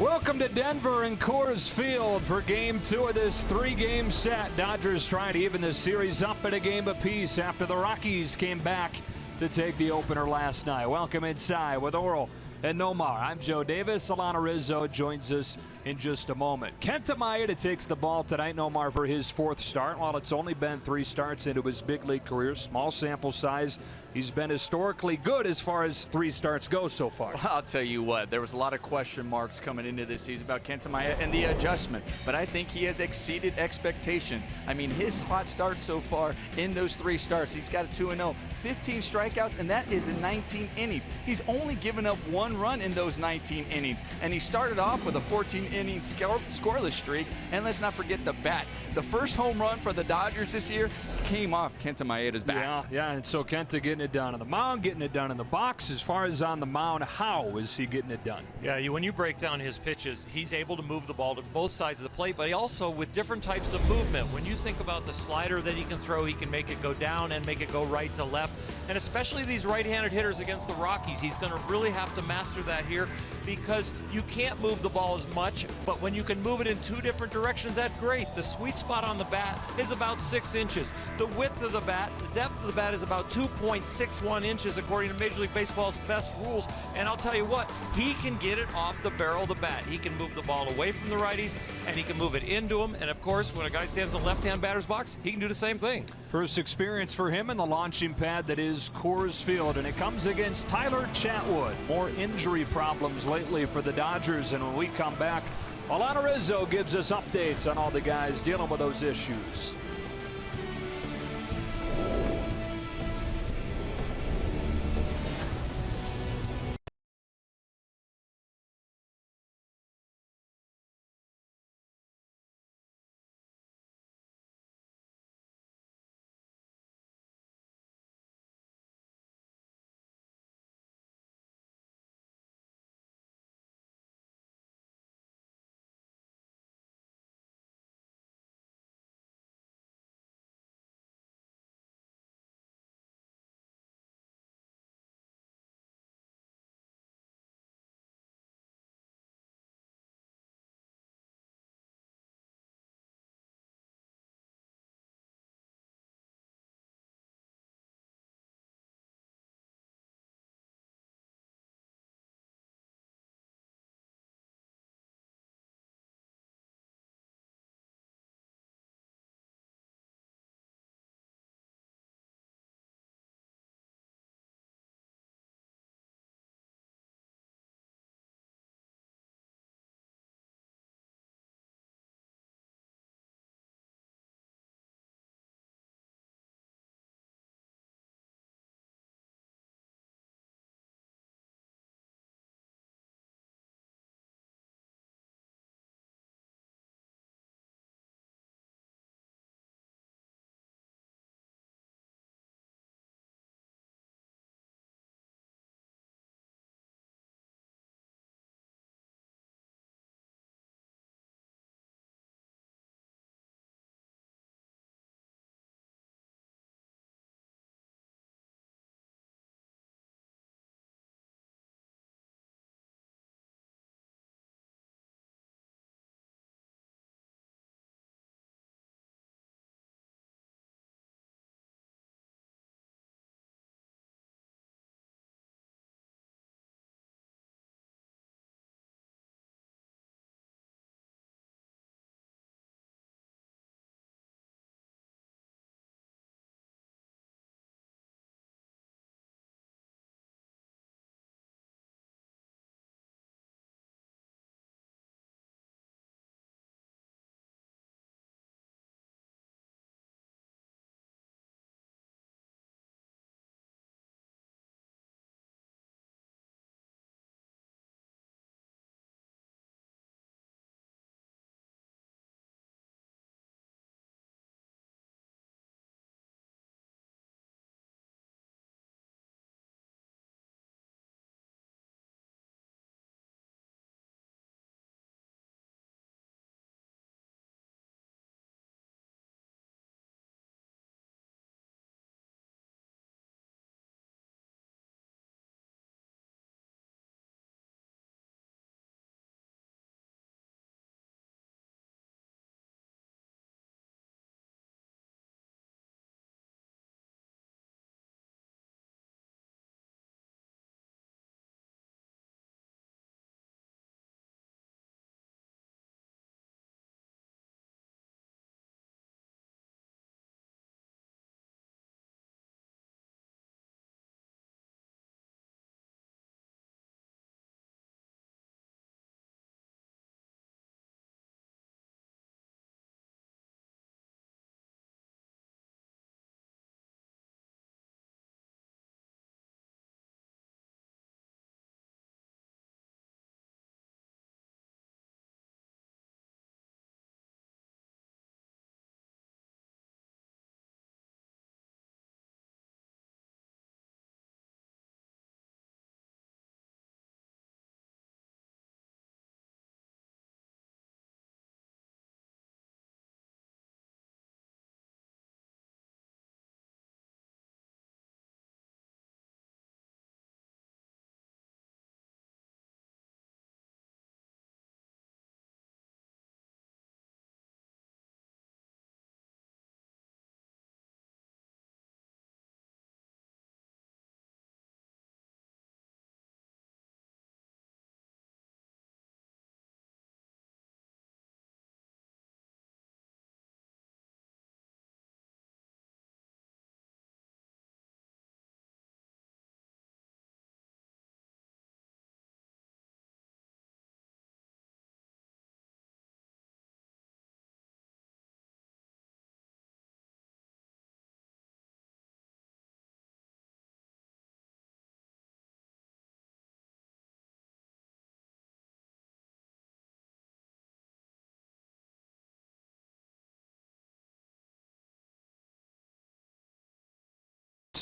Welcome to Denver and Coors Field for Game 2 of this 3-game set. Dodgers trying to even the series up at a game apiece after the Rockies came back to take the opener last night. Welcome inside with Oral and Nomar. I'm Joe Davis. Alana Rizzo joins us in just a moment. Kenta Maeda takes the ball tonight, Nomar, for his 4th start. While it's only been 3 starts into his big league career, small sample size, he's been historically good as far as 3 starts go so far. Well, I'll tell you what, there was a lot of question marks coming into this season about Kenta Maeda and the adjustment, but I think he has exceeded expectations. I mean, his hot start so far in those 3 starts, he's got a 2-0, 15 strikeouts, and that is in 19 innings. He's only given up 1 run in those 19 innings, and he started off with a 14-inning scoreless streak. And let's not forget the bat. The first home run for the Dodgers this year came off Kenta Maeda's bat. Yeah, and so Kenta getting it done on the mound, getting it done in the box. As far as on the mound, how is he getting it done? Yeah, when you break down his pitches, he's able to move the ball to both sides of the plate, but he also with different types of movement. When you think about the slider that he can throw, he can make it go down and make it go right to left. And especially these right-handed hitters against the Rockies, he's going to really have to master that here, because you can't move the ball as much, but when you can move it in 2 different directions, that's great. The sweet spot on the bat is about 6 inches. The width of the bat, the depth of the bat is about 2.61 inches according to Major League Baseball's best rules. And I'll tell you what, he can get it off the barrel of the bat. He can move the ball away from the righties, and he can move it into them. And of course, when a guy stands in the left-hand batter's box, he can do the same thing. First experience for him in the launching pad that is Coors Field, and it comes against Tyler Chatwood. More injury problems lately for the Dodgers, and when we come back, Alana Rizzo gives us updates on all the guys dealing with those issues.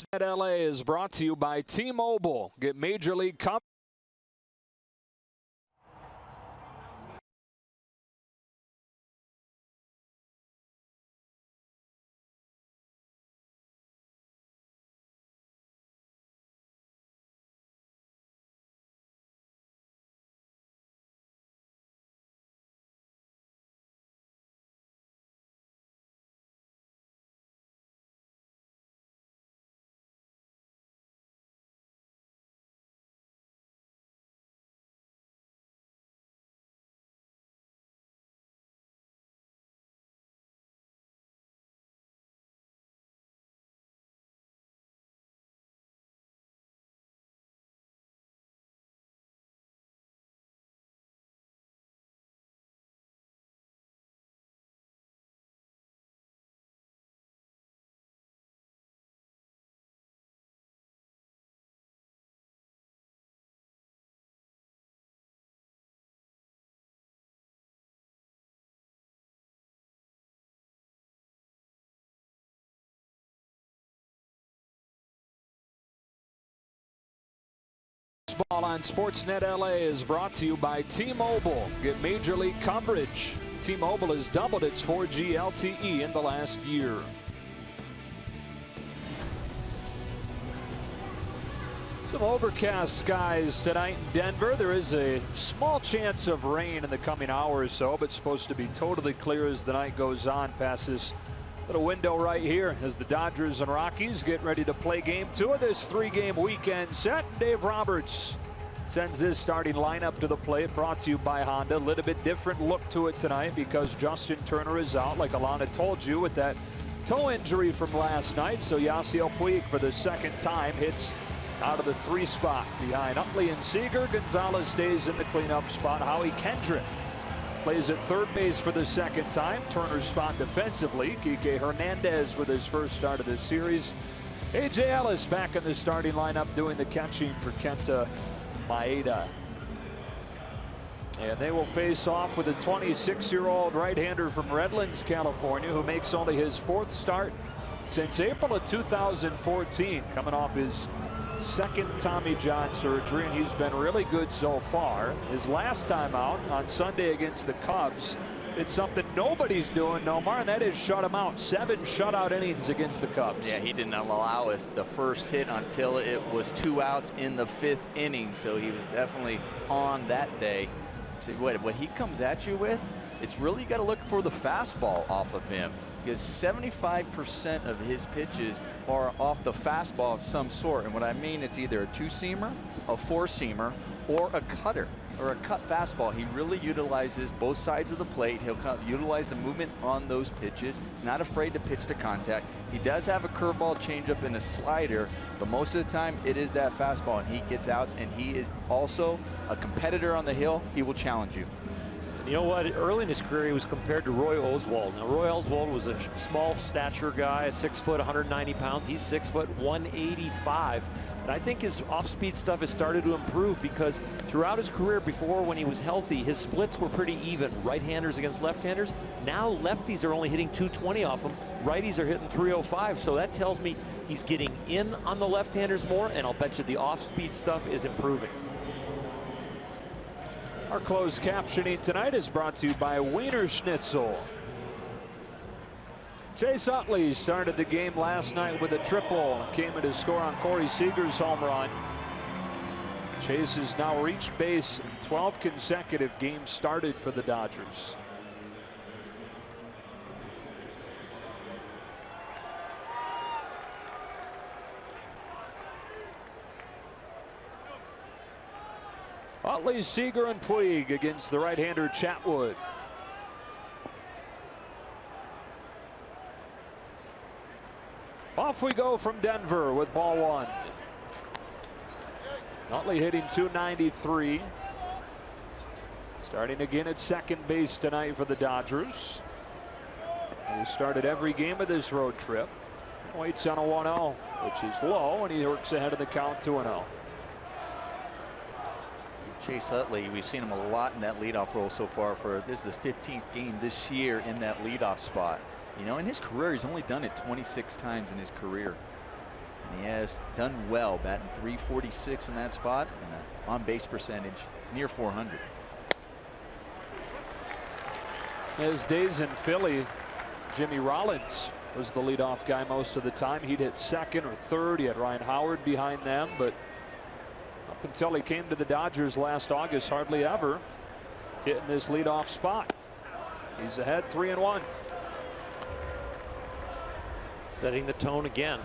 Sportsnet LA is brought to you by T-Mobile. Get Major League coverage. Baseball on Sportsnet LA is brought to you by T-Mobile. Get Major League coverage. T-Mobile has doubled its 4G LTE in the last year. Some overcast skies tonight in Denver. There is a small chance of rain in the coming hour or so, but it's supposed to be totally clear as the night goes on past this little window right here as the Dodgers and Rockies get ready to play game 2 of this 3-game weekend set. Dave Roberts sends this starting lineup to the plate, brought to you by Honda. A little bit different look to it tonight because Justin Turner is out, like Alana told you, with that toe injury from last night. So Yasiel Puig, for the second time, hits out of the 3 spot behind Utley and Seager. Gonzalez stays in the cleanup spot. Howie Kendrick plays at third base for the second time. Turner's spot defensively. Kike Hernandez with his first start of this series. A.J. Ellis back in the starting lineup doing the catching for Kenta Maeda. And they will face off with a 26-year-old right-hander from Redlands, California, who makes only his 4th start since April of 2014, coming off his second Tommy John surgery, and he's been really good so far. His last time out on Sunday against the Cubs, it's something nobody's doing, Nomar, and that is shut him out. 7 shutout innings against the Cubs. Yeah, he didn't allow us the first hit until it was 2 outs in the 5th inning, so he was definitely on that day. See what he comes at you with, it's really got to look for the fastball off of him, because 75% of his pitches are off the fastball of some sort. And what I mean, it's either a 2-seamer, a 4-seamer, or a cutter, or a cut fastball. He really utilizes both sides of the plate. He'll utilize the movement on those pitches. He's not afraid to pitch to contact. He does have a curveball, changeup, and a slider, but most of the time it is that fastball, and he gets outs, and he is also a competitor on the hill. He will challenge you. You know what? Early in his career, he was compared to Roy Oswalt. Now, Roy Oswalt was a small stature guy, 6 foot, 190 pounds. He's 6 foot, 185. But I think his off-speed stuff has started to improve because throughout his career before, when he was healthy, his splits were pretty even. Right-handers against left-handers. Now lefties are only hitting 220 off him. Righties are hitting 305. So that tells me he's getting in on the left-handers more, and I'll bet you the off-speed stuff is improving. Our closed captioning tonight is brought to you by Wiener Schnitzel. Chase Utley started the game last night with a triple and came in to score on Corey Seager's home run. Chase has now reached base in 12 consecutive games started for the Dodgers. Utley, Seager, and Puig against the right-hander Chatwood. Off we go from Denver with ball 1. Utley hitting .293. Starting again at second base tonight for the Dodgers. He started every game of this road trip. Waits on a 1-0, which is low, and he works ahead of the count 2-0. Chase Utley, we've seen him a lot in that leadoff role so far. For this is his 15th game this year in that leadoff spot. You know, in his career, he's only done it 26 times in his career. He has done well, batting .346 in that spot and an on-base percentage near 400. His days in Philly, Jimmy Rollins was the leadoff guy most of the time. He'd hit second or third. He had Ryan Howard behind them, but up until he came to the Dodgers last August, hardly ever hitting this leadoff spot. He's ahead 3-1. Setting the tone again.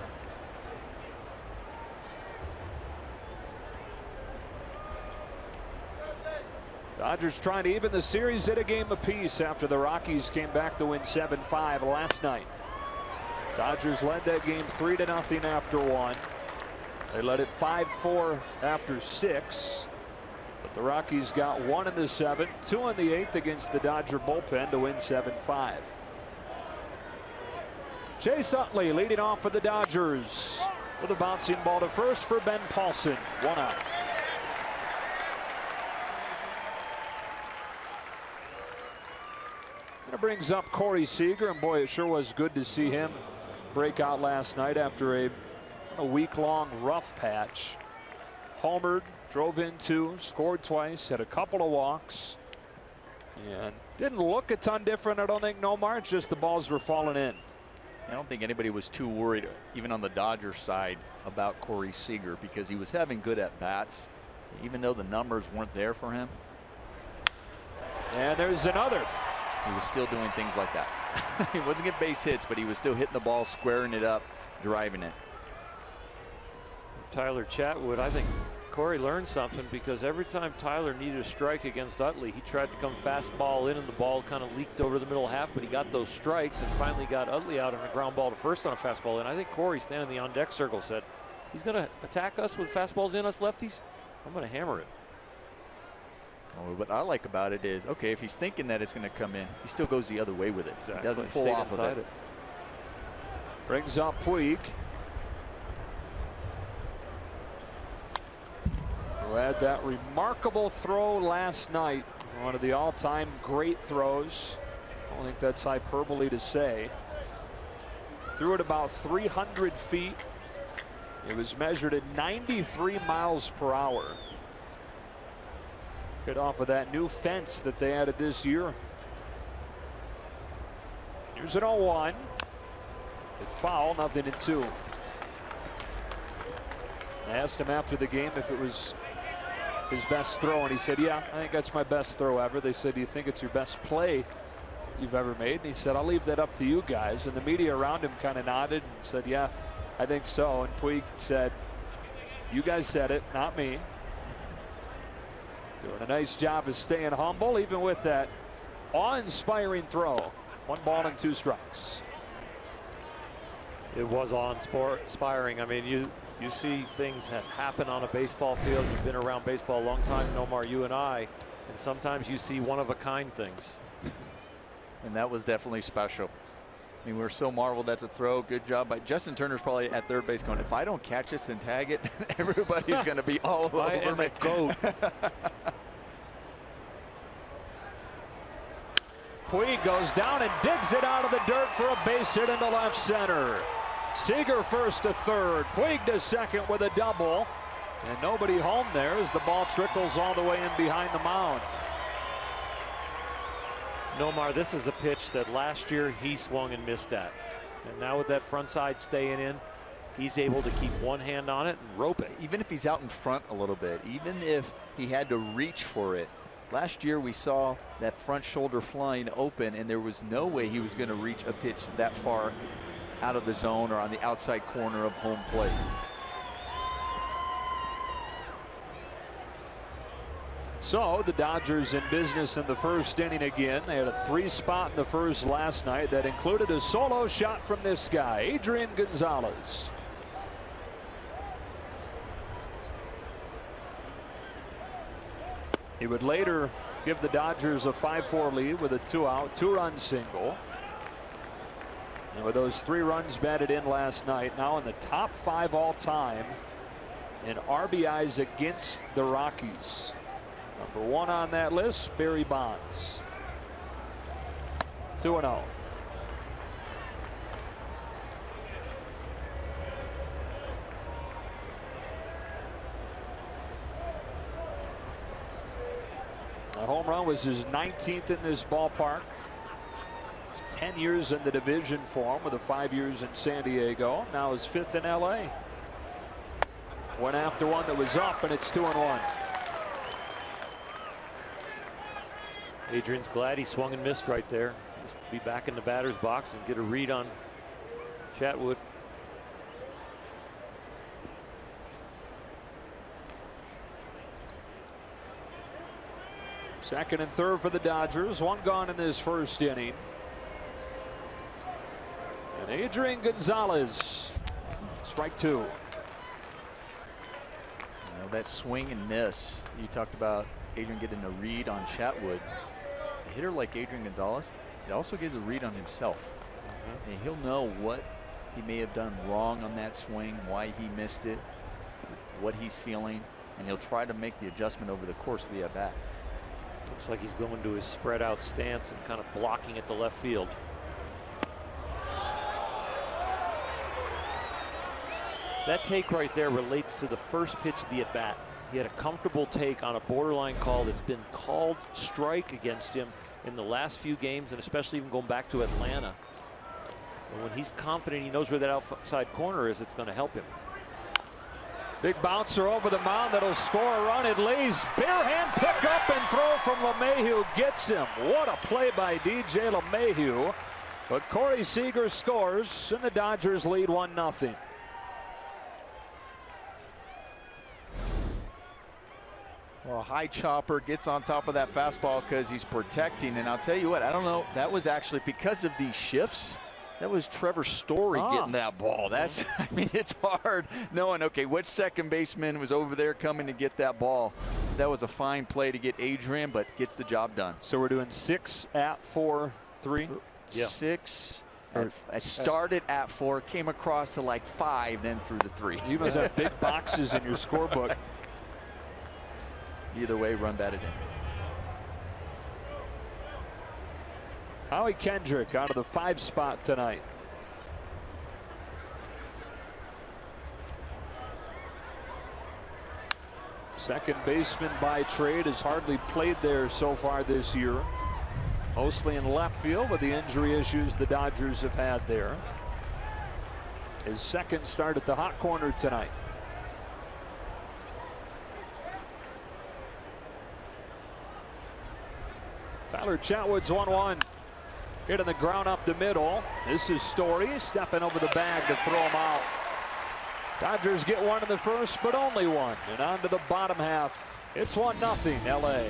Dodgers trying to even the series at a game apiece after the Rockies came back to win 7-5 last night. Dodgers led that game 3-0 after 1. They led it 5-4 after 6. But the Rockies got 1 in the 7th, 2 in the 8th against the Dodger bullpen to win 7-5. Chase Utley leading off for the Dodgers with a bouncing ball to first for Ben Paulson. 1 out. That brings up Corey Seager, and boy, it sure was good to see him break out last night after a week-long rough patch. Homered, drove in 2, scored twice, had a couple of walks, and didn't look a ton different, I don't think, Nomar. It's just the balls were falling in. I don't think anybody was too worried, even on the Dodgers side, about Corey Seager because he was having good at-bats, even though the numbers weren't there for him. And there's another. He was still doing things like that. He wasn't getting base hits, but he was still hitting the ball, squaring it up, driving it. Tyler Chatwood, I think Corey learned something because every time Tyler needed a strike against Utley, he tried to come fastball in and the ball kind of leaked over the middle half, but he got those strikes and finally got Utley out on a ground ball to first on a fastball. And I think Corey, standing in the on-deck circle, said, he's going to attack us with fastballs in us lefties. I'm going to hammer it. Oh, what I like about it is, okay, if he's thinking that it's going to come in, he still goes the other way with it. Exactly. He doesn't pull off of it. Brings up Puig, who had that remarkable throw last night. One of the all-time great throws. I don't think that's hyperbole to say. Threw it about 300 feet. It was measured at 93 miles per hour. Get off of that new fence that they added this year. Here's an 0-1. It foul, 0-2. I asked him after the game if it was his best throw, and he said, yeah, I think that's my best throw ever. They said, do you think it's your best play you've ever made? And he said, I'll leave that up to you guys. And the media around him kind of nodded and said, yeah, I think so. And Puig said, you guys said it, not me. Doing a nice job of staying humble, even with that awe-inspiring throw. 1 ball and 2 strikes. It was awe-inspiring. I mean, you see things that happen on a baseball field. You've been around baseball a long time, Nomar, you and I, and sometimes you see one-of-a-kind things. And that was definitely special. I mean, we were so marveled at the throw. Good job by Justin Turner's probably at third base going, if I don't catch this and tag it, everybody's going to be all over me. Goat. Puig goes down and digs it out of the dirt for a base hit into left center. Seager first to third. Puig to second with a double. And nobody home there as the ball trickles all the way in behind the mound. Nomar, this is a pitch that last year he swung and missed at. And now with that front side staying in, he's able to keep one hand on it and rope it. Even if he's out in front a little bit, even if he had to reach for it. Last year we saw that front shoulder flying open, and there was no way he was going to reach a pitch that far out of the zone or on the outside corner of home plate. So the Dodgers in business in the first inning again. They had a 3-spot in the first last night that included a solo shot from this guy, Adrian Gonzalez. He would later give the Dodgers a 5-4 lead with a 2-out, 2-run single. And with those 3 runs batted in last night, now in the top 5 all time in RBIs against the Rockies. Number 1 on that list, Barry Bonds. 2-0. home run was his 19th in this ballpark. 10 years in the division for him with the 5 years in San Diego. Now his 5th in LA. Went after one that was up, and it's 2-1. Adrian's glad he swung and missed right there. Just be back in the batter's box and get a read on Chatwood. Second and third for the Dodgers. One gone in this first inning. And Adrian Gonzalez, strike two. That swing and miss. You talked about Adrian getting a read on Chatwood. A hitter like Adrian Gonzalez, it also gives a read on himself. And he'll know what he may have done wrong on that swing, why he missed it, what he's feeling, and he'll try to make the adjustment over the course of the at-bat. Looks like he's going to his spread out stance and kind of blocking at the left field. That take right there relates to the first pitch of the at-bat. He had a comfortable take on a borderline call that's been called strike against him in the last few games, and especially even going back to Atlanta. And when he's confident he knows where that outside corner is, it's going to help him. Big bouncer over the mound that'll score a run. It lays bare hand pick up and throw from LeMahieu gets him. What a play by DJ LeMahieu. But Corey Seager scores, and the Dodgers lead 1-0. Well, a high chopper gets on top of that fastball because he's protecting. And I'll tell you what, I don't know, that was actually because of these shifts. That was Trevor Story getting that ball. That's, I mean, it's hard knowing, okay, which second baseman was over there coming to get that ball. That was a fine play to get Adrian, but gets the job done. So we're doing 6 at 4, 3. Yeah. 6. I started at 4, came across to like 5, then through to 3. You must have big boxes in your scorebook. Either way, run batted in. Howie Kendrick out of the 5 spot tonight. Second baseman by trade, has hardly played there so far this year. Mostly in left field with the injury issues the Dodgers have had there. His second start at the hot corner tonight. Tyler Chatwood's 1-1. Hitting the ground up the middle. This is Story stepping over the bag to throw him out. Dodgers get one in the first, but only one. And on to the bottom half. It's 1-0 LA.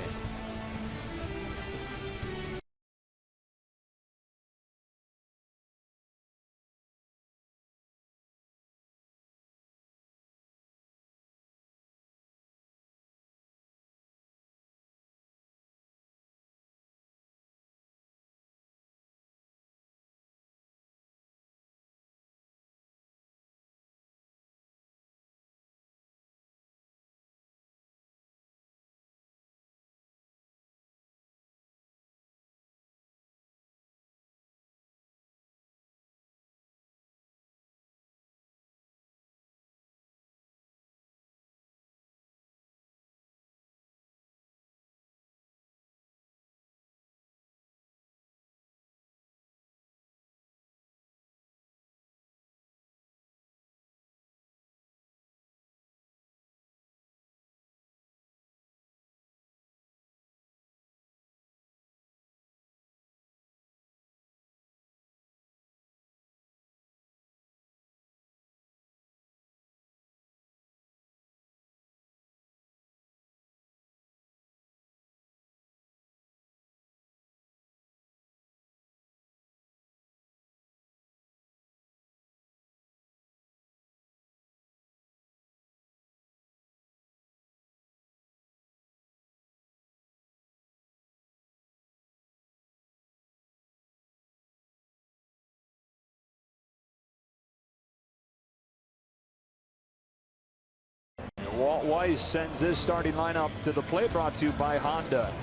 Walt Weiss sends this starting lineup to the plate, brought to you by Honda.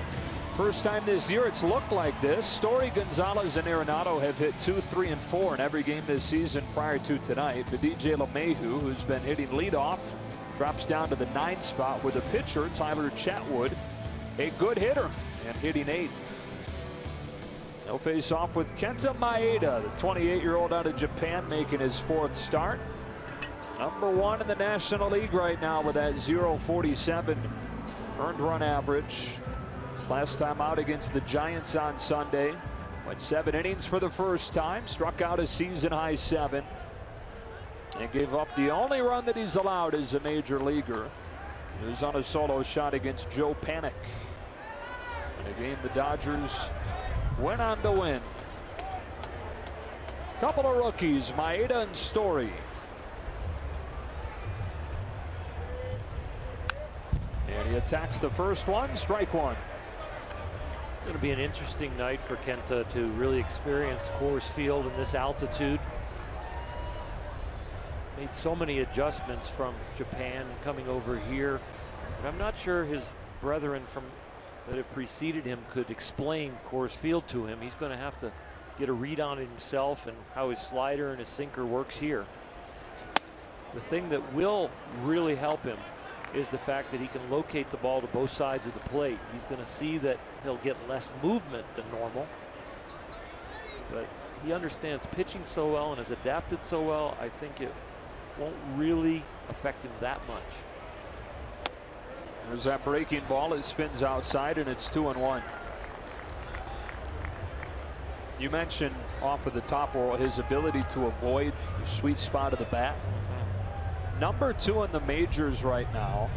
First time this year it's looked like this. Story, Gonzalez, and Arenado have hit 2, 3, and 4 in every game this season prior to tonight. But DJ LeMahieu, who's been hitting leadoff, drops down to the 9 spot with a pitcher, Tyler Chatwood, a good hitter and hitting 8. He'll face off with Kenta Maeda, the 28-year-old out of Japan, making his 4th start. #1 in the National League right now with that .047 earned run average. Last time out against the Giants on Sunday. Went 7 innings for the first time. Struck out a season-high 7. And gave up the only run that he's allowed as a major leaguer. He was on a solo shot against Joe Panik. In a game the Dodgers went on to win. Couple of rookies, Maeda and Story. And he attacks the first one, strike 1. It's going to be an interesting night for Kenta to really experience Coors Field in this altitude. Made so many adjustments from Japan coming over here. And I'm not sure his brethren that have preceded him could explain Coors Field to him. He's going to have to get a read on it himself and how his slider and his sinker works here. The thing that will really help him is the fact that he can locate the ball to both sides of the plate. He's going to see that he'll get less movement than normal. But he understands pitching so well and has adapted so well, I think it won't really affect him that much. There's that breaking ball. It spins outside and it's 2-1. You mentioned off of the top, Oral, his ability to avoid the sweet spot of the bat. #2 in the majors right now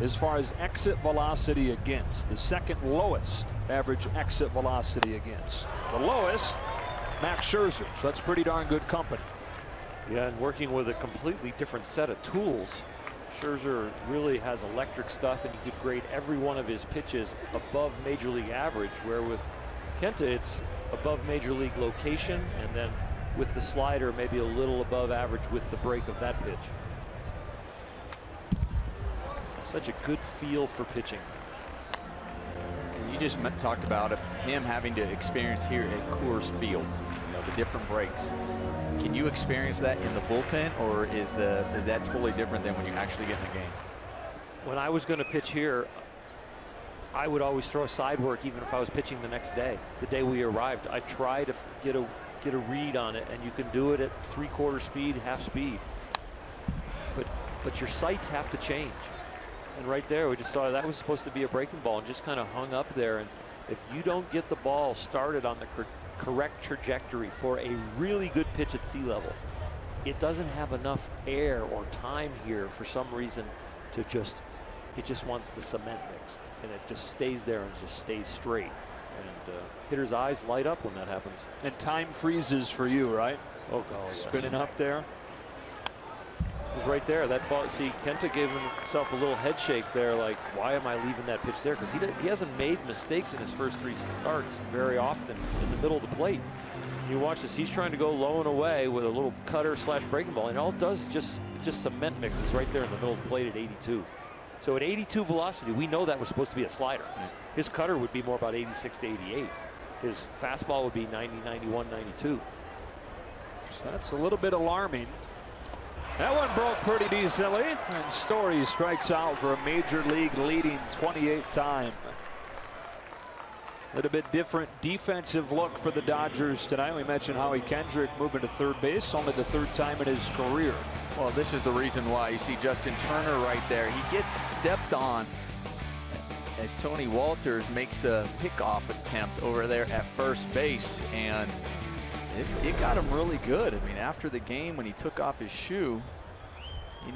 as far as exit velocity against. The 2nd lowest average exit velocity against. The lowest, Max Scherzer. So that's pretty darn good company. Yeah, and working with a completely different set of tools. Scherzer really has electric stuff, and he could grade every one of his pitches above major league average, where with Kenta it's above major league location, and then with the slider maybe a little above average with the break of that pitch. Such a good feel for pitching. You just talked about him having to experience here at Coors Field, the different breaks. Can you experience that in the bullpen, or is that totally different than when you actually get in the game? When I was going to pitch here, I would always throw a side work even if I was pitching the next day. The day we arrived, I try to get a read on it, and you can do it at 3/4 speed, half speed. But your sights have to change. And right there, we just saw that was supposed to be a breaking ball and just kind of hung up there. And if you don't get the ball started on the correct trajectory for a really good pitch at sea level, it doesn't have enough air or time here for some reason to it just wants the cement mix, and it just stays there and just stays straight. And hitters' eyes light up when that happens. And time freezes for you, right? Oh, God, yes. Spinning up there. Right there, that ball. See, Kenta gave himself a little head shake there, like, why am I leaving that pitch there? Because he hasn't made mistakes in his first 3 starts very often in the middle of the plate. You watch this, he's trying to go low and away with a little cutter / breaking ball, and all it does is just cement mixes right there in the middle of the plate at 82. So at 82 velocity, we know that was supposed to be a slider. His cutter would be more about 86 to 88. His fastball would be 90, 91, 92. So that's a little bit alarming. That one broke pretty decently, and Story strikes out for a major league leading 28 time. A little bit different defensive look for the Dodgers tonight. We mentioned Howie Kendrick moving to third base, only the 3rd time in his career. Well, this is the reason why you see Justin Turner right there. He gets stepped on as Tony Walters makes a pickoff attempt over there at first base, and it got him really good. I mean, after the game when he took off his shoe,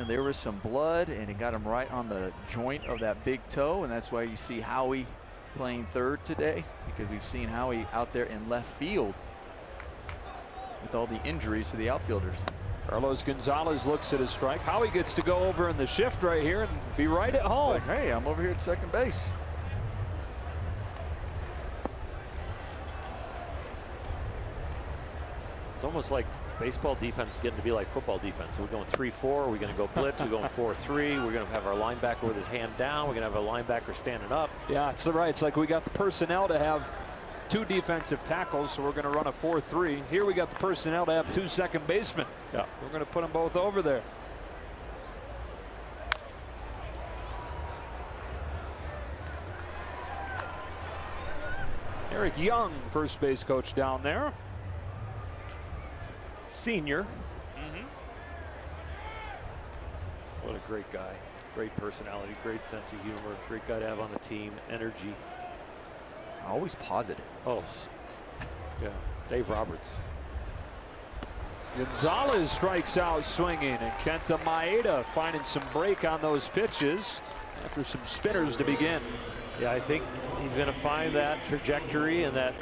there was some blood, and it got him right on the joint of that big toe, and that's why you see Howie playing third today, because we've seen Howie out there in left field with all the injuries to the outfielders. Carlos Gonzalez looks at his strike. Howie gets to go over in the shift right here and be right at home. It's like, hey, I'm over here at second base. It's almost like baseball defense is getting to be like football defense. We're going 3-4. We're going to go blitz. We're going 4-3. We're going to have our linebacker with his hand down. We're going to have a linebacker standing up. Yeah, it's right. It's like we got the personnel to have 2 defensive tackles, so we're going to run a 4-3. Here we got the personnel to have 2 second basemen. Yeah. We're going to put them both over there. Eric Young, first base coach down there. Senior. What a great guy. Great personality, great sense of humor, great guy to have on the team, energy. Always positive. Oh, yeah. Dave Roberts. Gonzalez strikes out swinging, and Kenta Maeda finding some break on those pitches after some spinners to begin. Yeah, I think he's going to find that trajectory and that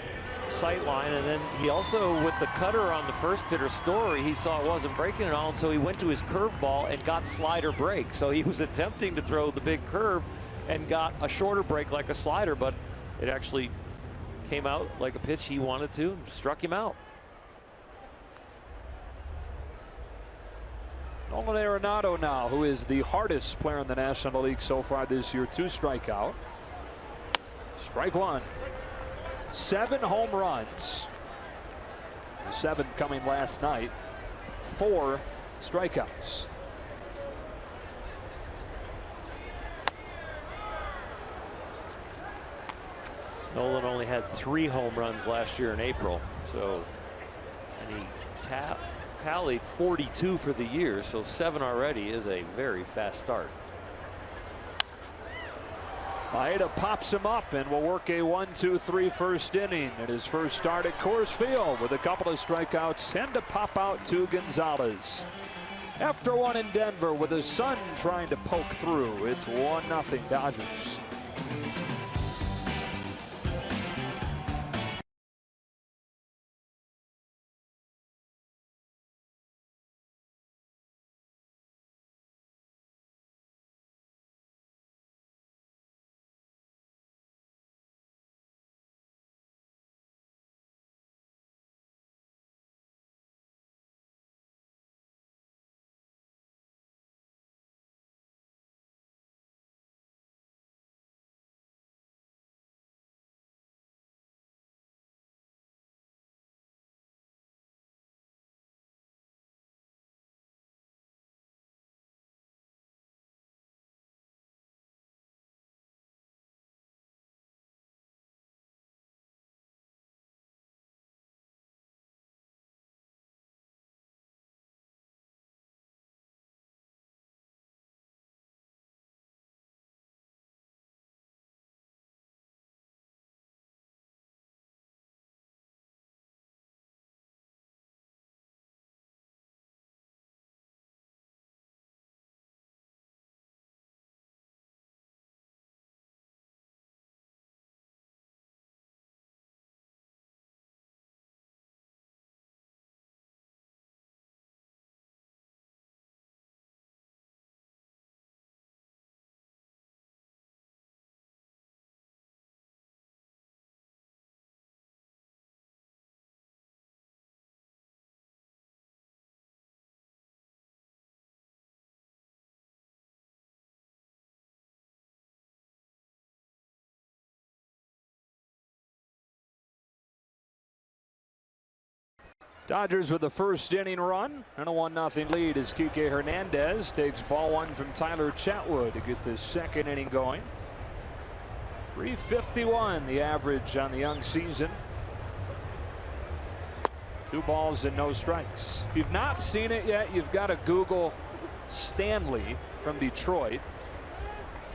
sight line, and then he also, with the cutter on the first hitter Story, he saw it wasn't breaking at all, and so he went to his curveball and got slider break. So he was attempting to throw the big curve and got a shorter break like a slider, but it actually came out like a pitch he wanted to and struck him out. Nolan Arenado now, who is the hardest player in the National League so far this year, 2 strikeout. Strike 1. 7 home runs. The 7th coming last night. 4 strikeouts. Nolan only had 3 home runs last year in April, so, and he tallied 42 for the year, so 7 already is a very fast start. Maeda pops him up and will work a 1-2-3 first inning in his first start at Coors Field with a couple of strikeouts and to pop out to Gonzalez. After 1 in Denver with the sun trying to poke through, it's 1-0 Dodgers. Dodgers with the first inning run and a 1-0 lead as Kike Hernandez takes ball 1 from Tyler Chatwood to get the second inning going. 351 the average on the young season. 2 balls and no strikes. If you've not seen it yet, you've got to Google Stanley from Detroit,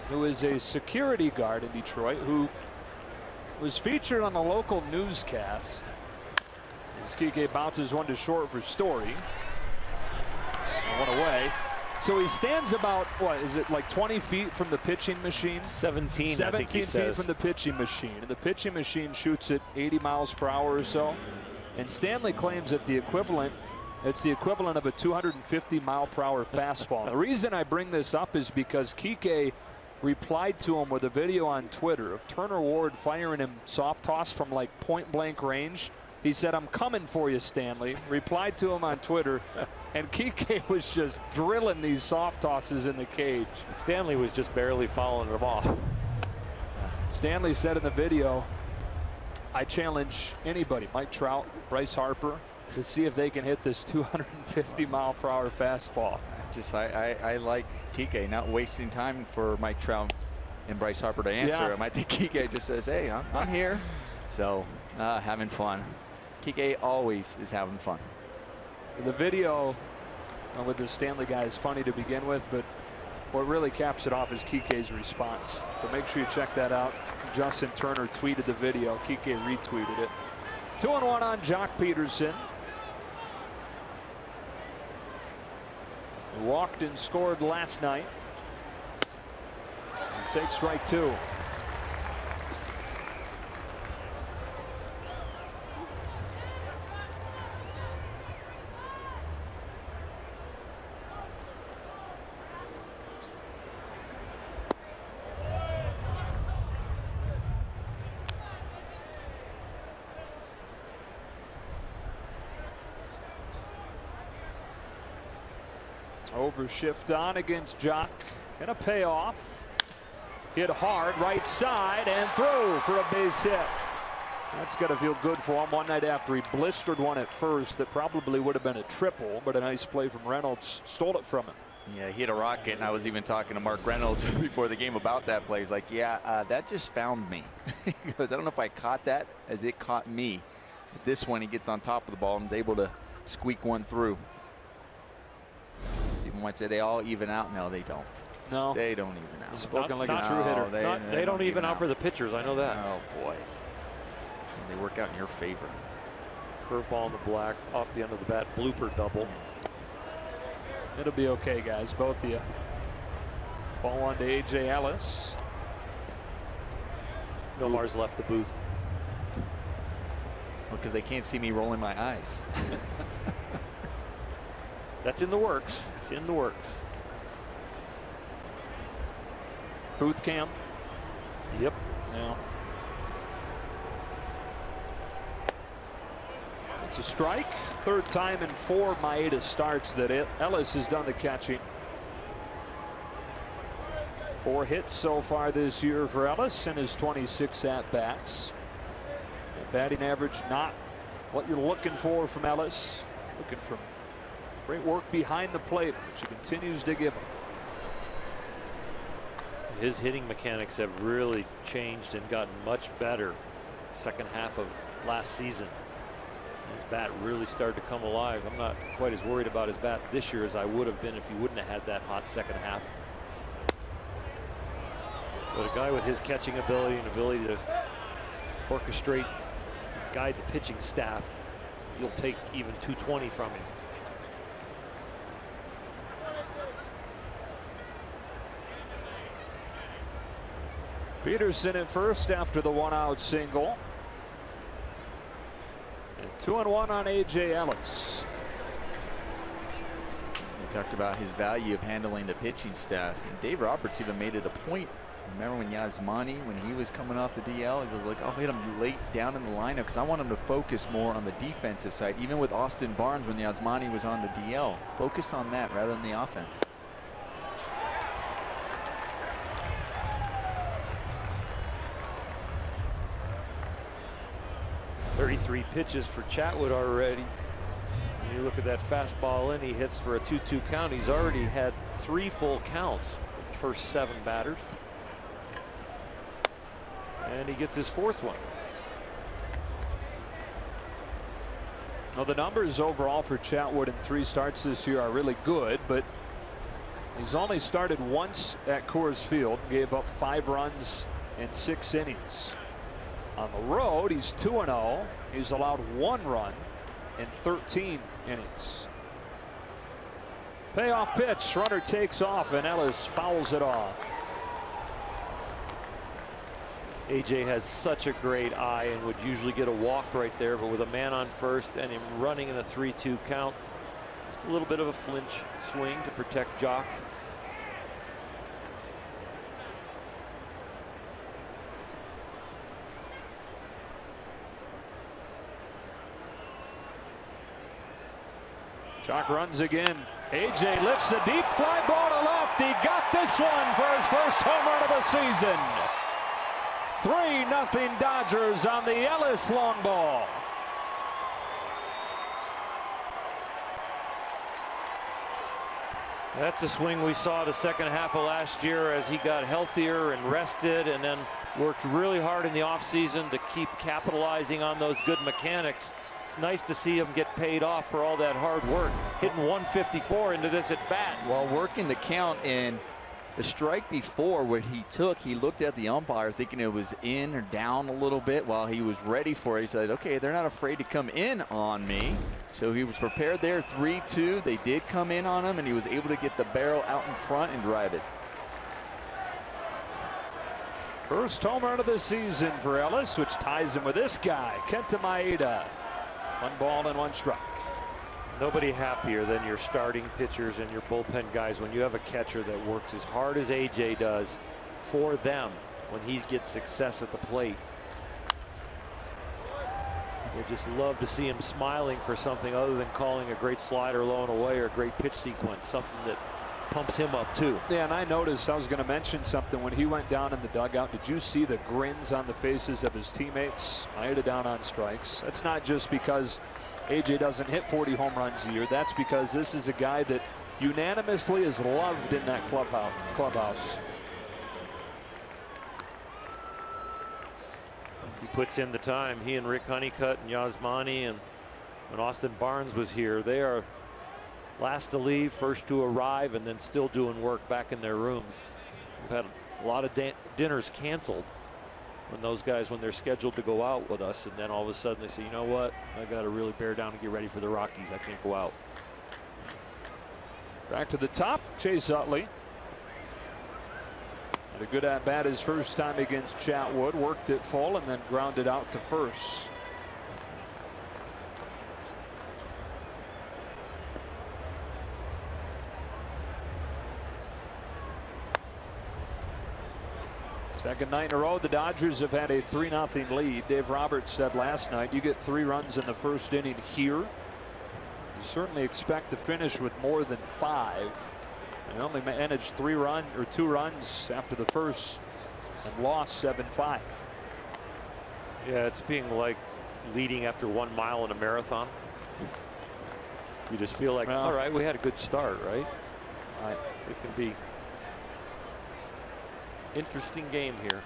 who is a security guard in Detroit, who was featured on a local newscast. As Kike bounces 1 to short for Story. 1 away. So he stands about, what is it, like 20 feet from the pitching machine? 17 17 I think he feet says. from the pitching machine. And the pitching machine shoots at 80 miles per hour or so. And Stanley claims that it's the equivalent of a 250 mile per hour fastball. The reason I bring this up is because Kike replied to him with a video on Twitter of Turner Ward firing him soft toss from like point blank range. He said, "I'm coming for you, Stanley." Replied to him on Twitter, and Kike was just drilling these soft tosses in the cage. Stanley was just barely following them off. Stanley said in the video, "I challenge anybody, Mike Trout, Bryce Harper, to see if they can hit this 250 mile per hour fastball." I like Kike not wasting time for Mike Trout and Bryce Harper to answer him. I think Kike just says, "Hey, I'm here." So having fun. Kike always is having fun. The video with the Stanley guy is funny to begin with, but what really caps it off is Kike's response. So make sure you check that out. Justin Turner tweeted the video. Kike retweeted it. 2-1 on Jock Peterson. He walked and scored last night. And takes strike 2. Overshift on against Jock. Gonna pay off. Hit hard right side and through for a base hit. That's got to feel good for him one night after he blistered one at first that probably would have been a triple, but a nice play from Reynolds stole it from him. Yeah, he hit a rocket, and I was even talking to Mark Reynolds before the game about that play. He's like, yeah, that just found me. He goes, I don't know if I caught that as it caught me. But this one, he gets on top of the ball and is able to squeak one through. People might say they all even out. No, they don't. No. They don't even out. Spoken like a true hitter. They don't even out for the pitchers. I know that. Oh, boy. They work out in your favor. Curveball in the black, off the end of the bat, blooper double. It'll be okay, guys, both of you. Ball on to A.J. Ellis. Nomar's left the booth. Because they can't see me rolling my eyes. That's in the works. It's in the works. Booth cam. Yep. Yeah. It's a strike. Third time in 4 Maeda starts that Ellis has done the catching. 4 hits so far this year for Ellis in his 26 at-bats. Batting average not what you're looking for from Ellis. Looking for great work behind the plate, which he continues to give him. His hitting mechanics have really changed and gotten much better second half of last season. His bat really started to come alive. I'm not quite as worried about his bat this year as I would have been if he wouldn't have had that hot second half. But a guy with his catching ability and ability to orchestrate, guide the pitching staff, you'll take even 220 from him. Peterson at first after the 1-out single. And 2-1 on A.J. Ellis. We talked about his value of handling the pitching staff. And Dave Roberts even made it a point. Remember when Yasmani, when he was coming off the DL, he was like, I'll hit him late down in the lineup because I want him to focus more on the defensive side. Even with Austin Barnes when Yasmani was on the DL. Focus on that rather than the offense. .33 pitches for Chatwood already. When you look at that fastball in, he hits for a 2-2 count. He's already had 3 full counts with the first 7 batters. And he gets his 4th one. Well, the numbers overall for Chatwood in 3 starts this year are really good, but he's only started once at Coors Field, gave up 5 runs in 6 innings. On the road, he's 2-0. He's allowed 1 run in 13 innings. Payoff pitch. Runner takes off, and Ellis fouls it off. AJ has such a great eye and would usually get a walk right there, but with a man on first and him running in a 3-2 count, just a little bit of a flinch swing to protect Jock. Jock runs again. AJ lifts a deep fly ball to left. He got this one for his first home run of the season. 3-0 Dodgers on the Ellis long ball. That's the swing we saw the second half of last year as he got healthier and rested, and then worked really hard in the offseason to keep capitalizing on those good mechanics. It's nice to see him get paid off for all that hard work, hitting 154 into this at bat. While working the count, and the strike before what he took, he looked at the umpire thinking it was in or down a little bit. While he was ready for it, he said, okay, they're not afraid to come in on me. So he was prepared there. 3-2. They did come in on him, and he was able to get the barrel out in front and drive it. First home run of the season for Ellis, which ties him with this guy, Kenta Maeda. 1 ball and 1 strike. Nobody happier than your starting pitchers and your bullpen guys when you have a catcher that works as hard as AJ does for them when he gets success at the plate. You just love to see him smiling for something other than calling a great slider low and away or a great pitch sequence, something that pumps him up too. Yeah, and I noticed, I was going to mention something when he went down in the dugout. Did you see the grins on the faces of his teammates? Maeda down on strikes. That's not just because AJ doesn't hit 40 home runs a year. That's because this is a guy that unanimously is loved in that clubhouse. He puts in the time. He and Rick Honeycutt and Yasmani, and when Austin Barnes was here, they are last to leave, first to arrive, and then still doing work back in their rooms. We've had a lot of dinners canceled when they're scheduled to go out with us, and then all of a sudden they say, you know what, I got to really bear down and get ready for the Rockies. I can't go out. Back to the top, Chase Utley. Had a good at bat his first time against Chatwood, worked it full and then grounded out to first. Second night in a row, the Dodgers have had a 3-0 lead. Dave Roberts said last night, you get 3 runs in the first inning here, you certainly expect to finish with more than 5. And only managed 2 runs after the first and lost 7-5. Yeah, it's being like leading after 1 mile in a marathon. You just feel like, all right, we had a good start, right? It can be interesting game here.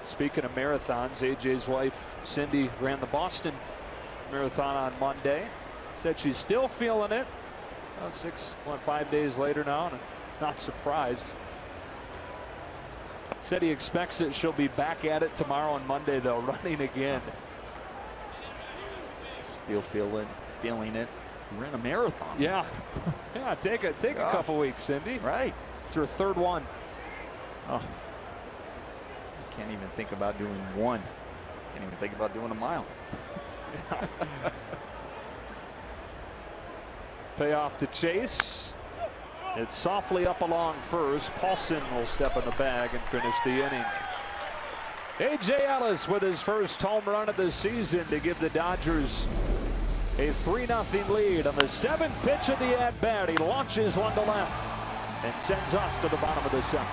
Speaking of marathons, AJ's wife Cindy ran the Boston Marathon on Monday. Said she's still feeling it. 5 days later now, and not surprised. Said he expects that she'll be back at it tomorrow and Monday, though, running again. Still feeling it. Ran a marathon. Yeah. Yeah, take a couple weeks, Cindy. Right. It's her 3rd one. Oh. Can't even think about doing 1. Can't even think about doing a mile. Payoff to Chase. It's softly up along first. Paulson will step in the bag and finish the inning. A.J. Ellis with his first home run of the season to give the Dodgers a 3-0 lead on the 7th pitch of the at-bat. He launches one to left and sends us to the bottom of the 7th.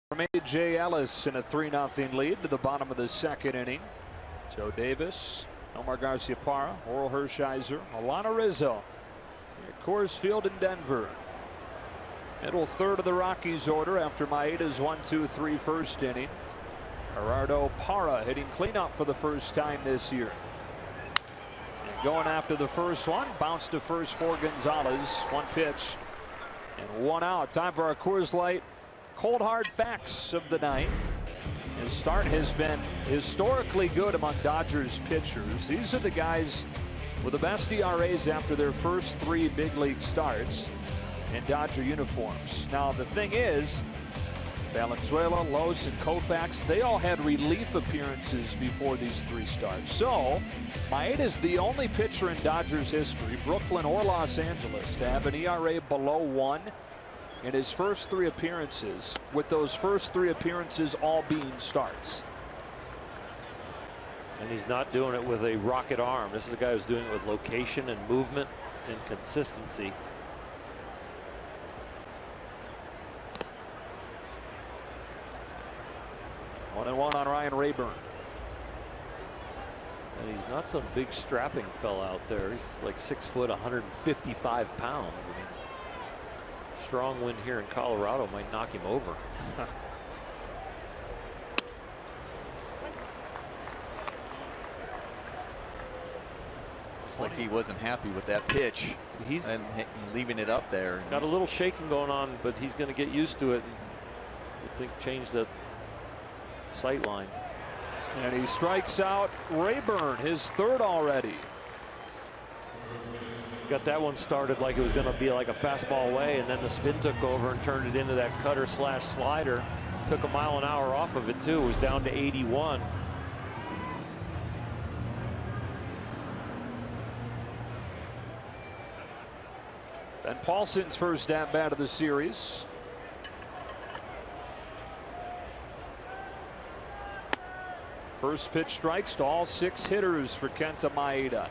From A.J. Ellis in a 3-0 lead to the bottom of the second inning. Joe Davis, Omar Garciaparra, Oral Hershiser, Alana Rizzo at Coors Field in Denver. Middle third of the Rockies order after Maeda's 1-2-3 first inning. Gerardo Parra hitting cleanup for the first time this year. And going after the first one, bounced to first for Gonzalez. One pitch and one out. Time for our Coors Light cold hard facts of the night. His start has been historically good among Dodgers pitchers. These are the guys with the best ERAs after their first 3 big league starts in Dodger uniforms. Now the thing is, Valenzuela, Los, and Koufax, they all had relief appearances before these 3 starts. So Maeda is the only pitcher in Dodgers history, Brooklyn or Los Angeles, to have an ERA below 1 in his first 3 appearances, with those first 3 appearances all being starts. And he's not doing it with a rocket arm. This is a guy who's doing it with location and movement and consistency. One and one on Ryan Rayburn. And he's not some big strapping fella out there. He's like 6 foot, 155 pounds. I mean, strong wind here in Colorado might knock him over. Looks like he wasn't happy with that pitch. He's leaving it up there. Got a little shaking going on, but he's going to get used to it. And I think change the sight line. And he strikes out Rayburn, his 3rd already. Got that one started like it was going to be like a fastball away, and then the spin took over and turned it into that cutter slash slider. Took a mile an hour off of it too. It was down to 81. Ben Paulson's first at bat of the series. First pitch strikes to all 6 hitters for Kenta Maeda.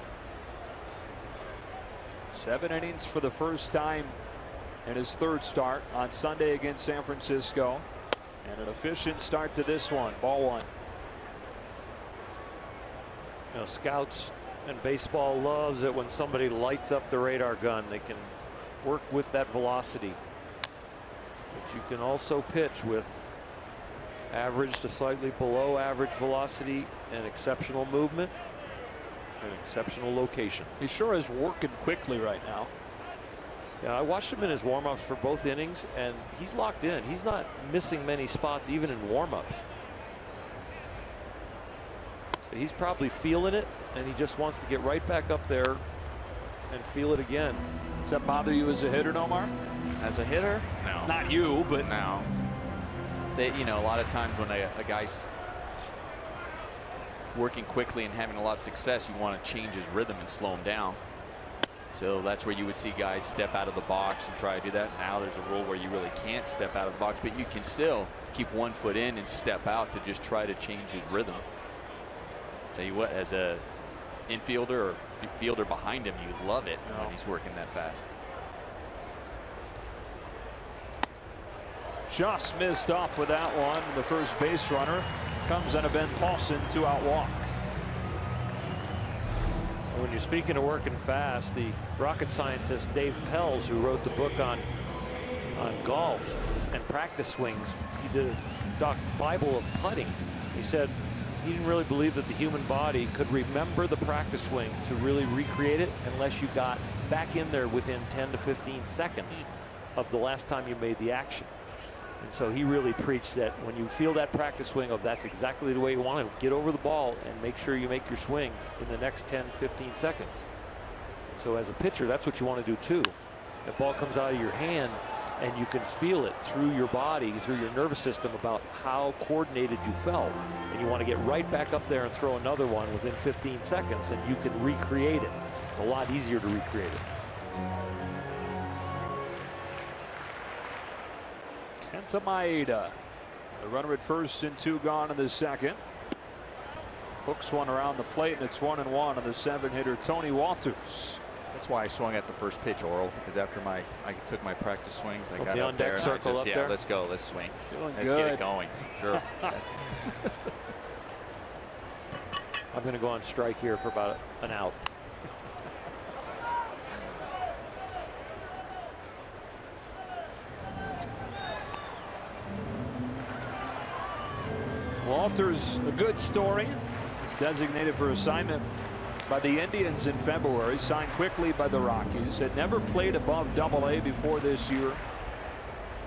7 innings for the first time in his 3rd start on Sunday against San Francisco. And an efficient start to this one. Ball 1. You know, scouts and baseball loves it when somebody lights up the radar gun. They can work with that velocity. But you can also pitch with average to slightly below average velocity and exceptional movement and exceptional location. He sure is working quickly right now. Yeah, I watched him in his warm-ups for both innings, and he's locked in. He's not missing many spots even in warm-ups. So he's probably feeling it, and he just wants to get right back up there and feel it again. Does that bother you as a hitter, Nomar? As a hitter? No. Not you, but no. You know, a lot of times when a guy's working quickly and having a lot of success, you want to change his rhythm and slow him down. So that's where you would see guys step out of the box and try to do that. Now there's a rule where you really can't step out of the box, but you can still keep 1 foot in and step out to just try to change his rhythm. Tell you what, as a infielder or fielder behind him, you love it when he's working that fast. Just missed off with that one. The first base runner comes on a Ben Paulson 2-out walk. When you're speaking of working fast, the rocket scientist Dave Pelz, who wrote the book on golf and practice swings, he did a Bible of putting. He said he didn't really believe that the human body could remember the practice swing to really recreate it unless you got back in there within 10 to 15 seconds of the last time you made the action. And so he really preached that when you feel that practice swing of that's exactly the way you want to get over the ball and make sure you make your swing in the next 10, 15 seconds. So as a pitcher, that's what you want to do too. That ball comes out of your hand and you can feel it through your body, through your nervous system about how coordinated you felt. And you want to get right back up there and throw another one within 15 seconds and you can recreate it. It's a lot easier to recreate it. Kenta Maeda. The runner at first and 2 gone in the second. Hooks one around the plate, and it's 1-1 on the 7-hitter Tony Walters. That's why I swung at the first pitch, Oral, because after I took my practice swings, I got the up on there deck and circle just, up yeah, there. let's go, let's swing. Feeling Let's good. get it going. Sure. I'm going to go on strike here for about an out. Walter's a good story. He's designated for assignment by the Indians in February, signed quickly by the Rockies. Had never played above Double-A before this year,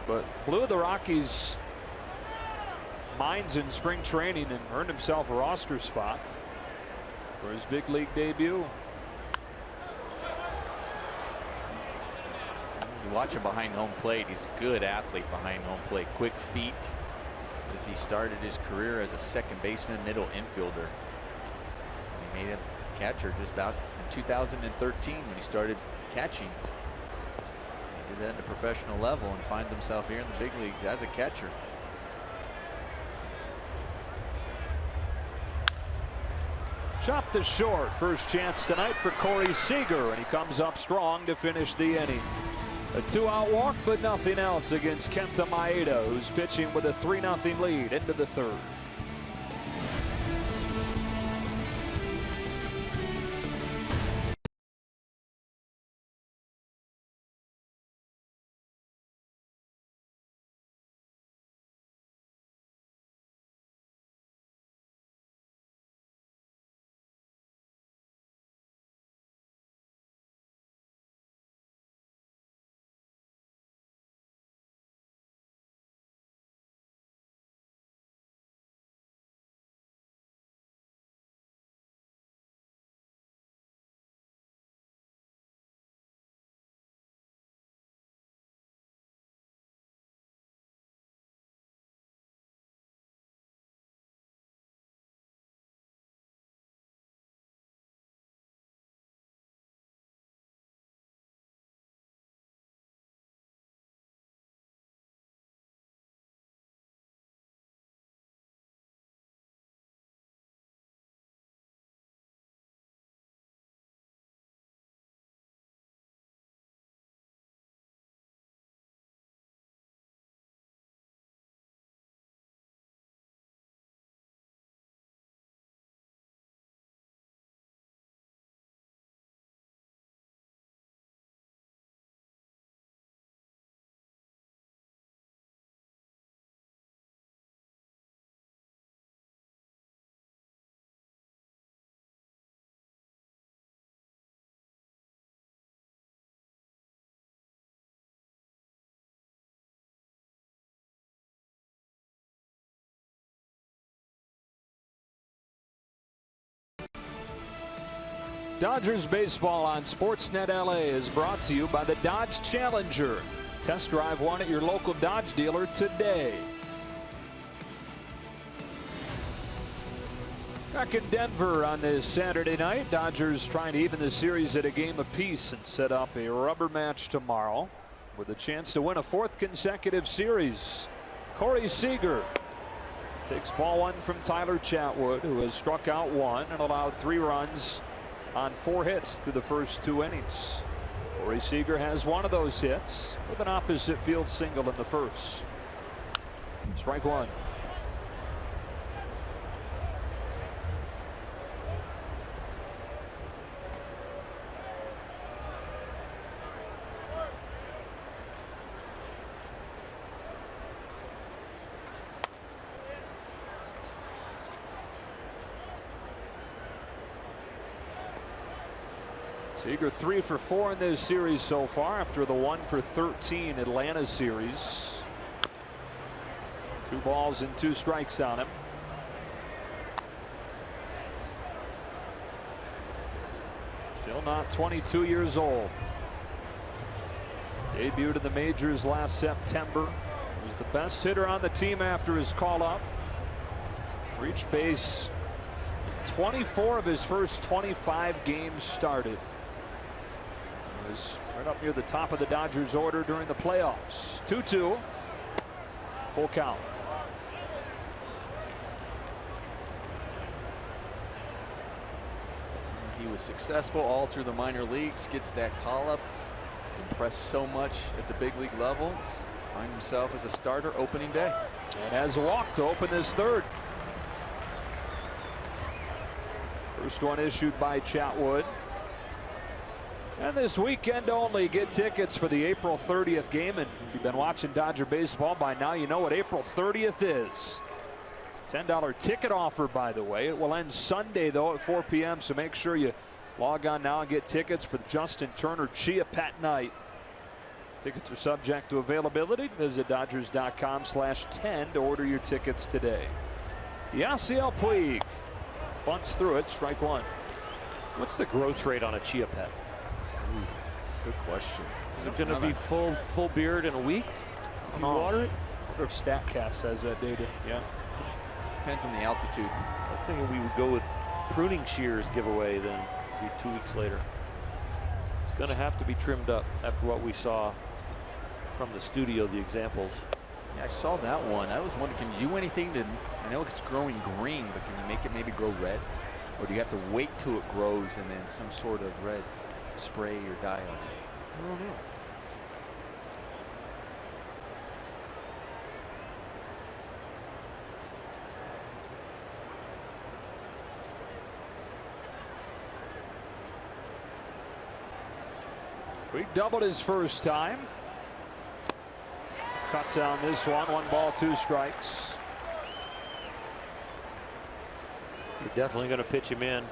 but blew the Rockies' minds in spring training and earned himself a roster spot for his big league debut. You watch him behind home plate. He's a good athlete behind home plate. Quick feet. As he started his career as a second baseman, middle infielder. He made him catcher just about in 2013 when he started catching. He did that at a professional level and finds himself here in the big leagues as a catcher. Chopped to short. First chance tonight for Corey Seager, and he comes up strong to finish the inning. A 2-out walk, but nothing else against Kenta Maeda, who's pitching with a 3-0 lead into the third. Dodgers baseball on Sportsnet LA is brought to you by the Dodge Challenger. Test drive one at your local Dodge dealer today. Back in Denver on this Saturday night, Dodgers trying to even the series at a game apiece and set up a rubber match tomorrow with a chance to win a 4th consecutive series. Corey Seager takes ball 1 from Tyler Chatwood, who has struck out 1 and allowed 3 runs on 4 hits through the first 2 innings. Corey Seager has 1 of those hits with an opposite field single in the first. Strike 1. Seager 3 for 4 in this series so far after the 1 for 13 Atlanta series. 2 balls and 2 strikes on him. Still not 22 years old. Debuted in the majors last September. Was the best hitter on the team after his call up. Reached base 24 of his first 25 games started. Was right up near the top of the Dodgers order during the playoffs. 2-2. Full count. He was successful all through the minor leagues, gets that call up, impressed so much at the big league level, find himself as a starter opening day. And has a walk to open this third. First one issued by Chatwood. And this weekend only, get tickets for the April 30th game. And if you've been watching Dodger baseball by now, you know what April 30th is. $10 ticket offer, by the way. It will end Sunday, though, at 4 p.m. So make sure you log on now and get tickets for the Justin Turner Chia Pet Night. Tickets are subject to availability. Visit Dodgers.com/10 to order your tickets today. Yasiel Puig bunts through it, strike one. What's the growth rate on a Chia Pet? Ooh, good question. Is it going to be full beard in a week if you water it? Sort of StatCast has that data. Yeah. Depends on the altitude. I was thinking we would go with pruning shears giveaway, then be 2 weeks later. It's going to have to be trimmed up after what we saw from the studio, the examples. Yeah, I saw that one. I was wondering, can you do anything to, I know it's growing green, but can you make it maybe grow red? Or do you have to wait till it grows and then some sort of red spray or dye on it? I don't know. Puig doubled his first time. Cuts on this one. 1 ball, 2 strikes. You're definitely going to pitch him in.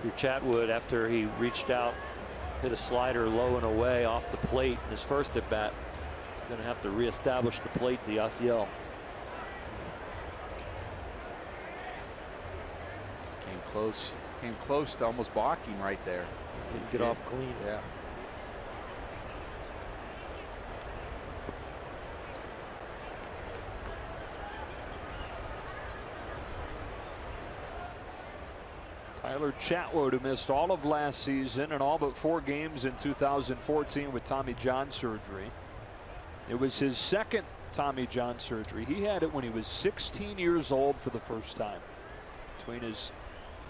Your Chatwood, after he reached out, hit a slider low and away off the plate in his first at bat. Going to have to reestablish the plate to Yasiel. Came close to almost balking right there. Didn't get off clean. Yeah. Tyler Chatwood, who missed all of last season and all but 4 games in 2014 with Tommy John surgery. It was his second Tommy John surgery. He had it when he was 16 years old for the first time, between his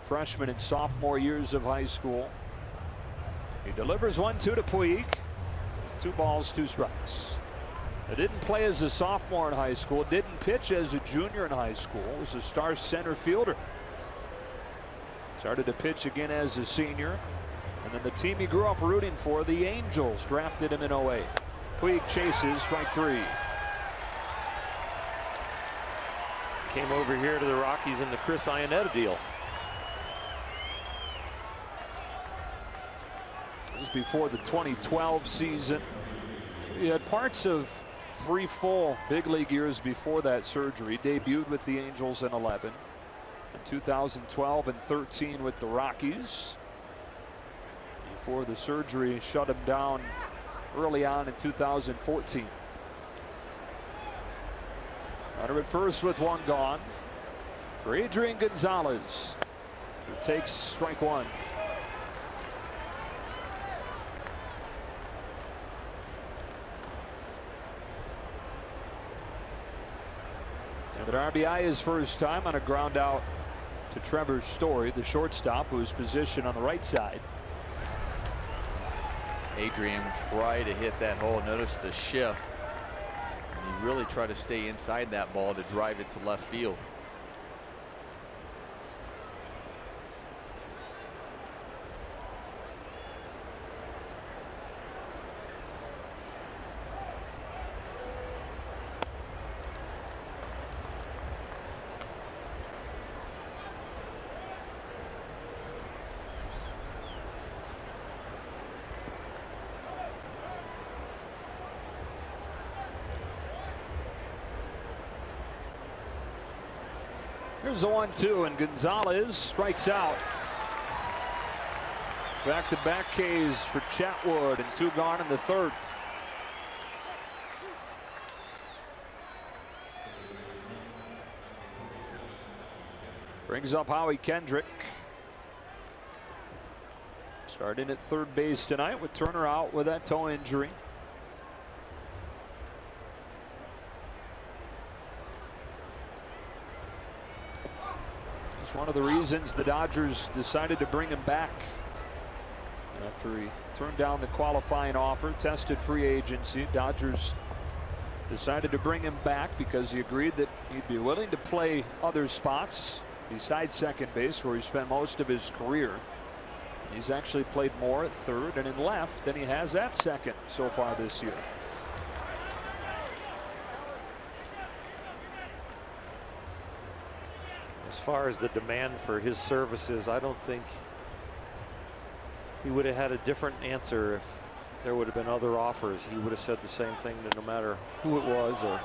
freshman and sophomore years of high school. He delivers 1-2 to Puig. 2 balls, 2 strikes. He didn't play as a sophomore in high school, didn't pitch as a junior in high school, was a star center fielder. Started to pitch again as a senior. And then the team he grew up rooting for, the Angels, drafted him in 08. Puig chases, strike 3. Came over here to the Rockies in the Chris Iannetta deal. This was before the 2012 season. So he had parts of 3 full big league years before that surgery. Debuted with the Angels in 11. 2012 and 13 with the Rockies before the surgery shut him down early on in 2014. Runner at first with 1 gone for Adrian Gonzalez, who takes strike 1. And an RBI his first time on a ground out to Trevor Story, the shortstop, who's positioned on the right side. Adrian tried to hit that hole. Notice the shift. And he really tried to stay inside that ball to drive it to left field. Here's a 1-2, and Gonzalez strikes out. Back-to-back Ks for Chatwood, and 2 gone in the third. Brings up Howie Kendrick. Starting at third base tonight with Turner out with that toe injury. one of the reasons the Dodgers decided to bring him back after he turned down the qualifying offer, tested free agency. Dodgers decided to bring him back because he agreed that he'd be willing to play other spots besides second base, where he spent most of his career. He's actually played more at third and in left than he has at second so far this year. As far as the demand for his services, I don't think he would have had a different answer if there would have been other offers. He would have said the same thing, that no matter who it was or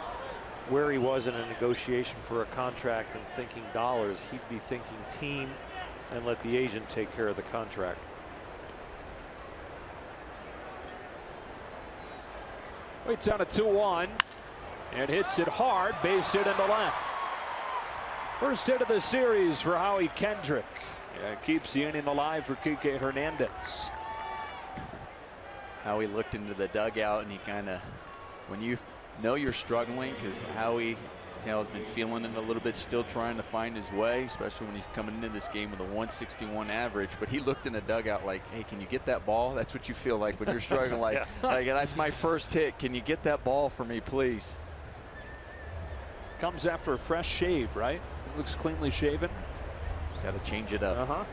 where he was in a negotiation for a contract and thinking dollars, he'd be thinking team and let the agent take care of the contract. Waits on a 2-1 and hits it hard, base hit into left. First hit of the series for Howie Kendrick. Keeps the inning alive for Kike Hernandez. Howie looked into the dugout, and he kind of, when you know you're struggling, because Howie has been feeling it a little bit, still trying to find his way, especially when he's coming into this game with a 161 average. But he looked in the dugout like, hey, can you get that ball? That's what you feel like when you're struggling. Like, yeah. like, that's my first hit. Can you get that ball for me, please? Comes after a fresh shave, right? Looks cleanly shaven. Got to change it up.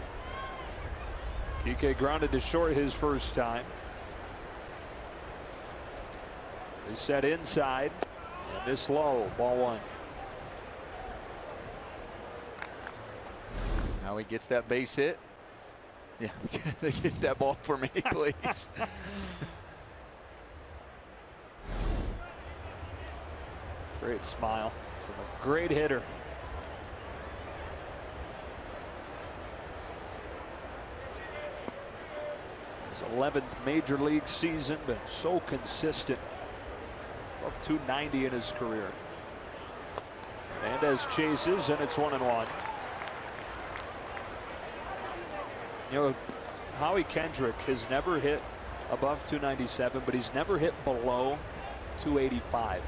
Kike grounded to short his first time. They set inside and miss low. Ball one. Now he gets that base hit. Yeah, get that ball for me, please. Great smile from a great hitter. His 11th major league season, been so consistent. Up 290 in his career. Hernandez chases, and it's 1-1. You know, Howie Kendrick has never hit above 297, but he's never hit below 285.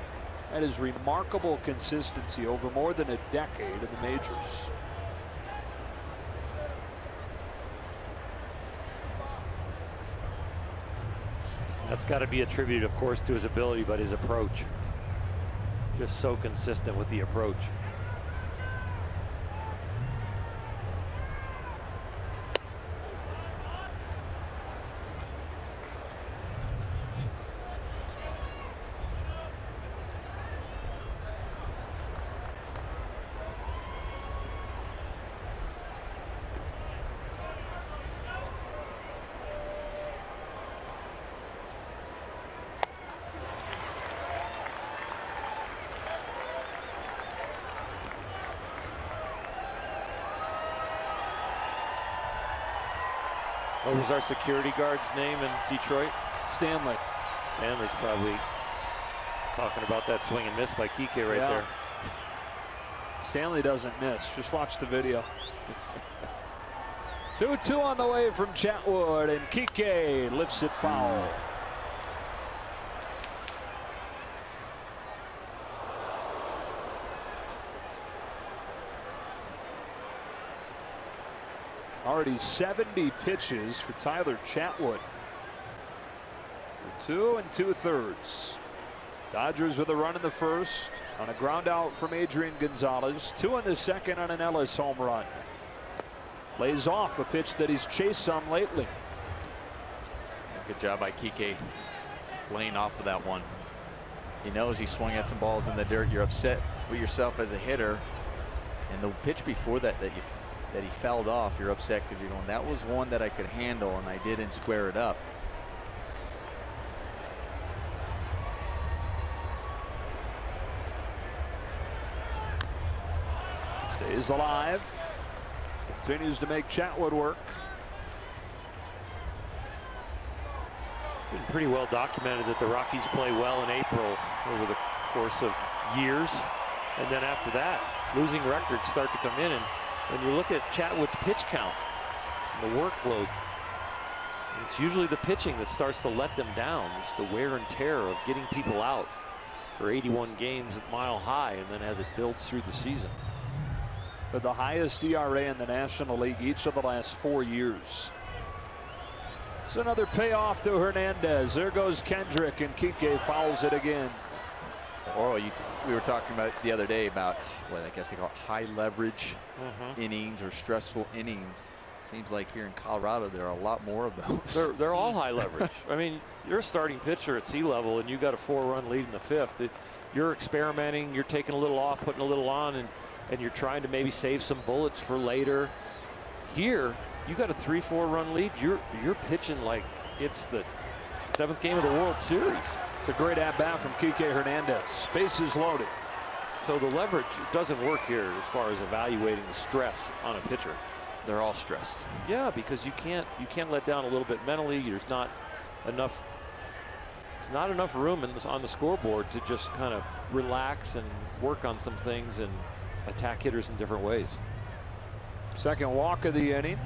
That is remarkable consistency over more than a decade in the majors. That's got to be attributed, of course, to his ability, but his approach. Just so consistent with the approach. What was our security guard's name in Detroit? Stanley. Stanley's probably talking about that swing and miss by Kike right there. Stanley doesn't miss. Just watch the video. 2-2 on the way from Chatwood, and Kike lifts it foul. Already 70 pitches for Tyler Chatwood. 2 2/3. Dodgers with a run in the first on a ground out from Adrian Gonzalez. 2 in the second on an Ellis home run. Lays off a pitch that he's chased some lately. Good job by Kike laying off of that one. He knows he swung at some balls in the dirt. You're upset with yourself as a hitter. And the pitch before that that he fouled off, you're upset because you're going, that was one that I could handle and I didn't square it up. Stays alive. Continues to make Chatwood work. Been pretty well documented that the Rockies play well in April over the course of years. And then after that, losing records start to come in. And when you look at Chatwood's pitch count, the workload, it's usually the pitching that starts to let them down. It's the wear and tear of getting people out for 81 games at Mile High, and then as it builds through the season. with the highest ERA in the National League each of the last 4 years. It's another payoff to Hernandez. There goes Kendrick, and Kike fouls it again. Or we were talking about the other day about what I guess they call it high leverage innings or stressful innings. Seems like here in Colorado there are a lot more of those. They're all high leverage. I mean, you're a starting pitcher at sea level, and you got a 4-run lead in the 5th. You're experimenting. You're taking a little off, putting a little on, and you're trying to maybe save some bullets for later. Here, you got a 3-4 run lead. You're pitching like it's the 7th game of the World Series. It's a great at-bat from Kike Hernandez. Bases loaded. So the leverage doesn't work here as far as evaluating the stress on a pitcher. They're all stressed. Yeah, because you can't let down a little bit mentally. There's not enough room on the scoreboard to just kind of relax and work on some things and attack hitters in different ways. Second walk of the inning,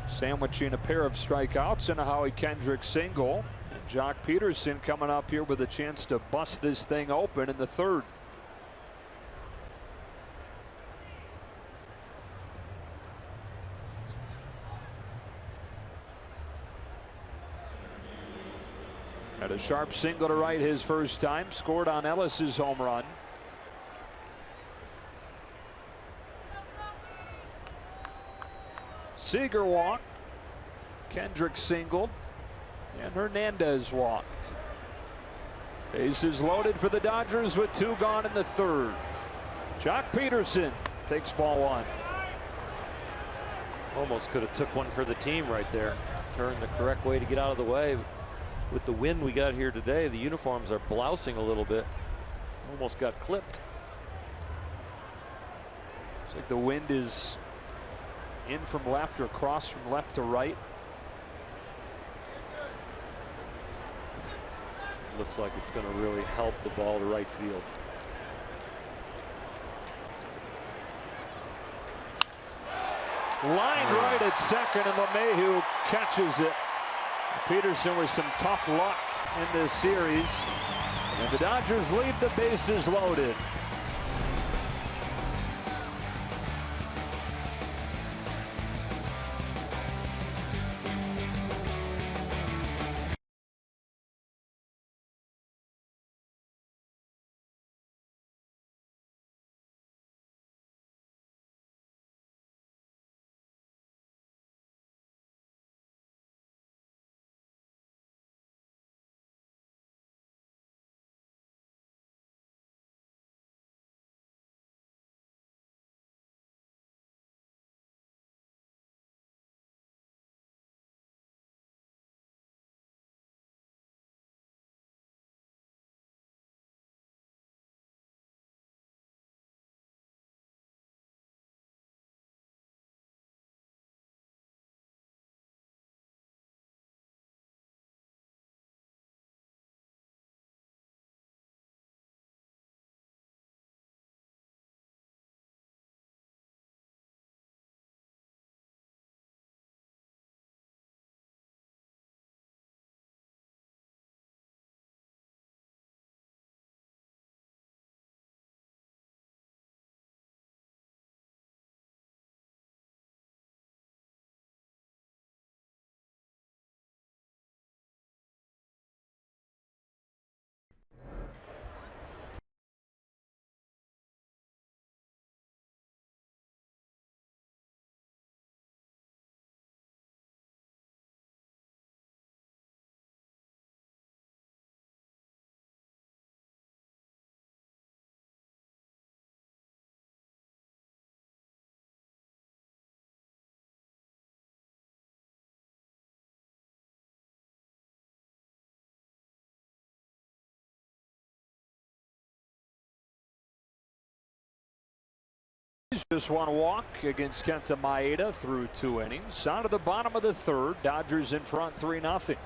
sandwiching a pair of strikeouts and a Howie Kendrick single. And Jock Peterson coming up here with a chance to bust this thing open in the 3rd. Had a sharp single to right his first time, scored on Ellis's home run. Seager walked, Kendrick singled, and Hernandez walked. Bases loaded for the Dodgers with 2 gone in the 3rd. Jock Peterson takes ball 1. Almost could have took one for the team right there. Turned the correct way to get out of the way. With the wind we got here today, the uniforms are blousing a little bit. Almost got clipped. It's like the wind is in from left or across from left to right. Looks like it's going to really help the ball to right field. Lined right at second, and LeMahieu catches it. Peterson with some tough luck in this series, and the Dodgers leave the bases loaded. Just one walk against Kenta Maeda through 2 innings. On to the bottom of the 3rd. Dodgers in front 3-0.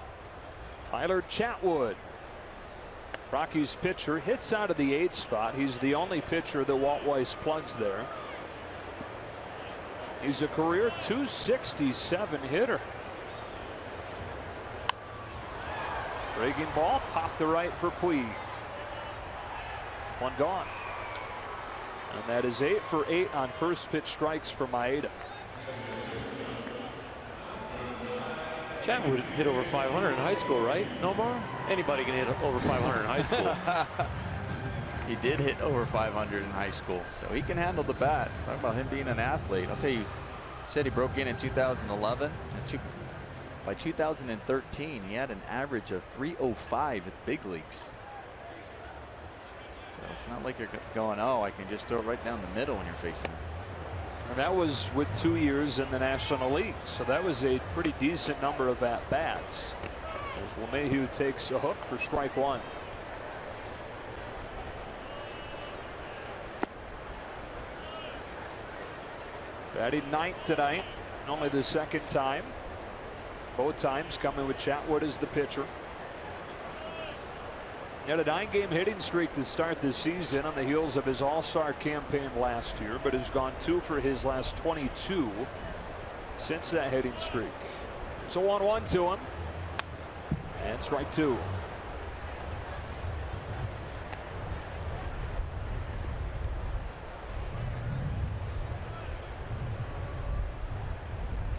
Tyler Chatwood, Rockies pitcher, hits out of the 8th spot. He's the only pitcher that Walt Weiss plugs there. He's a career .267 hitter. Breaking ball, popped to right for Puig. 1 gone. And that is 8 for 8 on first pitch strikes for Maeda. Chapman would hit over 500 in high school, right? No more? Anybody can hit over 500 in high school. He did hit over 500 in high school, so he can handle the bat. Talk about him being an athlete. I'll tell you, said he broke in 2011. And by 2013, he had an average of 305 at the big leagues. So it's not like you're going, oh, I can just throw it right down the middle when you're facing him. And that was with 2 years in the National League. So that was a pretty decent number of at-bats. As LeMahieu takes a hook for strike one. Batting ninth tonight, only the second time. Both times coming with Chatwood as the pitcher. He had a 9-game hitting streak to start this season on the heels of his all-star campaign last year, but has gone 2 for his last 22 since that hitting streak. So 1-1 to him. And strike 2.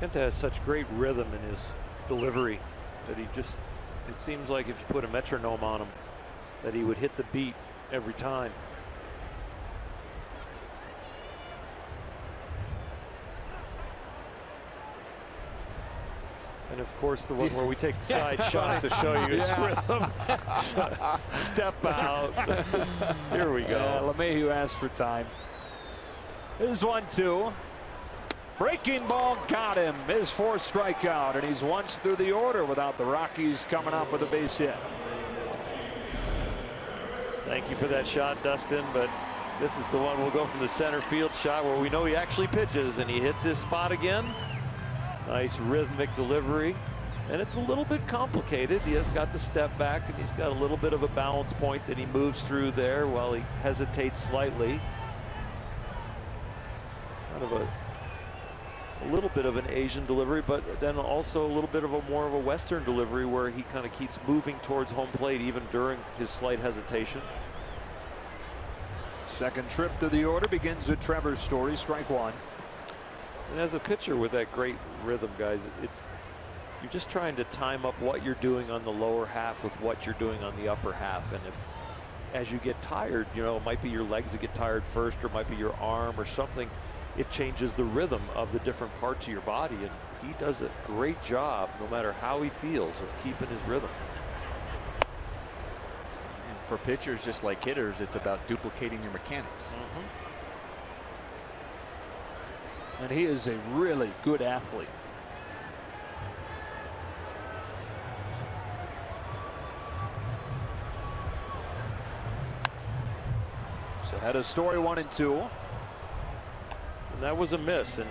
Kenta has such great rhythm in his delivery that he just, it seems like if you put a metronome on him, that he would hit the beat every time. And of course, the one where we take the side shot to show you his rhythm. Step out. Here we go. LeMahieu asked for time. Here's 1-2. Breaking ball got him. His 4th strikeout, and he's once through the order without the Rockies coming up with a base hit. Thank you for that shot, Dustin, but this is the one we'll go from the center field shot where we know he actually pitches, and he hits his spot again. Nice rhythmic delivery, and it's a little bit complicated. He has got the step back, and he's got a little bit of a balance point that he moves through there while he hesitates slightly. Kind of a little bit of an Asian delivery, but then also a little bit of a more of a Western delivery where he kind of keeps moving towards home plate even during his slight hesitation. Second trip to the order begins with Trevor Story, strike 1. And as a pitcher with that great rhythm, guys, you're just trying to time up what you're doing on the lower half with what you're doing on the upper half. And if, as you get tired, you know, it might be your legs that get tired first, or it might be your arm or something. It changes the rhythm of the different parts of your body, and he does a great job, no matter how he feels, of keeping his rhythm. And for pitchers, just like hitters, it's about duplicating your mechanics. And he is a really good athlete. So had a Story 1-2. And that was a miss, and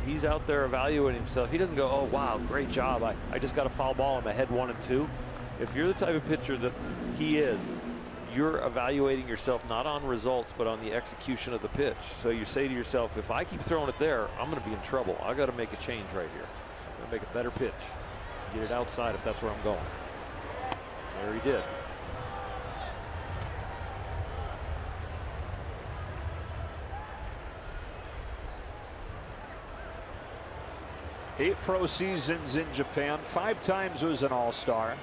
he's out there evaluating himself. He doesn't go, oh wow, great job, I just got a foul ball in my head 1-2. If you're the type of pitcher that he is, you're evaluating yourself not on results but on the execution of the pitch. So you say to yourself, if I keep throwing it there, I'm going to be in trouble. I got to make a change right here. I'm going to make a better pitch, get it outside if that's where I'm going. There he did. Eight pro seasons in Japan. 5 times was an all-star.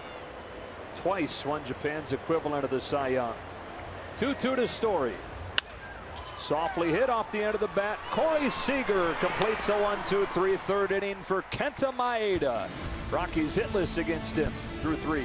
Twice won Japan's equivalent of the Cy Young. 2-2 to Story. Softly hit off the end of the bat. Corey Seager completes a 1-2-3 third inning for Kenta Maeda. Rockies hitless against him through 3.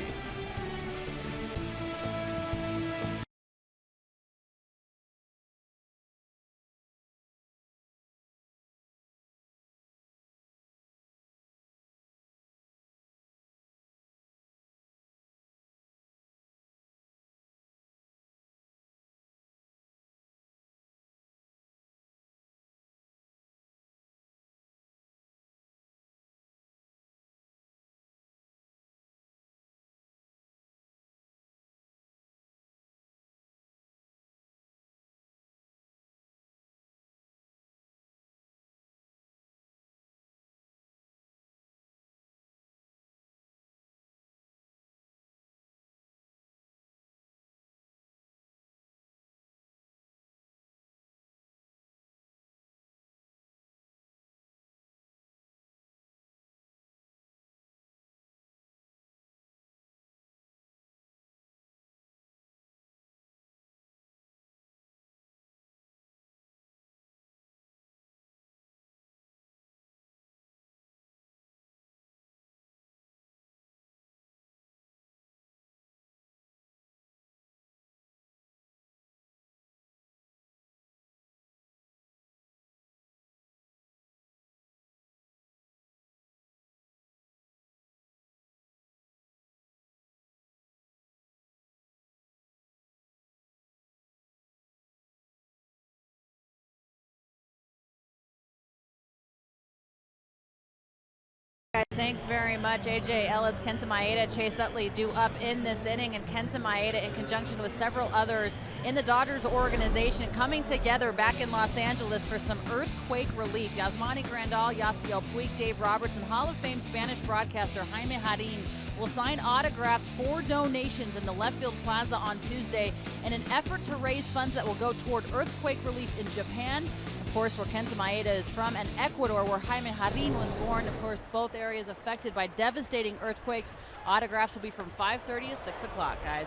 Guys, thanks very much. A.J. Ellis, Kenta Maeda, Chase Utley due up in this inning, and Kenta Maeda, in conjunction with several others in the Dodgers organization, coming together back in Los Angeles for some earthquake relief. Yasmani Grandal, Yasiel Puig, Dave Roberts, and Hall of Fame Spanish broadcaster Jaime Jarrín will sign autographs for donations in the left field plaza on Tuesday in an effort to raise funds that will go toward earthquake relief in Japan, of course, where Kenta Maeda is from, and Ecuador, where Jaime Jarrín was born. Of course, both areas affected by devastating earthquakes. Autographs will be from 5:30 to 6 o'clock, guys.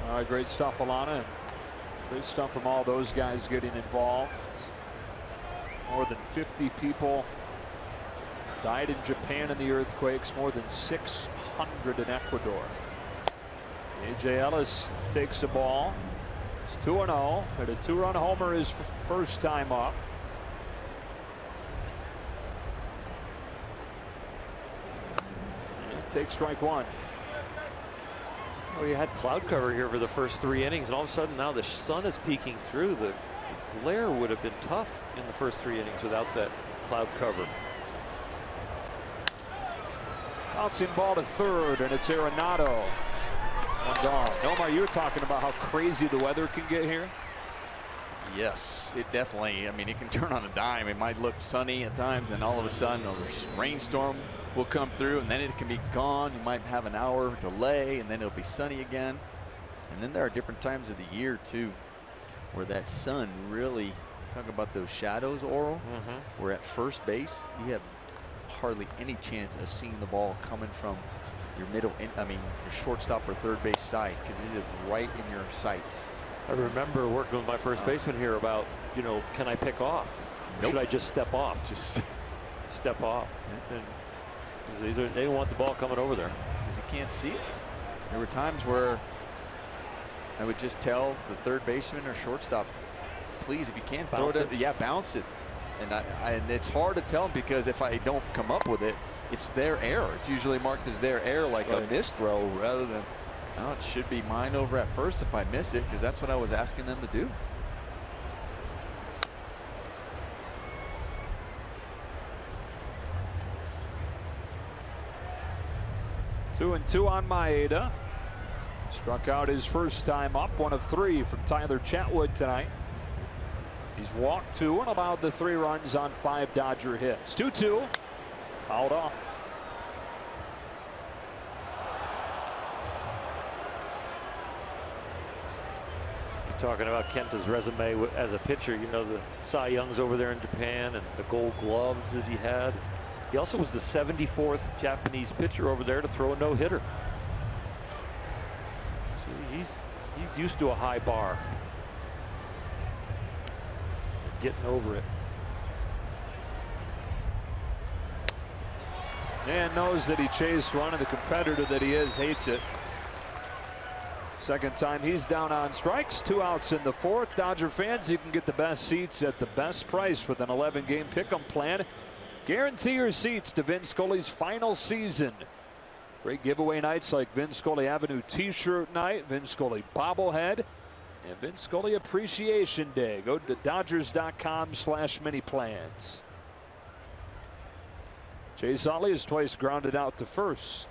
All right, great stuff, Alana. Great stuff from all those guys getting involved. More than 50 people died in Japan in the earthquakes, more than 600 in Ecuador. A.J. Ellis takes the ball. It's 2-0. Hit a 2-run homer his first time up. Takes strike one. Well, you had cloud cover here for the first 3 innings, and all of a sudden now the sun is peeking through. The glare would have been tough in the first 3 innings without that cloud cover. Bouncing ball to third, and it's Arenado. One gone. Nomar, you were talking about how crazy the weather can get here. Yes, it definitely, I mean, it can turn on a dime. It might look sunny at times, and all of a sudden a rainstorm will come through, and then it can be gone. You might have an hour delay, and then it'll be sunny again. And then there are different times of the year too where that sun really, talk about those shadows, Oral, where at first base you have hardly any chance of seeing the ball coming from your middle, your shortstop or third base side, because it is right in your sights. I remember working with my first baseman here about, you know, can I pick off? Nope. Should I just step off? Just step off. And they don't want the ball coming over there. Because you can't see it. There were times where I would just tell the third baseman or shortstop, please, if you can't throw it, yeah, bounce it. And it's hard to tell them, because if I don't come up with it, it's their error. It's usually marked as their error, like a missed throw, rather than, oh, it should be mine over at first if I miss it, because that's what I was asking them to do. Two and two on Maeda. Struck out his first time up, 1 of 3 from Tyler Chatwood tonight. He's walked 2 and allowed the 3 runs on 5 Dodger hits. 2-2. Fouled off. You're talking about Kenta's resume as a pitcher. You know, the Cy Young's over there in Japan and the gold gloves that he had. He also was the 74th Japanese pitcher over there to throw a no-hitter. So he's used to a high bar. Getting over it. And knows that he chased one, and the competitor that he is hates it. Second time he's down on strikes. 2 outs in the 4th. Dodger fans, you can get the best seats at the best price with an 11-game pick'em plan. Guarantee your seats to Vin Scully's final season. Great giveaway nights like Vin Scully Avenue T-shirt night, Vin Scully bobblehead, and Vin Scully Appreciation Day. Go to Dodgers.com/mini-plans. Chase Utley is twice grounded out to first.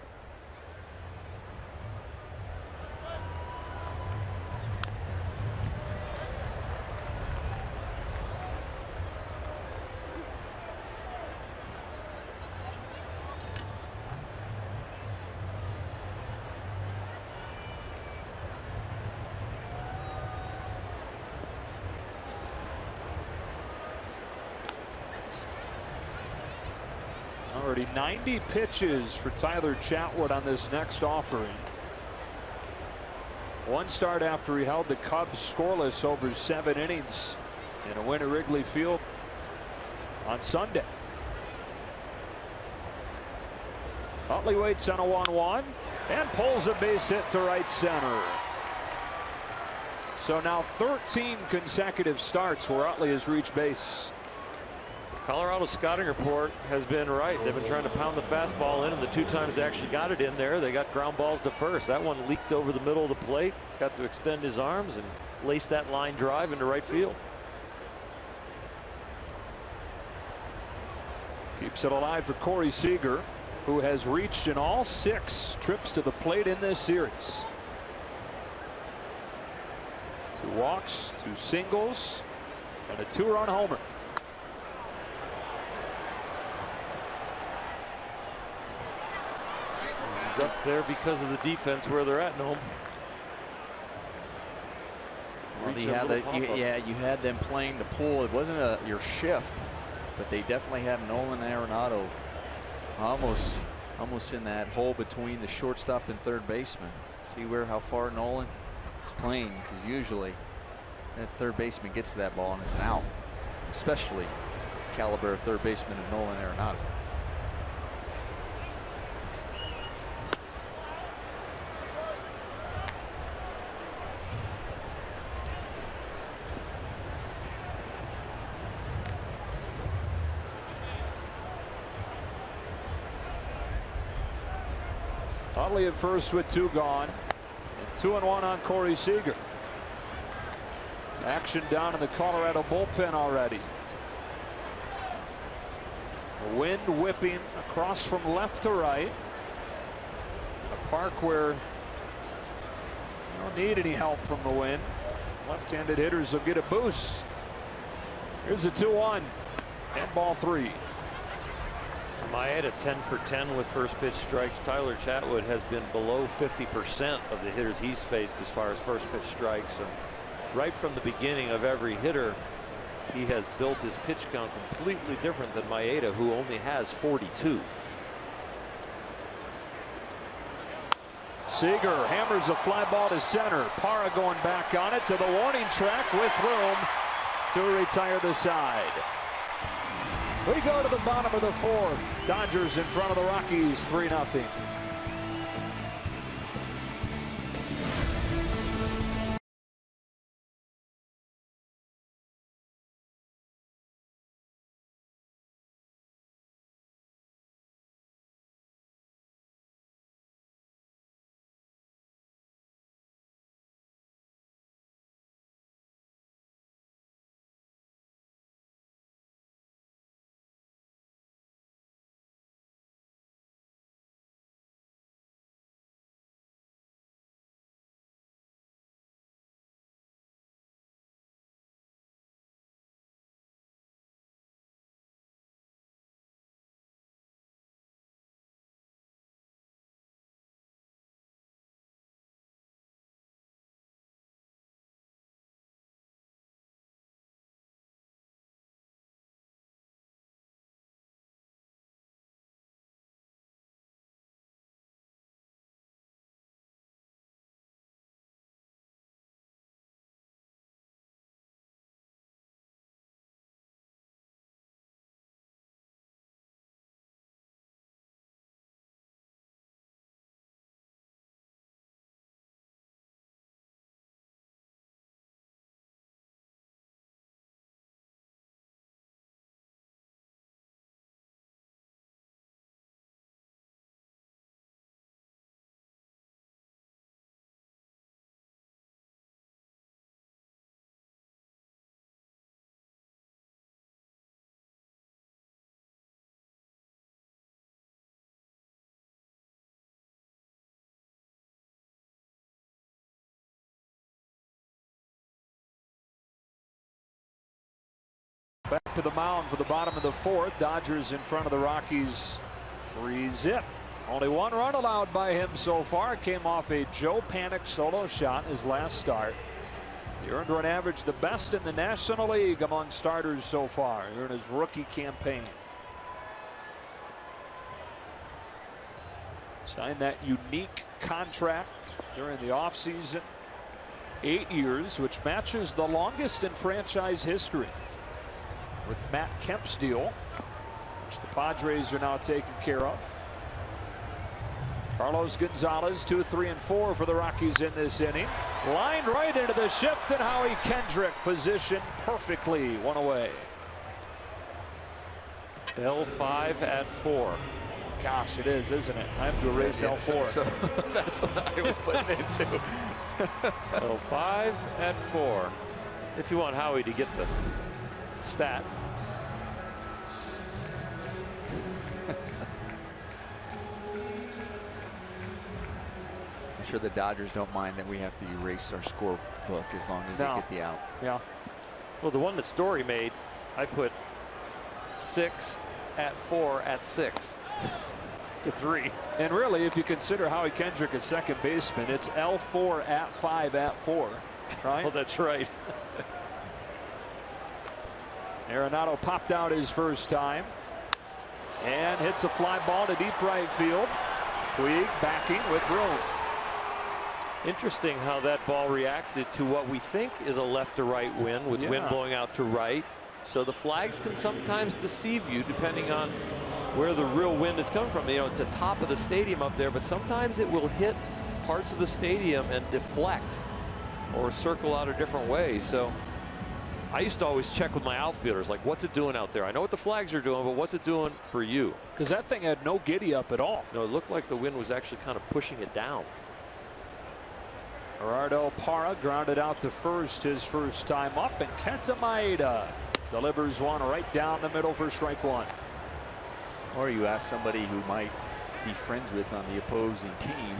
Already 90 pitches for Tyler Chatwood on this next offering. 1 start after he held the Cubs scoreless over 7 innings in a win at Wrigley Field on Sunday. Utley waits on a 1-1 and pulls a base hit to right center. So now 13 consecutive starts where Utley has reached base. Colorado scouting report has been right. They've been trying to pound the fastball in, and the 2 times they actually got it in there, they got ground balls to first. That one leaked over the middle of the plate, got to extend his arms and lace that line drive into right field. Keeps it alive for Corey Seager. who has reached in all 6 trips to the plate in this series. 2 walks, 2 singles, and a 2-run homer. He's up there because of the defense where they're at, Noam. Well, you had them playing the pull. It wasn't your shift, but they definitely had Nolan Arenado almost in that hole between the shortstop and third baseman. See how far Nolan is playing, because usually that third baseman gets to that ball and it's an out, especially the caliber of third baseman of Nolan Arenado. Utley at first with 2 gone, and 2-1 on Corey Seager. Action down in the Colorado bullpen already. The wind whipping across from left to right. A park where you don't need any help from the wind. Left-handed hitters will get a boost. Here's a 2-1 and ball 3. Maeda 10 for 10 with first pitch strikes. Tyler Chatwood has been below 50% of the hitters he's faced as far as first pitch strikes. And right from the beginning of every hitter, he has built his pitch count completely different than Maeda, who only has 42. Seager hammers a fly ball to center. Parra going back on it to the warning track with room to retire the side. We go to the bottom of the 4th. Dodgers in front of the Rockies 3-0. Back to the mound for the bottom of the 4th. Dodgers in front of the Rockies 3-0. Only 1 run allowed by him so far. It came off a Joe Panik solo shot in his last start. The earned run average the best in the National League among starters so far in his rookie campaign. Signed that unique contract during the offseason. 8 years, which matches the longest in franchise history with Matt Kemp's deal, which the Padres are now taking care of. Carlos Gonzalez, 2, 3, and 4 for the Rockies in this inning. Lined right into the shift, and Howie Kendrick positioned perfectly. 1 away. L5 at 4. Gosh, it is, isn't it? I have to erase L4. So that's what I was putting into. L5 at 4. If you want Howie to get the stat. I'm sure the Dodgers don't mind that we have to erase our scorebook as long as they get the out. Yeah. Well, the one that Story made, I put 6 at 4 at 6 to 3. And really, if you consider Howie Kendrick as second baseman, it's L4 at 5 at 4, right? Well, that's right. Arenado popped out his first time and hits a fly ball to deep right field. Puig backing with room. Interesting how that ball reacted to what we think is a left to right wind, with wind blowing out to right. So the flags can sometimes deceive you depending on where the real wind is coming from. You know, it's the top of the stadium up there, but sometimes it will hit parts of the stadium and deflect or circle out a different way. So I used to always check with my outfielders, like, what's it doing out there? I know what the flags are doing, but what's it doing for you? Because that thing had no giddy up at all. No, it looked like the wind was actually kind of pushing it down. Gerardo Parra grounded out to first his first time up, and Kenta Maeda delivers one right down the middle for strike one. Or you ask somebody who might be friends with on the opposing team.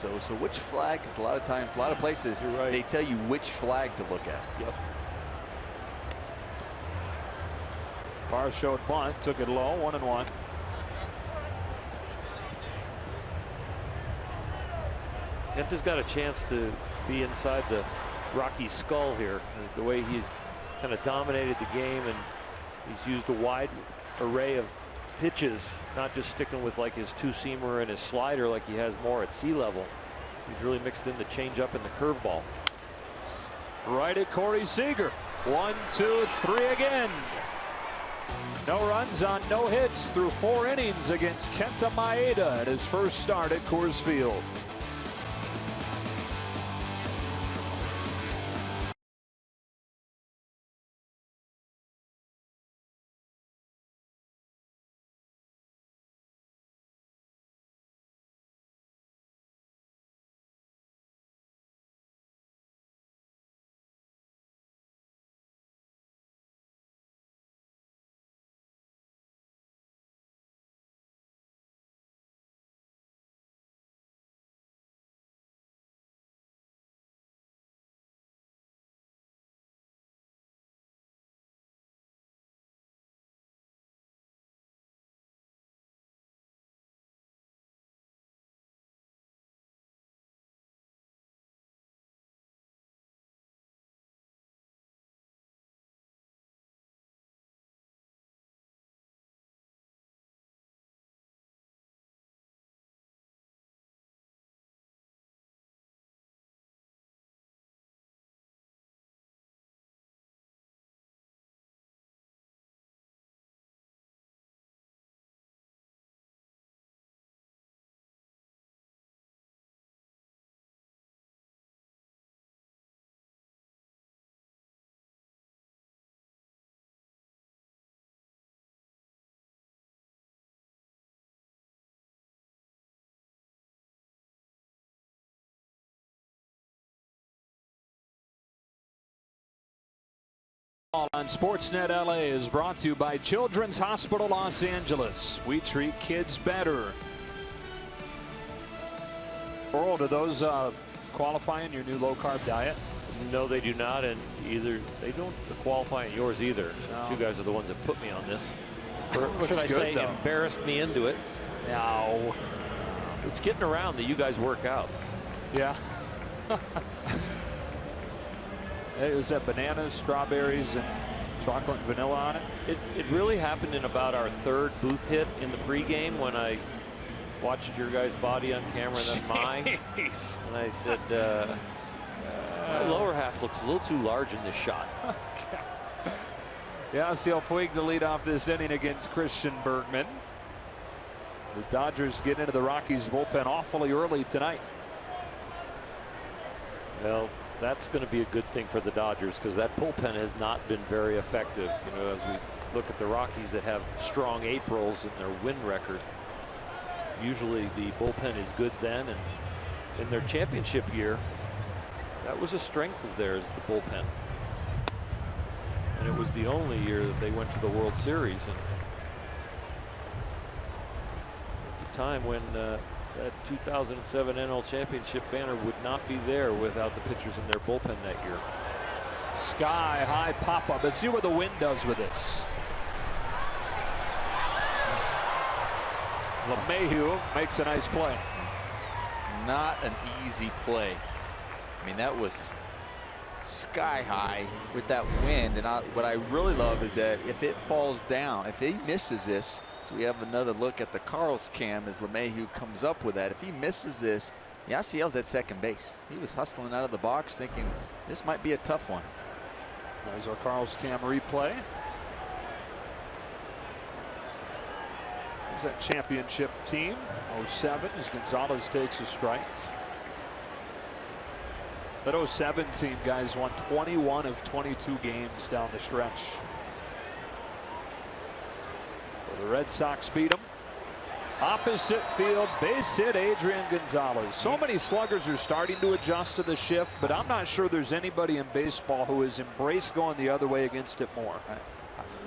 So which flag? Because a lot of times, a lot of places, they tell you which flag to look at. Yep. Parra showed bunt, took it low, 1-1. Kenta's got a chance to be inside the Rockies' skull here. The way he's kind of dominated the game, and he's used a wide array of pitches, not just sticking with like his two-seamer and his slider like he has more at sea level. He's really mixed in the changeup and the curveball. Right at Corey Seager. 1, 2, 3 again. No runs on no hits through 4 innings against Kenta Maeda at his first start at Coors Field. On Sportsnet LA is brought to you by Children's Hospital Los Angeles. We treat kids better. Earl, do those qualify in your new low-carb diet? No, they do not, and they don't qualify in yours either. No. You guys are the ones that put me on this. Or should I good, say, though. embarrassed me into it. No. It's getting around that you guys work out. Yeah. It was that bananas, strawberries, and chocolate and vanilla on it. It really happened in about our third booth hit in the pregame when I watched your guys' body on camera and then mine. Jeez. And I said, my lower half looks a little too large in this shot. Okay. Yasiel Puig to lead off this inning against Christian Bergman. The Dodgers get into the Rockies bullpen awfully early tonight. Well, that's going to be a good thing for the Dodgers because that bullpen has not been very effective. You know, as we look at the Rockies that have strong Aprils in their win record, usually the bullpen is good then, and in their championship year, that was a strength of theirs, the bullpen. And it was the only year that they went to the World Series. And at the time when That 2007 NL Championship banner would not be there without the pitchers in their bullpen that year. Sky high pop up. Let's see what the wind does with this. LeMahieu makes a nice play. Not an easy play. I mean, that was sky high with that wind. And what I really love is that if it falls down, if he misses this, so we have another look at the Carl's cam as LeMahieu comes up with that. If he misses this, Yasiel's at second base. He was hustling out of the box thinking this might be a tough one. There's our Carl's cam replay. There's that championship team, 07, as Gonzalez takes a strike. That 07 team, guys, won 21 of 22 games down the stretch. So the Red Sox beat them. Opposite field, base hit, Adrian Gonzalez. So many sluggers are starting to adjust to the shift, but I'm not sure there's anybody in baseball who has embraced going the other way against it more.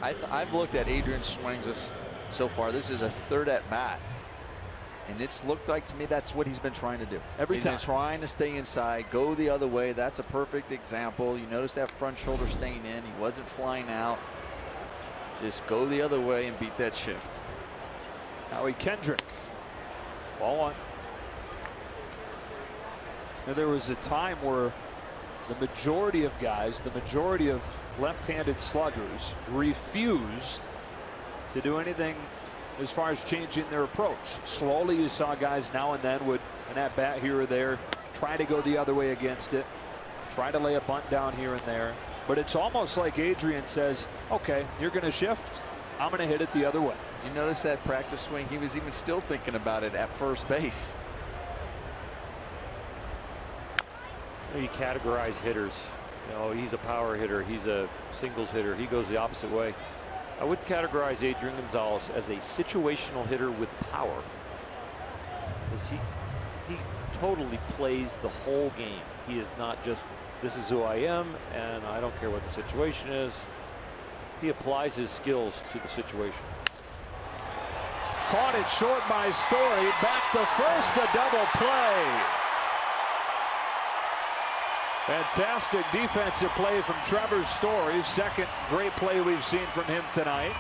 I've looked at Adrian's swings so far. This is a third at bat. And it's looked like to me that's what he's been trying to do. He's been trying to stay inside, go the other way. That's a perfect example. You notice that front shoulder staying in. He wasn't flying out. Just go the other way and beat that shift. Howie Kendrick, ball one. Now, there was a time where the majority of guys, the majority of left-handed sluggers refused to do anything as far as changing their approach. Slowly you saw guys now and then would, an at bat here or there, try to go the other way against it, try to lay a bunt down here and there. But it's almost like Adrian says, okay, you're going to shift, I'm going to hit it the other way. Did you notice that practice swing? He was even still thinking about it at first base. You categorize hitters. You know, he's a power hitter, he's a singles hitter, he goes the opposite way. I would categorize Adrian Gonzalez as a situational hitter with power. Because he totally plays the whole game. He is not just, this is who I am and I don't care what the situation is. He applies his skills to the situation. Caught it short by Story. Back to first, a double play. Fantastic defensive play from Trevor Story. Second great play we've seen from him tonight.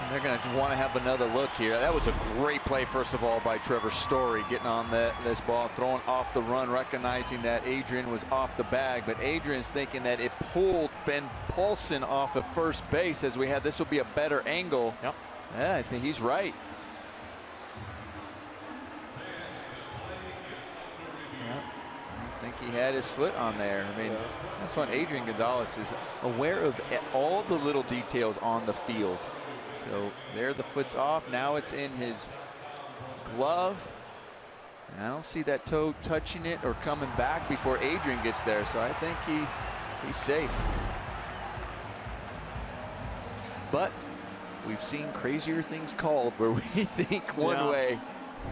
And they're going to want to have another look here. That was a great play, first of all, by Trevor Story, getting on this ball, throwing off the run, recognizing that Adrian was off the bag. But Adrian's thinking that it pulled Ben Paulson off of first base as we had. This will be a better angle. Yep. Yeah, I think he's right. I think he had his foot on there. I mean, that's when Adrian Gonzalez is aware of all the little details on the field. So there, the foot's off. Now it's in his glove. And I don't see that toe touching it or coming back before Adrian gets there. So I think he's safe. But we've seen crazier things called where we think one way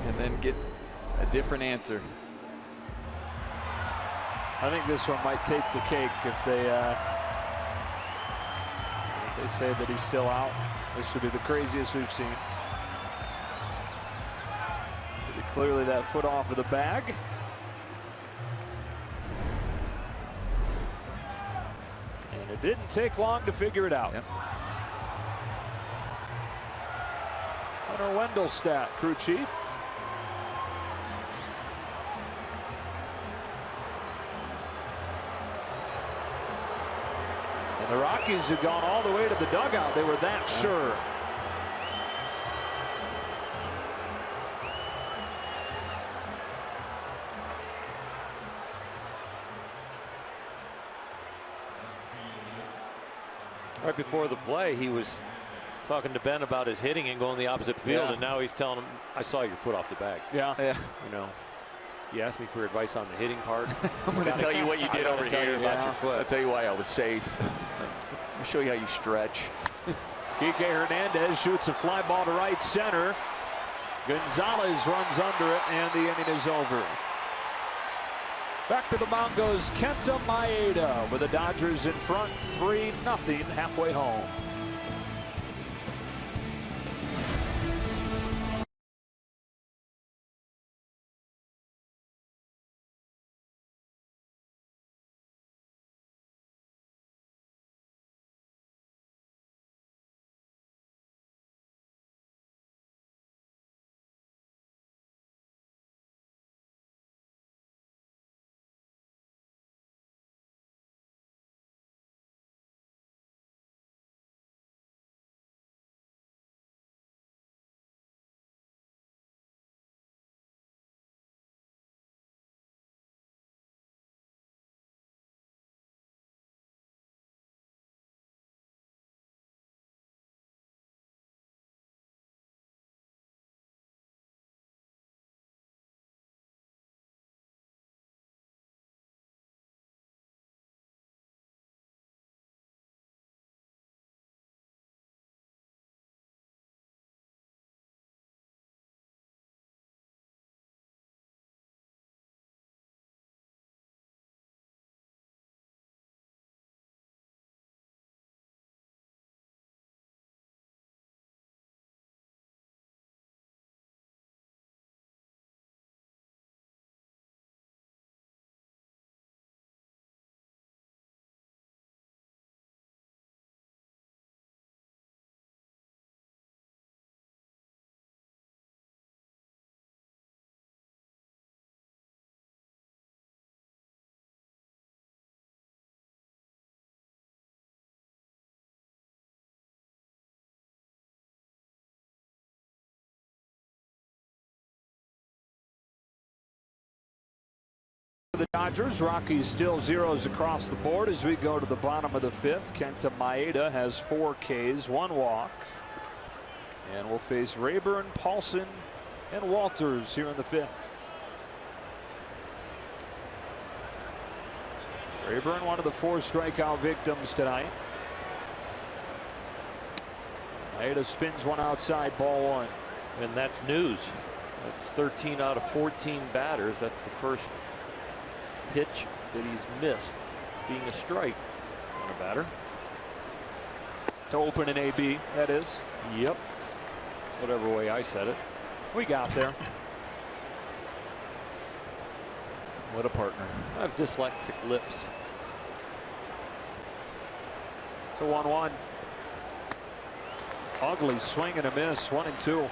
and then get a different answer. I think this one might take the cake if they say that he's still out. This should be the craziest we've seen. Pretty clearly that foot off of the bag. And it didn't take long to figure it out. Yep. Hunter Wendelstadt, crew chief. The Rockies had gone all the way to the dugout. They were that sure. Right before the play, he was talking to Ben about his hitting and going the opposite field, and now he's telling him, I saw your foot off the bag. Yeah. You know, you asked me for advice on the hitting part. I'm going to tell you what you did over here about your foot. I'll tell you why I was safe. Let me show you how you stretch. Kike Hernandez shoots a fly ball to right center. Gonzalez runs under it, and the inning is over. Back to the mound goes Kenta Maeda with the Dodgers in front 3-0 halfway home. the Dodgers. Rockies still zeros across the board as we go to the bottom of the fifth. Kenta Maeda has 4 Ks, 1 walk. And we'll face Rayburn, Paulson, and Walters here in the fifth. Rayburn, one of the 4 strikeout victims tonight. Maeda spins one outside, ball 1. And that's news. That's 13 out of 14 batters. That's the first pitch that he's missed being a strike on a batter. To open an AB, that is. Yep. Whatever way I said it. We got there. What a partner. I have dyslexic lips. It's a 1-1. Ugly swing and a miss, 1-2.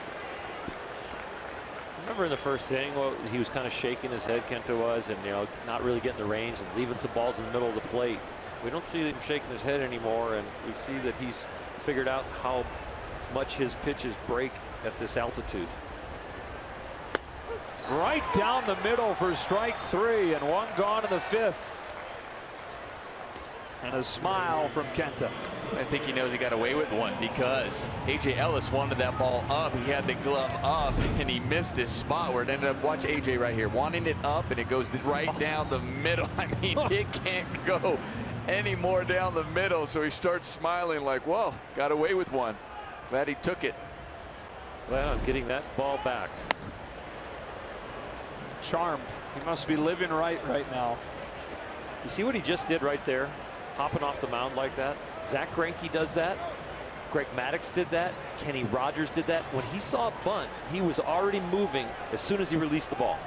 Remember in the first inning, well, he was kind of shaking his head, Kenta was, and not really getting the range and leaving some balls in the middle of the plate. We don't see him shaking his head anymore, and we see that he's figured out how much his pitches break at this altitude. Right down the middle for strike 3, and 1 gone in the fifth. And a smile from Kenta. I think he knows he got away with one because A.J. Ellis wanted that ball up. He had the glove up and he missed his spot where it ended up. Watch A.J. right here, wanting it up, and it goes right down the middle. I mean, it can't go any more down the middle. So he starts smiling like, whoa, got away with one. Glad he took it. Well, I'm getting that ball back. Charmed. He must be living right now. You see what he just did right there? Hopping off the mound like that. Zach Greinke does that. Greg Maddux did that. Kenny Rogers did that. When he saw a bunt, he was already moving as soon as he released the ball.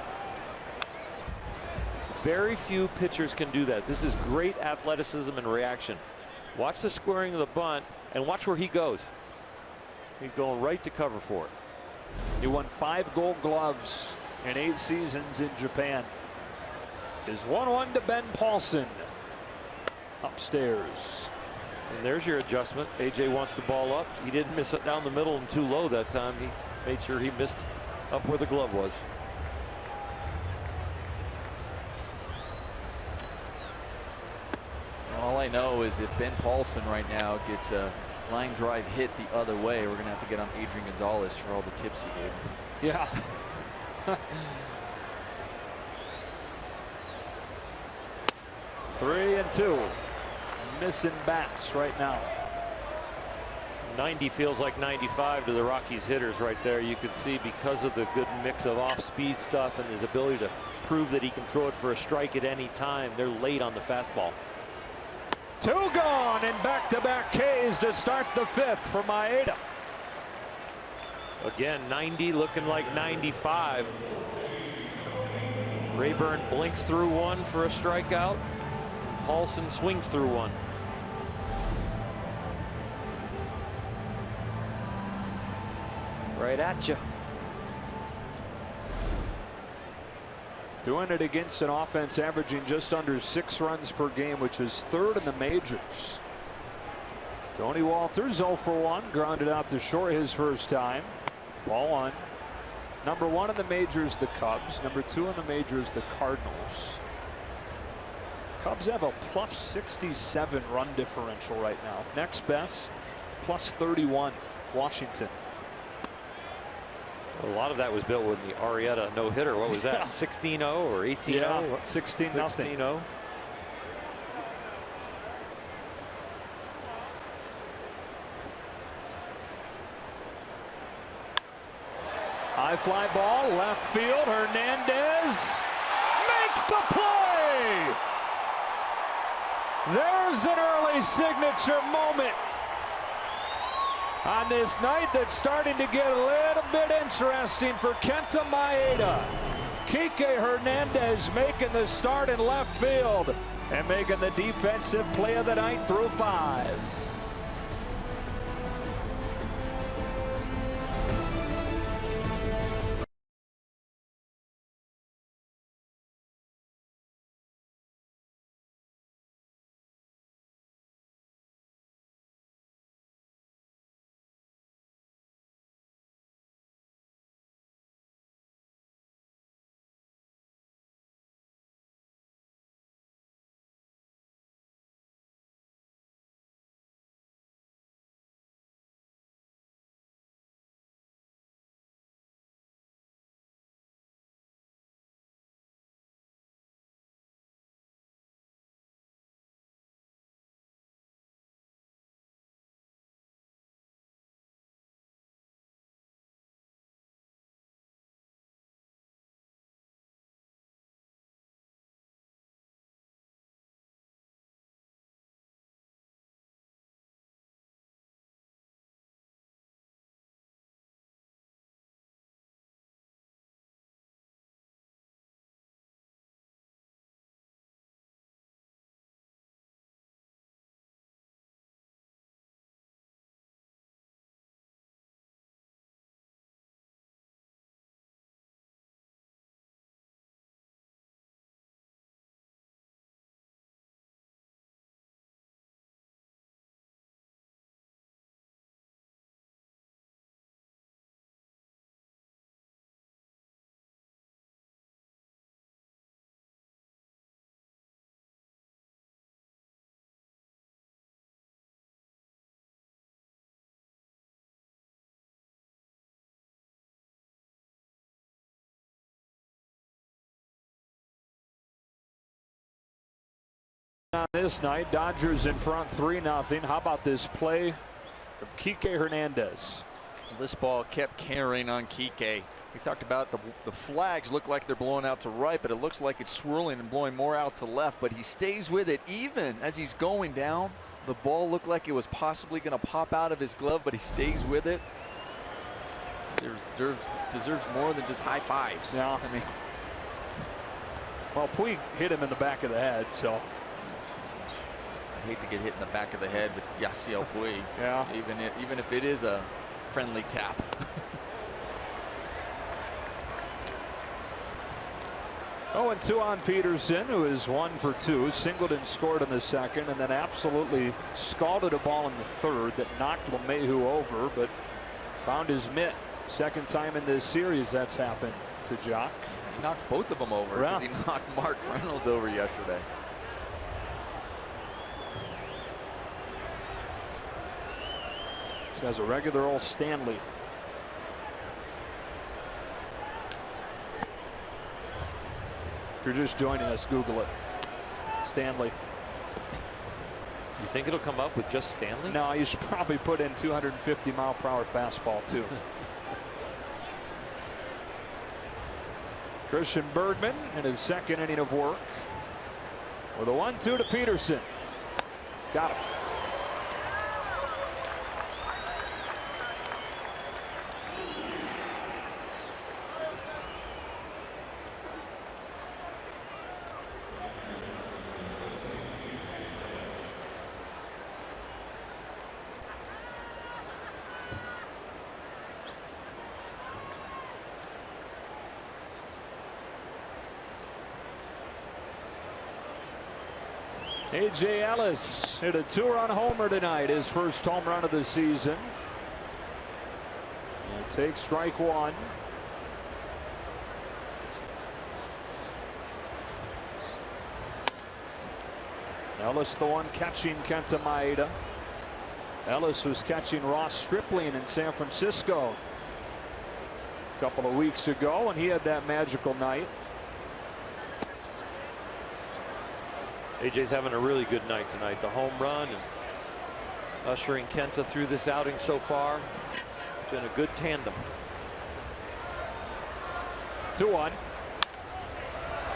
Very few pitchers can do that. This is great athleticism and reaction. Watch the squaring of the bunt and watch where he goes. He's going right to cover for it. He won 5 Gold Gloves in 8 seasons in Japan. Is 1-1 to Ben Paulson. Upstairs. And there's your adjustment. AJ wants the ball up. He didn't miss it down the middle and too low that time. He made sure he missed up where the glove was. All I know is if Ben Paulson right now gets a line drive hit the other way, we're going to have to get on Adrian Gonzalez for all the tips he gave. Yeah. 3-2. Missing bats right now. 90 feels like 95 to the Rockies hitters right there. You could see because of the good mix of off-speed stuff and his ability to prove that he can throw it for a strike at any time. They're late on the fastball. 2 gone and back-to-back Ks to start the fifth for Maeda. Again, 90 looking like 95. Rayburn blinks through one for a strikeout. Paulson swings through one. Right at you. Doing it against an offense averaging just under 6 runs per game, which is 3rd in the majors. Tony Walters 0 for 1, grounded out to short his first time. Ball 1. Number 1 in the majors, the Cubs. Number 2 in the majors, the Cardinals. Cubs have a plus 67 run differential right now. Next best, plus 31, Washington. A lot of that was built with the Arrieta no-hitter. What was that? 16-0 or 18-0? Yeah, 16-0. 16-0. High fly ball, left field. Hernandez makes the play. There's an early signature moment on this night that's starting to get a little bit interesting for Kenta Maeda. Kike Hernandez making the start in left field and making the defensive play of the night through 5. On this night, Dodgers in front 3-0. How about this play from Kike Hernandez? This ball kept carrying on Kike. We talked about the flags look like they're blowing out to right, but it looks like it's swirling and blowing more out to left. But he stays with it even as he's going down. The ball looked like it was possibly going to pop out of his glove, but he stays with it. Deserves more than just high fives. Yeah. I mean, well, Puig hit him in the back of the head, so. I hate to get hit in the back of the head with Yasiel Puig. Yeah. Even if it is a friendly tap. 0-2 on Peterson, who is 1 for 2. Singled and scored in the second, and then absolutely scalded a ball in the third that knocked LeMahieu over, but found his mitt. Second time in this series that's happened to Jock. He knocked both of them over because he knocked Mark Reynolds over yesterday. This guy's a regular old Stanley. If you're just joining us, Google it. Stanley. You think it'll come up with just Stanley? No, you should probably put in 250-mile-per-hour fastball too. Christian Bergman in his second inning of work with a 1-2 to Peterson. Got him. A.J. Ellis hit a 2-run homer tonight, his first home run of the season. And takes strike one. Ellis the one catching Kenta Maeda. Ellis was catching Ross Stripling in San Francisco a couple of weeks ago, and he had that magical night. AJ's having a really good night tonight. The home run and ushering Kenta through this outing so far. Been a good tandem. 2-1.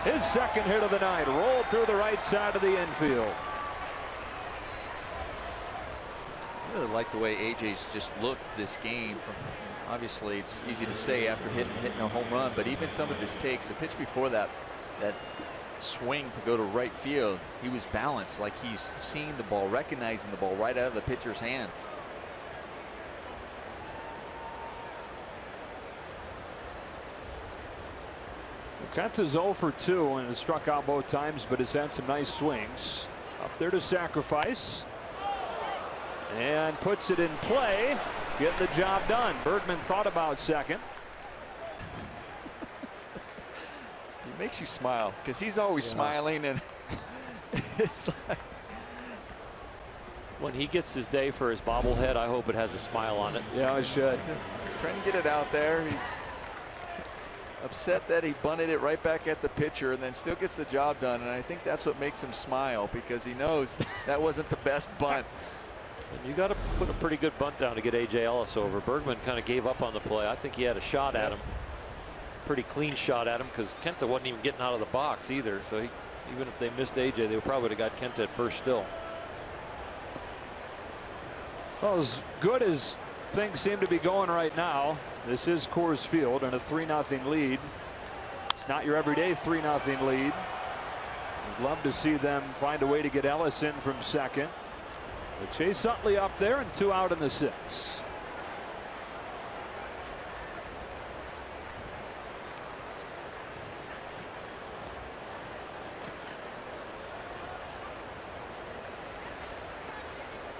His second hit of the night, rolled through the right side of the infield. I really like the way AJ's just looked this game. Obviously, it's easy to say after hitting a home run, but even some of his takes, the pitch before that swing to go to right field, he was balanced, like he's seeing the ball, recognizing the ball right out of the pitcher's hand. Kenta's 0 for 2 and has struck out both times, but has had some nice swings. Up there to sacrifice and puts it in play, getting the job done. Bergman thought about second. It makes you smile because he's always smiling, and it's like when he gets his day for his bobblehead, I hope it has a smile on it. Yeah, it should. He's trying to get it out there. He's upset that he bunted it right back at the pitcher and then still gets the job done, and I think that's what makes him smile, because he knows that wasn't the best bunt. And you got to put a pretty good bunt down to get A.J. Ellis over. Bergman kind of gave up on the play. I think he had a shot at him. Pretty clean shot at him, because Kenta wasn't even getting out of the box either. So even if they missed A.J., they probably would have got Kenta at first still. Well, as good as things seem to be going right now, this is Coors Field and a 3-0 lead. It's not your everyday 3-0 lead. We'd love to see them find a way to get Ellis in from second. But Chase Utley up there and 2 out in the 6th.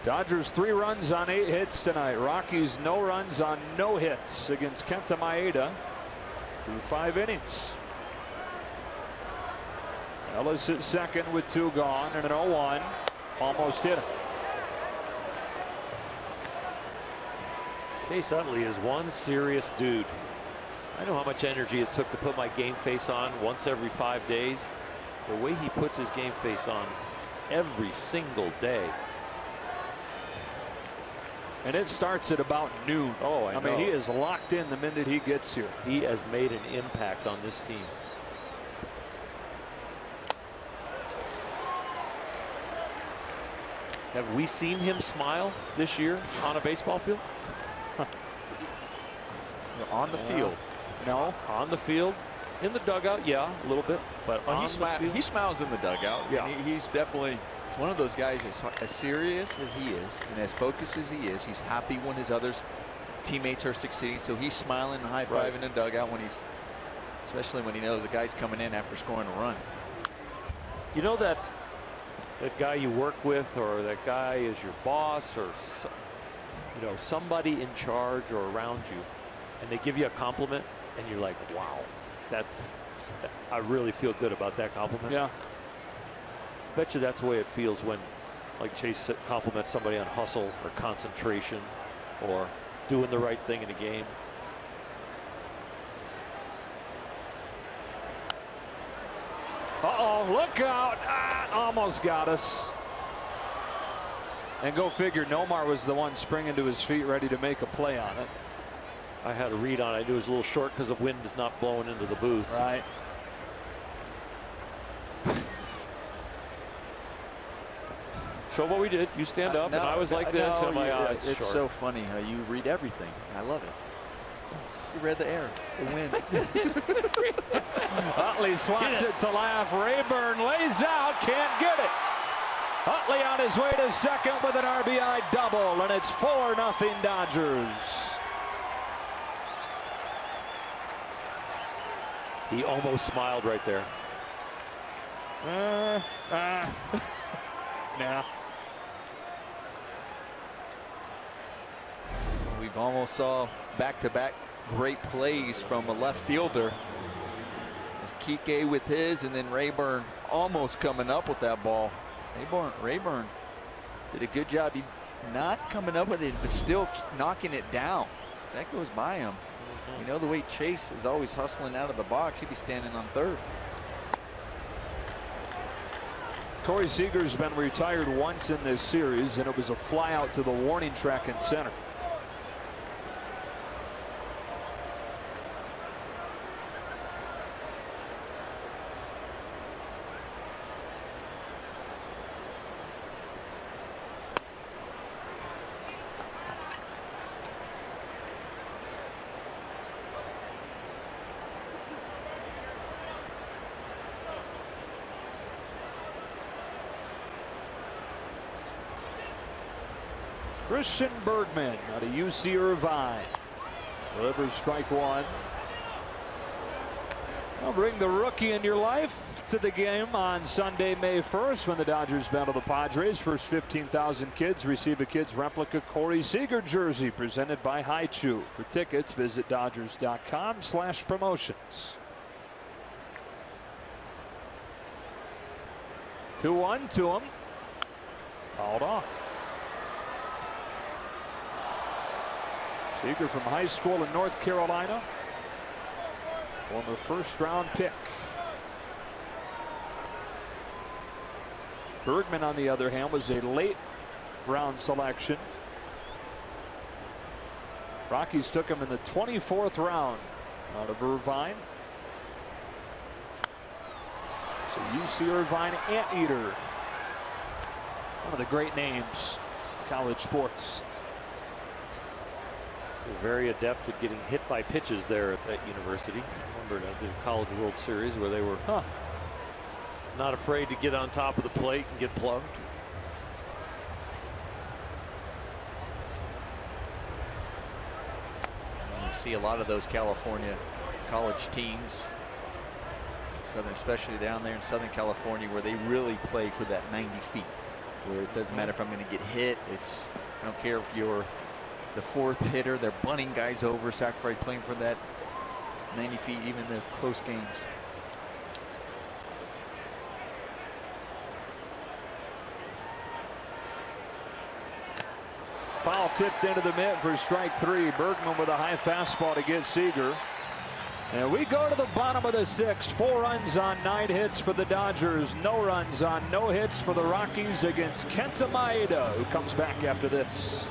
Dodgers 3 runs on 8 hits tonight. Rockies no runs on no hits against Kenta Maeda through 5 innings. Ellis at second with 2 gone and an 0-1. Almost hit him. Chase Utley is one serious dude. I know how much energy it took to put my game face on once every 5 days. The way he puts his game face on every single day. And it starts at about noon. Oh, I know. mean, he is locked in the minute he gets here. He has made an impact on this team. Have we seen him smile this year on a baseball field? On the field. No. On the field. In the dugout, yeah, a little bit. But on the field. He smiles in the dugout. Yeah. And he's definitely one of those guys as serious as he is and as focused as he is. He's happy when his teammates are succeeding. So he's smiling and high-fiving in the dugout especially when he knows the guy's coming in after scoring a run. You know that guy you work with, or that guy is your boss, or somebody in charge or around you, and they give you a compliment and you're like, wow, I really feel good about that compliment. Yeah. Bet you that's the way it feels when, like, Chase compliments somebody on hustle or concentration or doing the right thing in a game. Uh-oh, look out. Almost got us. And go figure, Nomar was the one springing to his feet ready to make a play on it. I had a read on it. I knew it was a little short because the wind is not blowing into the booth. Right. Show what we did. You stand up, and I was like this. And my eyes. It's so funny how you read everything. I love it. You read the air, the wind. Utley swats it to left. Rayburn lays out, can't get it. Utley on his way to second with an RBI double, and it's 4-0 Dodgers. He almost smiled right there. Nah. We've almost saw back-to-back great plays from a left fielder. As Kike with his, and then Rayburn almost coming up with that ball. Rayburn did a good job. He not coming up with it, but still knocking it down. As that goes by him. You know the way Chase is always hustling out of the box, he'd be standing on third. Corey Seager's been retired once in this series, and it was a fly out to the warning track in center. Christian Bergman out of UC Irvine delivers strike one. I'll bring the rookie in your life to the game on Sunday, May 1st, when the Dodgers battle the Padres. First 15,000 kids receive a kid's replica Corey Seager jersey presented by Haichu. For tickets, visit Dodgers.com/promotions. 2-1 to him. Fouled off. Seager from high school in North Carolina. Former first-round pick. Bergman, on the other hand, was a late-round selection. Rockies took him in the 24th round out of Irvine. So UC Irvine Anteater. One of the great names in college sports. They're very adept at getting hit by pitches there at that university. I remember the College World Series where they were not afraid to get on top of the plate and get plugged. You see a lot of those California college teams, especially down there in Southern California, where they really play for that 90 feet. Where it doesn't matter if I'm going to get hit. I don't care if you're the fourth hitter, they're bunting guys over, sacrifice, playing for that 90 feet, even the close games. Foul tipped into the mitt for strike three. Bergman with a high fastball to get Seager. And we go to the bottom of the 6th. 4 runs on 9 hits for the Dodgers. No runs on no hits for the Rockies against Kenta Maeda, who comes back after this.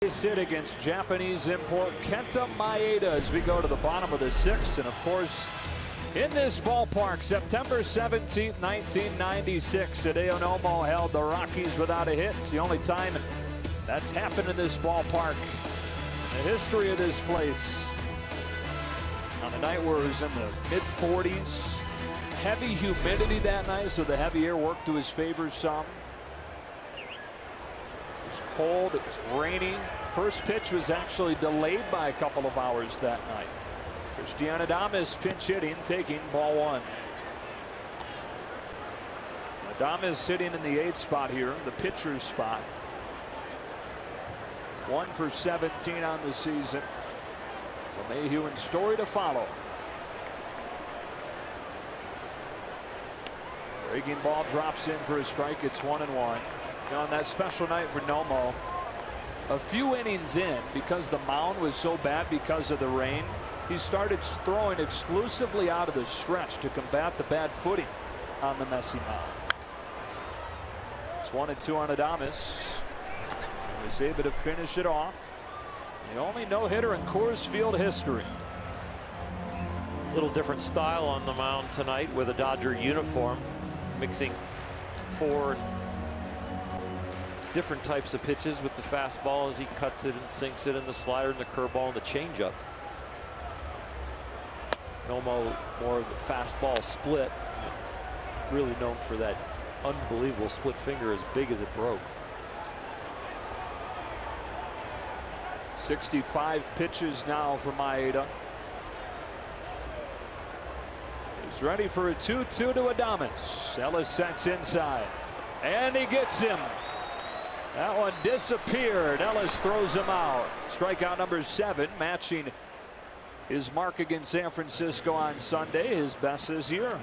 Base hit against Japanese import Kenta Maeda as we go to the bottom of the 6th. And of course, in this ballpark, September 17th, 1996, Hideo Nomo held the Rockies without a hit. It's the only time that's happened in this ballpark in the history of this place. On a night where it was in the mid-40s, heavy humidity that night, so the heavy air worked to his favor some. It was cold, it was rainy. First pitch was actually delayed by a couple of hours that night. Cristian Adames pinch hitting, taking ball 1. Adames sitting in the 8th spot here, the pitcher's spot. 1 for 17 on the season. LeMahieu and Story to follow. Breaking ball drops in for a strike. It's 1-1. On that special night for Nomo, a few innings in, because the mound was so bad because of the rain, he started throwing exclusively out of the stretch to combat the bad footing on the messy mound. It's 1-2 on Adames. He was able to finish it off. The only no-hitter in Coors Field history. Little different style on the mound tonight with a Dodger uniform, mixing 4 different types of pitches with the fastball as he cuts it and sinks it, and the slider and the curveball and the changeup. Nomo more of the fastball split, really known for that unbelievable split finger as big as it broke. 65 pitches now for Maeda. He's ready for a 2-2 to Adames. Ellis sets inside, and he gets him. That one disappeared. Ellis throws him out. Strikeout number 7, matching his mark against San Francisco on Sunday, his best this year.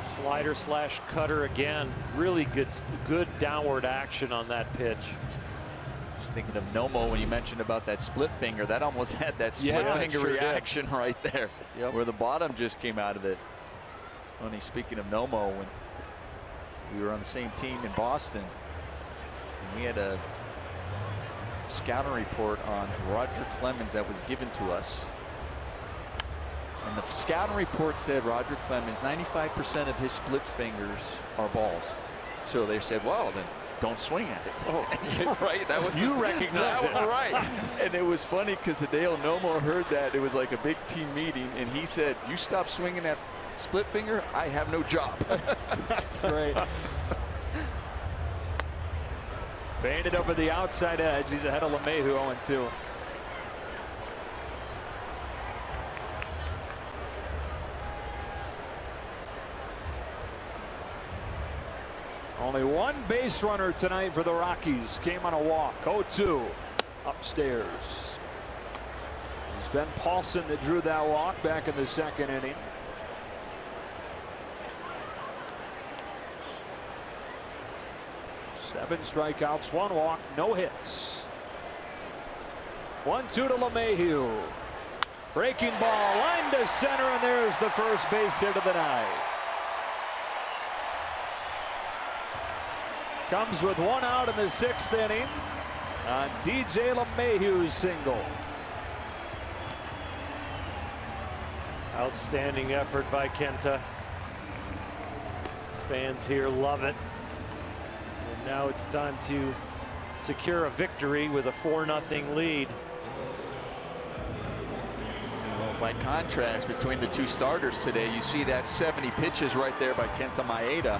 Slider slash cutter again. Really good downward action on that pitch. Just thinking of Nomo when you mentioned about that split finger. That almost had that split finger reaction right there, where the bottom just came out of it. It's funny, speaking of Nomo, when we were on the same team in Boston, and we had a scouting report on Roger Clemens that was given to us. And the scouting report said Roger Clemens, 95% of his split fingers are balls. So they said, well, then don't swing at it. Oh, right. That was you recognize it. Right. And it was funny because Hideo Nomo heard that. It was like a big team meeting, and he said, you stop swinging at split finger, I have no job. That's great. Painted over the outside edge. He's ahead of LeMahieu, 0-2. Only one base runner tonight for the Rockies. Came on a walk. 0-2 upstairs. It's Ben Paulson that drew that walk back in the second inning. Seven strikeouts, one walk, no hits. 1-2 to LeMahieu. Breaking ball, line to center, and there's the first base hit of the night. Comes with one out in the sixth inning on DJ LeMahieu's single. Outstanding effort by Kenta. Fans here love it. And now it's time to secure a victory with a 4-0 lead. Well, by contrast between the two starters today, you see that 70 pitches right there by Kenta Maeda.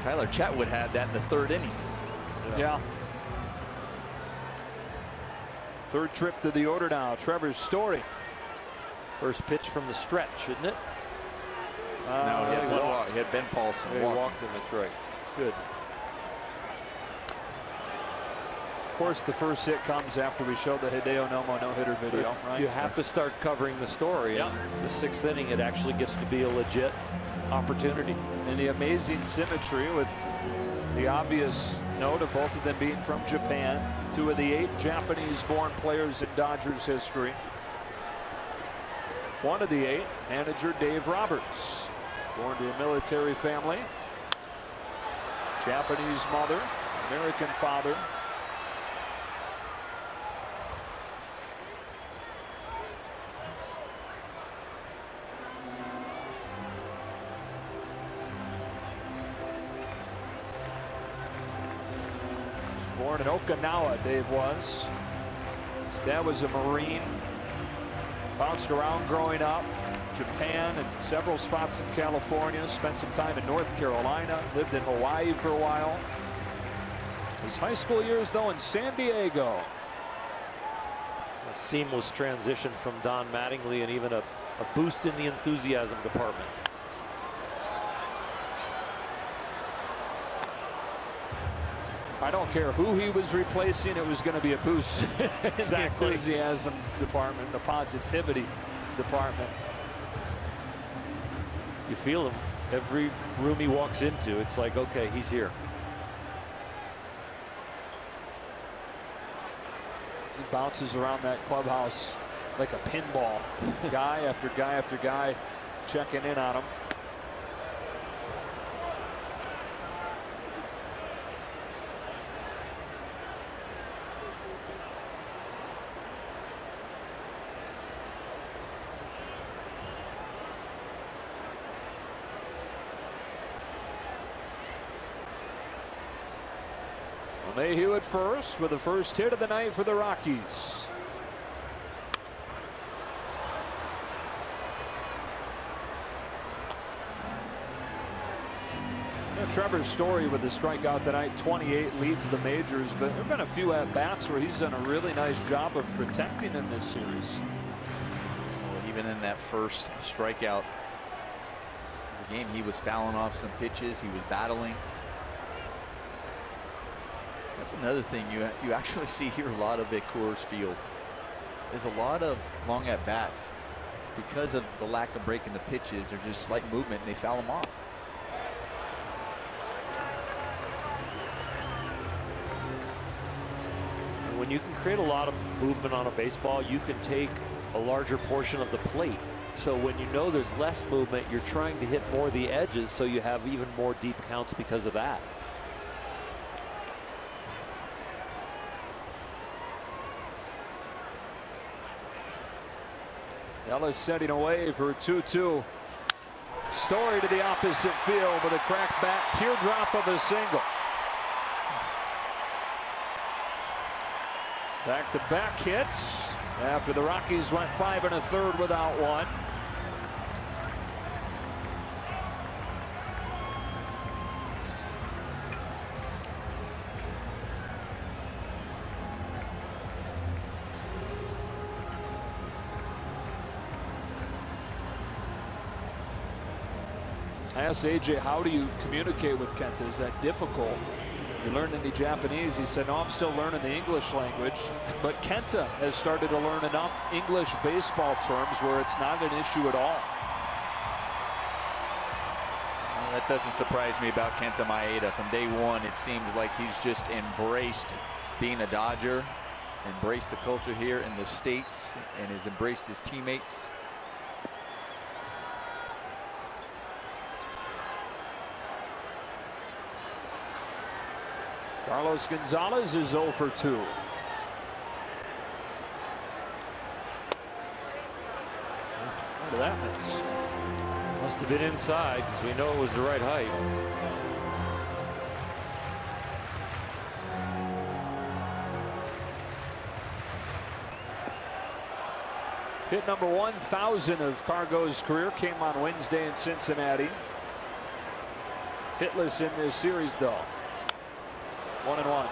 Tyler Chatwood had that in the third inning. Yeah. Third trip to the order now. Trevor Story. First pitch from the stretch, isn't it? No, he had one walk. He had Ben Paulson. He walked him, that's right. Good. Of course, the first hit comes after we show the Hideo Nomo no-hitter video, right? You have to start covering the story. Yeah. The sixth inning, it actually gets to be a legit opportunity. And the amazing symmetry with the obvious note of both of them being from Japan. 2 of the 8 Japanese-born players in Dodgers history. One of the 8, manager Dave Roberts, born to a military family. Japanese mother, American father. Born in Okinawa, Dave was. His dad was a Marine. Bounced around growing up. Japan and several spots in California. Spent some time in North Carolina. Lived in Hawaii for a while. His high school years, though, in San Diego. A seamless transition from Don Mattingly, and even a boost in the enthusiasm department. I don't care who he was replacing, it was going to be a boost in the enthusiasm department, the positivity department. You feel him every room he walks into. It's like, okay, he's here. He bounces around that clubhouse like a pinball. Guy after guy after guy checking in on him. LeMahieu at first with the first hit of the night for the Rockies. Trevor's Story with the strikeout tonight, 28, leads the majors, but there have been a few at-bats where he's done a really nice job of protecting in this series. Well, even in that first strikeout of the game, he was fouling off some pitches. He was battling. That's another thing you actually see here a lot of at Coors Field. There's a lot of long at-bats. Because of the lack of breaking the pitches, there's just slight movement and they foul them off. When you can create a lot of movement on a baseball, you can take a larger portion of the plate. So when you know there's less movement, you're trying to hit more of the edges, so you have even more deep counts because of that. Ellis setting away for 2-2. Story to the opposite field with a cracked bat teardrop of a single. Back-to-back hits after the Rockies went 5 1/3 without one. I asked AJ, how do you communicate with Kenta? Is that difficult? You learn any Japanese? He said, no, I'm still learning the English language. But Kenta has started to learn enough English baseball terms where it's not an issue at all. Well, that doesn't surprise me about Kenta Maeda. From day one, it seems like he's just embraced being a Dodger, embraced the culture here in the States, and has embraced his teammates. Carlos Gonzalez is 0 for 2. Look at that miss. Must have been inside because we know it was the right height. Hit number 1,000 of Cargo's career came on Wednesday in Cincinnati. Hitless in this series, though. 1-1.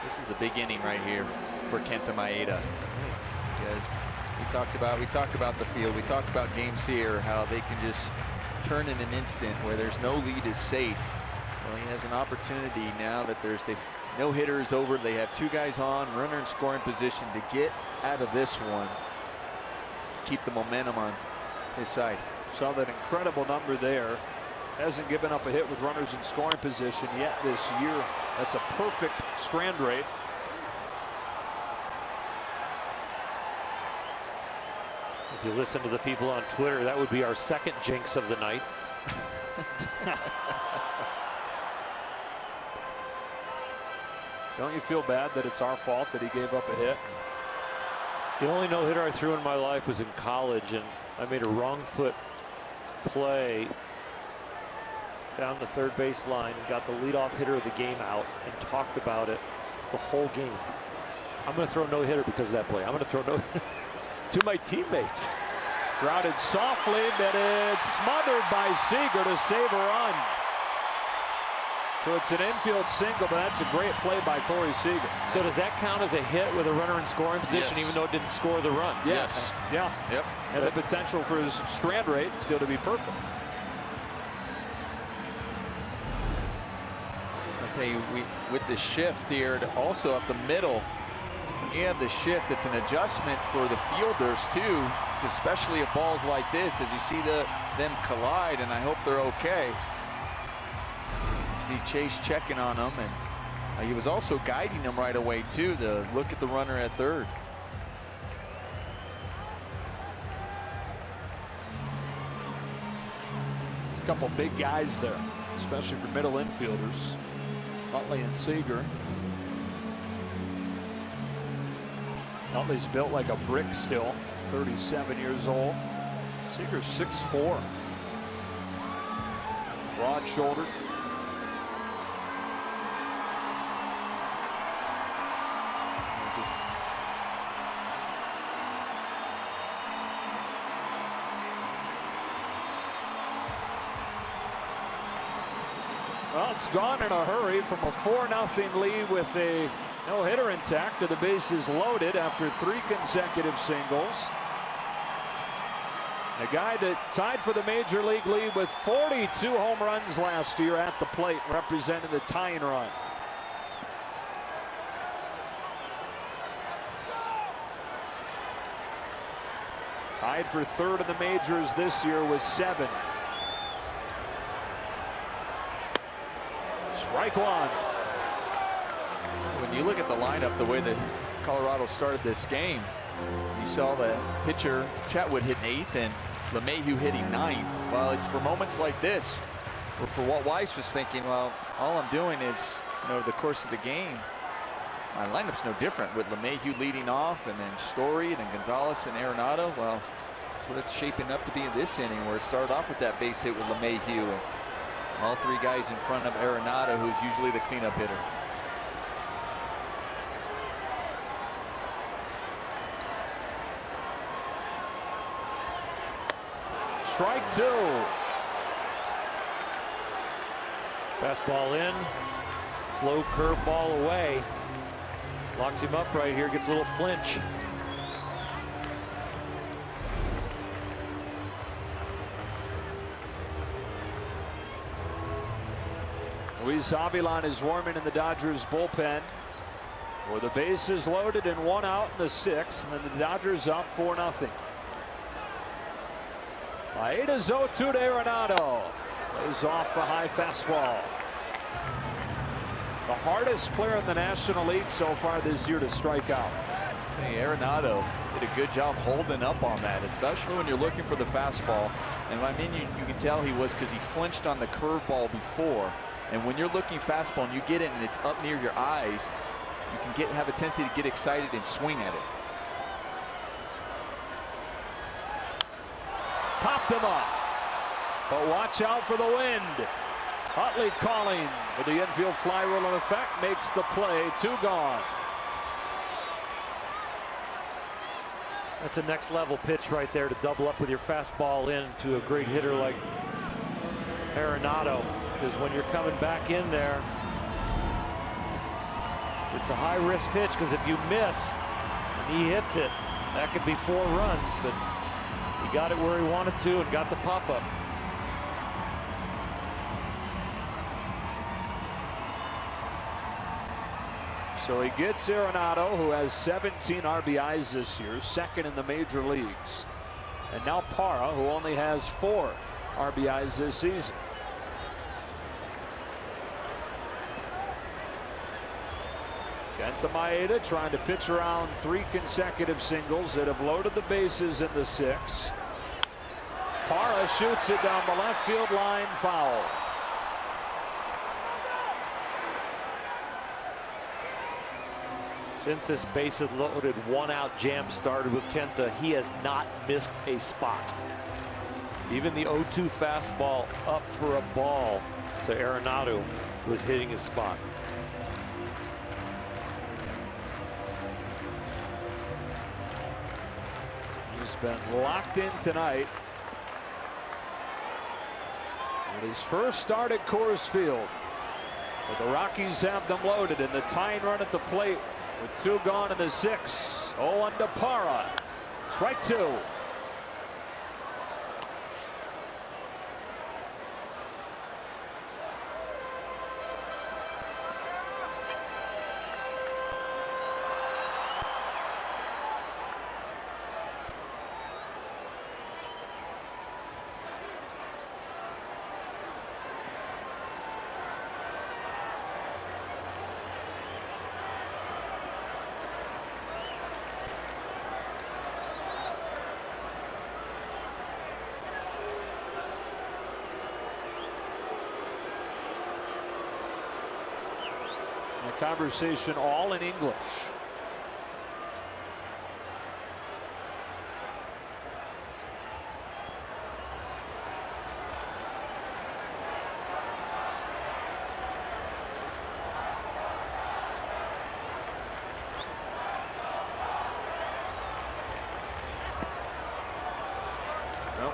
This is a big inning right here for Kenta Maeda. Because we talked about the field. We talked about games here, how they can just turn in an instant where there's no lead is safe. Well, he has an opportunity now that there's no hitters over. They have 2 guys on, runner in scoring position to get out of this one. Keep the momentum on his side. Saw that incredible number there. Hasn't given up a hit with runners in scoring position yet this year. That's a perfect strand rate. If you listen to the people on Twitter, that would be our second jinx of the night. Don't you feel bad that it's our fault that he gave up a hit? The only no-hitter I threw in my life was in college, and I made a wrong foot play down the third base line and got the leadoff hitter of the game out and talked about it the whole game. I'm going to throw no hitter because of that play. I'm going to throw no hitter to my teammates. Grounded softly, but it's smothered by Seager to save a run. So it's an infield single, but that's a great play by Corey Seager. So does that count as a hit with a runner in scoring position, Yes. even though it didn't score the run? Yes. Yeah. Yep. And the potential for his strand rate still to be perfect. I'll tell you, with the shift here, also up the middle, when you have the shift, it's an adjustment for the fielders too, especially at balls like this, as you see them collide, and I hope they're okay. See Chase checking on them, and he was also guiding them right away too to look at the runner at third. There's a couple big guys there, especially for middle infielders. Utley and Seager. Utley's built like a brick still, 37 years old. Seager's 6'4". Broad-shouldered. Well, it's gone in a hurry from a 4-0 lead with a no-hitter intact to the bases loaded after 3 consecutive singles. A guy that tied for the major league lead with 42 home runs last year at the plate, representing the tying run. Tied for third in the majors this year with 7. Strike one. When you look at the lineup, the way that Colorado started this game, you saw the pitcher Chatwood hitting 8th and LeMahieu hitting 9th. Well, it's for moments like this, or for what Weiss was thinking, well, all I'm doing is, the course of the game, my lineup's no different with LeMahieu leading off, and then Story, then Gonzalez and Arenado. Well, that's what it's shaping up to be in this inning, where it started off with that base hit with LeMahieu. And all 3 guys in front of Arenado, who's usually the cleanup hitter. Strike 2. Fastball in, slow curveball away. Locks him up right here, gets a little flinch. Luis Avilan is warming in the Dodgers bullpen. With the bases loaded and 1 out in the 6th, and then the Dodgers up 4-0. Maeda's 0-2 to Arenado. Plays off a high fastball. The hardest player in the National League so far this year to strike out. Hey, Arenado did a good job holding up on that, especially when you're looking for the fastball. And I mean, you can tell he was, because he flinched on the curveball before. And when you're looking fastball and you get it and it's up near your eyes, you can have a tendency to get excited and swing at it. Popped him up, but watch out for the wind. Utley calling with the infield fly rule in effect, makes the play. 2 gone. That's a next level pitch right there, to double up with your fastball in to a great hitter like Arenado. Because when you're coming back in there, it's a high risk pitch, because if you miss and he hits it, that could be 4 runs, but he got it where he wanted to and got the pop up. So he gets Arenado, who has 17 RBIs this year, 2nd in the major leagues. And now Parra, who only has 4 RBIs this season. Kenta Maeda trying to pitch around 3 consecutive singles that have loaded the bases in the 6th. Parra shoots it down the left field line, foul. Since this bases loaded 1-out jam started with Kenta, he has not missed a spot. Even the 0-2 fastball up for a ball to Arenado was hitting his spot. He's been locked in tonight. And his first start at Coors Field. But the Rockies have them loaded, and the tying run at the plate with 2 gone in the 6th. 0-1 to Parra. Strike 2. A conversation all in English.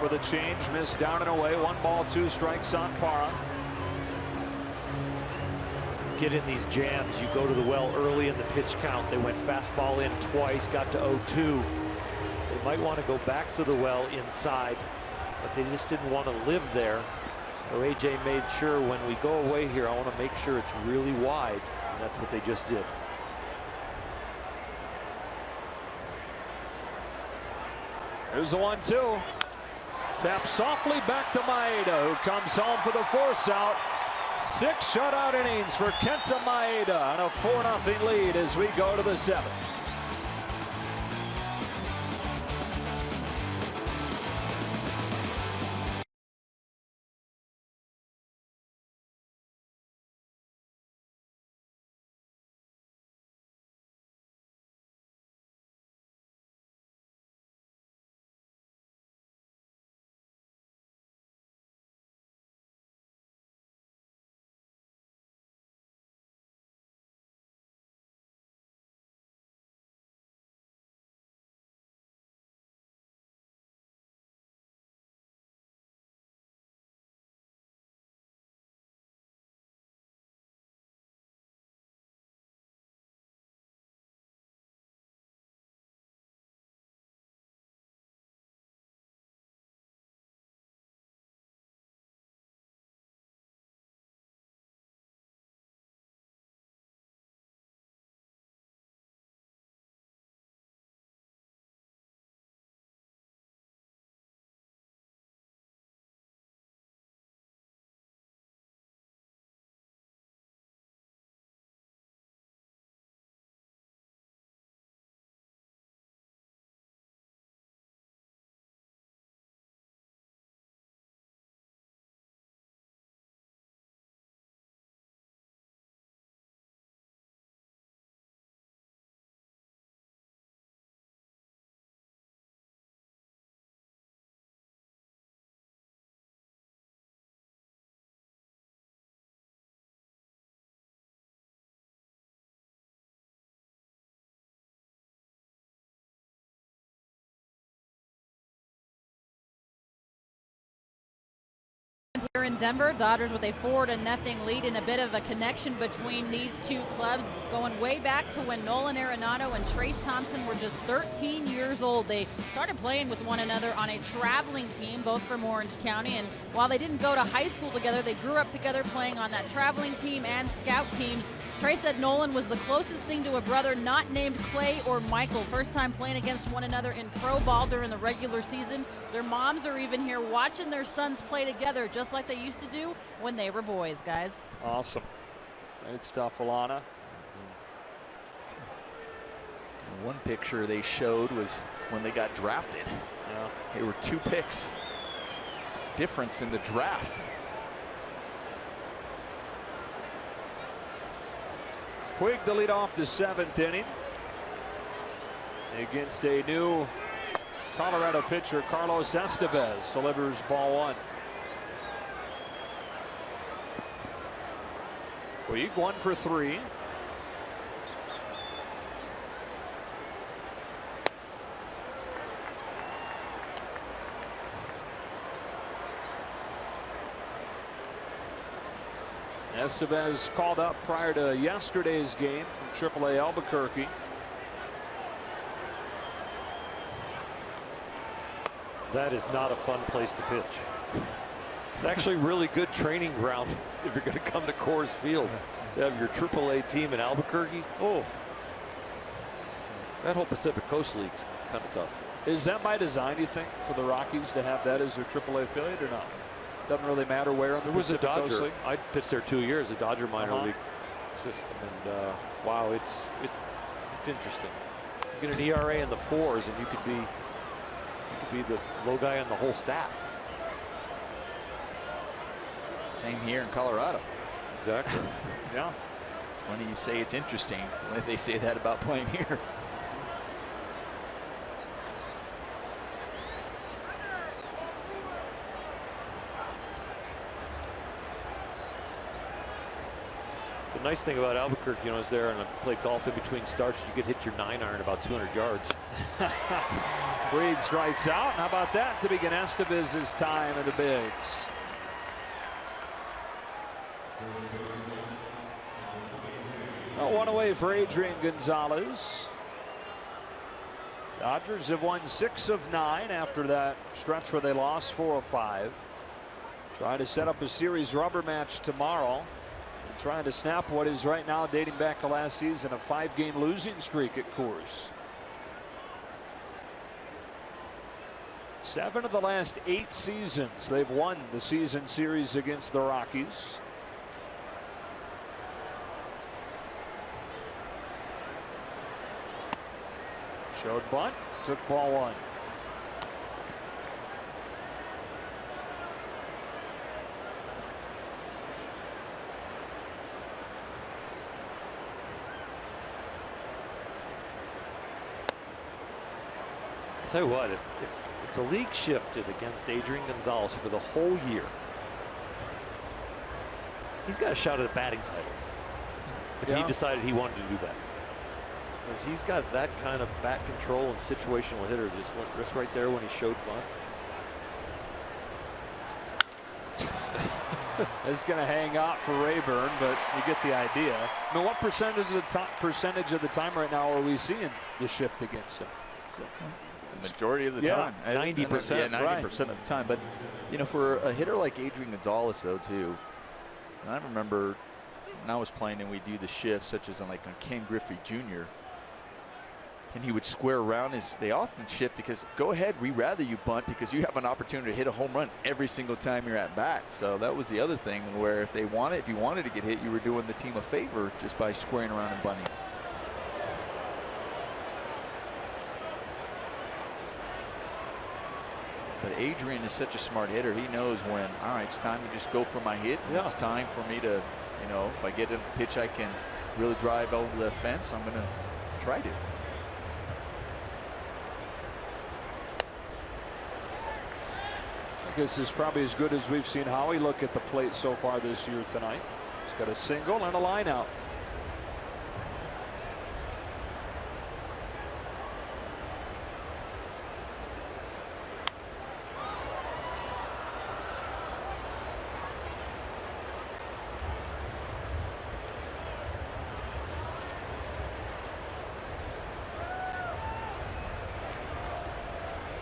With a change, missed down and away. 1 ball, 2 strikes on Parra. Get in these jams, you go to the well early in the pitch count. They went fastball in twice, got to 0-2. They might want to go back to the well inside, but they just didn't want to live there. So AJ made sure, when we go away here, I want to make sure it's really wide, and that's what they just did. Here's the 1-2. Tap softly back to Maeda, who comes home for the 4th out. 6 shutout innings for Kenta Maeda, and a 4-0 lead as we go to the 7th. In Denver, Dodgers with a 4-0 lead, and a bit of a connection between these two clubs going way back to when Nolan Arenado and Trace Thompson were just 13 years old. They started playing with one another on a traveling team, both from Orange County, and while they didn't go to high school together, they grew up together playing on that traveling team and scout teams. Trace said Nolan was the closest thing to a brother not named Clay or Michael. First time playing against one another in pro ball during the regular season. Their moms are even here watching their sons play together, just like they used to do when they were boys, guys. Awesome. Great stuff, Alana. One picture they showed was when they got drafted. Yeah. They were 2 picks difference in the draft. Puig to lead off the 7th inning against a new Colorado pitcher. Carlos Estevez delivers ball 1. Puig 1 for 3. Estevez called up prior to yesterday's game from AAA Albuquerque. That is not a fun place to pitch. It's actually really good training ground if you're going to come to Coors Field. You have your AAA team in Albuquerque. Oh, that whole Pacific Coast League's kind of tough. Is that by design, you think, for the Rockies to have that as their AAA affiliate or not? Doesn't really matter where in the Pacific Coast League. I pitched there 2 years, the Dodger minor league system, and wow, it's interesting. You get an ERA in the 4s, and you could be the low guy on the whole staff. Same here in Colorado. Exactly. Yeah. It's funny you say it's interesting. They say that about playing here. The nice thing about Albuquerque, you know, is there, and I played golf in between starts, you could hit your 9-iron about 200 yards. Reed strikes out. How about that to begin Estevez's time in the bigs? Well, 1 away for Adrian Gonzalez. Dodgers have won 6 of 9 after that stretch where they lost 4 of 5. Trying to set up a series rubber match tomorrow. Trying to snap what is right now, dating back to last season, a 5-game losing streak at Coors. 7 of the last 8 seasons they've won the season series against the Rockies. Showed bunt, took ball 1. I'll tell you what, if the league shifted against Adrian Gonzalez for the whole year, he's got a shot at the batting title. If he decided he wanted to do that. Because he's got that kind of bat control and situational hitter. Just went just right there when he showed bunt. It's going to hang out for Rayburn, but you get the idea. I mean, what percentage of the time right now are we seeing the shift against him? So, majority of the time. 90%. Yeah, 90% of the time. But, you know, for a hitter like Adrian Gonzalez, though, too, I remember when I was playing and we do the shifts, such as on Ken Griffey Jr., and he would square around. They often shift because, go ahead, we rather you bunt because you have an opportunity to hit a home run every single time you're at bat. So that was the other thing where if you wanted to get hit, you were doing the team a favor just by squaring around and bunting. But Adrian is such a smart hitter. He knows when, all right, it's time to just go for my hit. Yeah. It's time for me to, you know, if I get a pitch I can really drive over the fence, I'm going to try to. This is probably as good as we've seen Howie look at the plate so far this year tonight. He's got a single and a line out.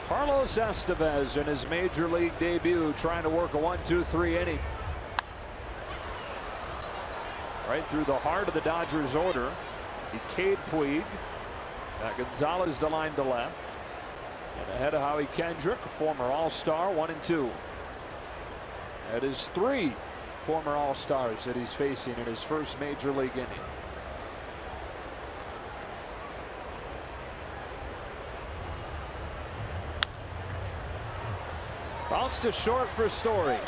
Carlos Estevez in his major league debut, trying to work a 1-2-3 inning. Right through the heart of the Dodgers order. Cade Puig. Gonzalez to line to left. And ahead of Howie Kendrick, a former All-Star, 1-2. That is 3 former All-Stars that he's facing in his first major league inning. Bounced to short for Story.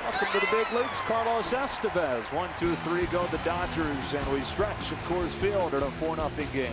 Welcome to the big leagues, Carlos Estevez. 1-2-3 go the Dodgers, and we stretch at Coors Field in a 4-0 game.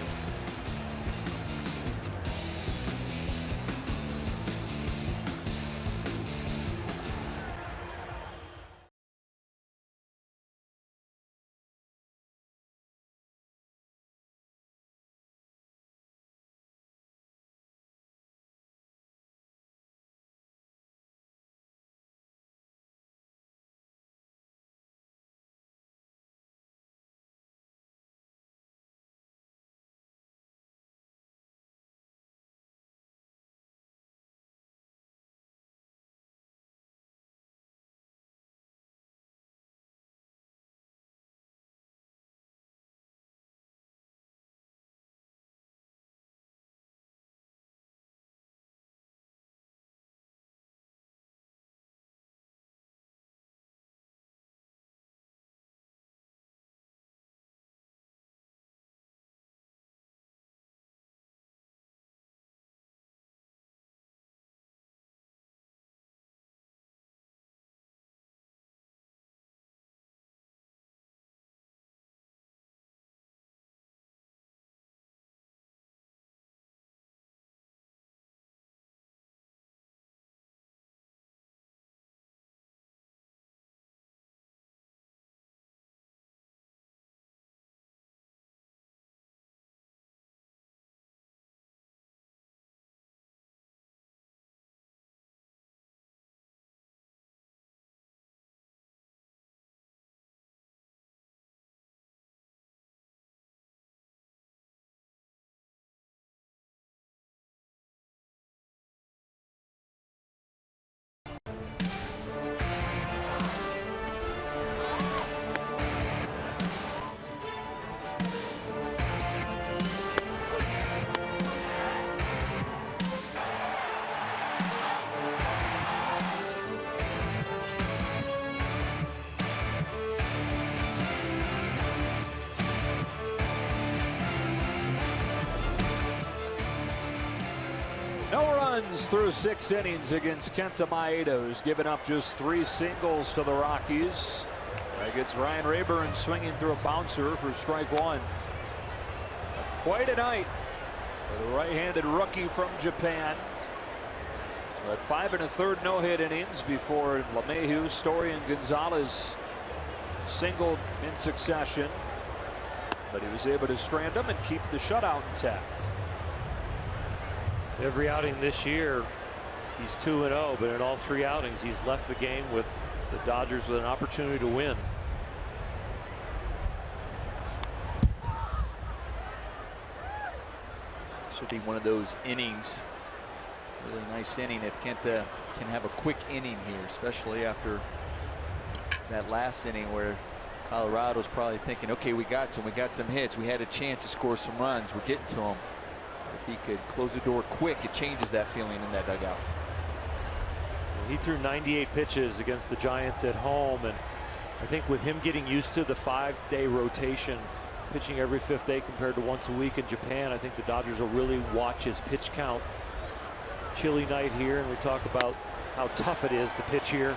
Through 6 innings against Kenta Maeda, who's given up just 3 singles to the Rockies. That gets Ryan Rayburn swinging through a bouncer for strike 1. Quite a night for the right-handed rookie from Japan. At 5 1/3 no-hit innings before LeMahieu, Story, and Gonzalez singled in succession. But he was able to strand them and keep the shutout intact. Every outing this year, he's 2-0, but in all 3 outings, he's left the game with the Dodgers with an opportunity to win. Should be one of those innings. Really nice inning if Kenta can have a quick inning here, especially after that last inning where Colorado's probably thinking, okay, we got to him, we got some hits, we had a chance to score some runs, we're getting to him. If he could close the door quick, it changes that feeling in that dugout. He threw 98 pitches against the Giants at home, and I think with him getting used to the 5-day rotation, pitching every 5th day compared to once a week in Japan, I think the Dodgers will really watch his pitch count. Chilly night here, and we talk about how tough it is to pitch here.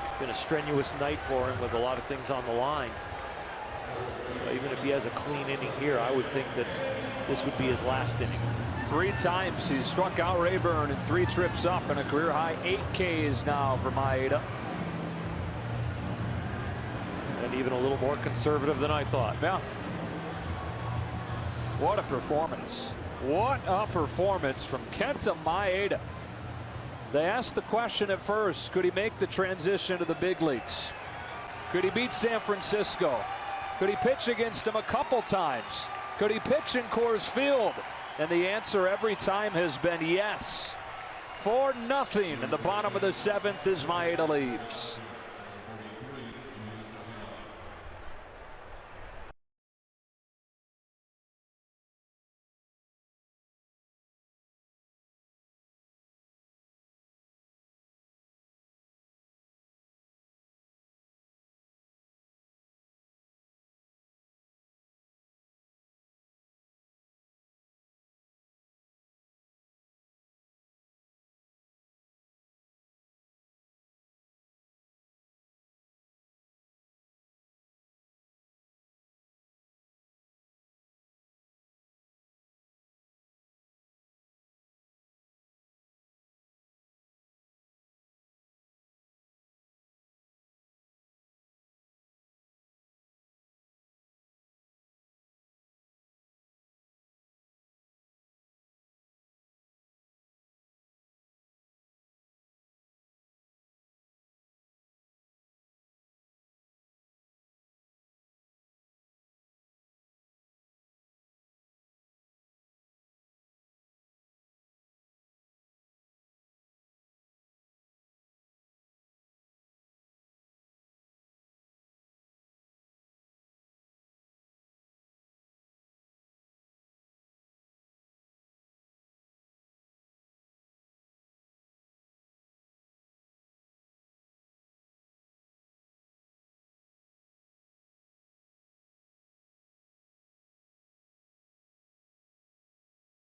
It's been a strenuous night for him with a lot of things on the line. Even if he has a clean inning here, I would think that this would be his last inning. 3 times he struck out Rayburn and 3 trips up, and a career high 8 Ks now for Maeda. And even a little more conservative than I thought. Yeah. What a performance. What a performance from Kenta Maeda. They asked the question at first, could he make the transition to the big leagues? Could he beat San Francisco? Could he pitch against him a couple times? Could he pitch in Coors Field? And the answer every time has been yes. 4-0 in the bottom of the 7th as Maeda leaves.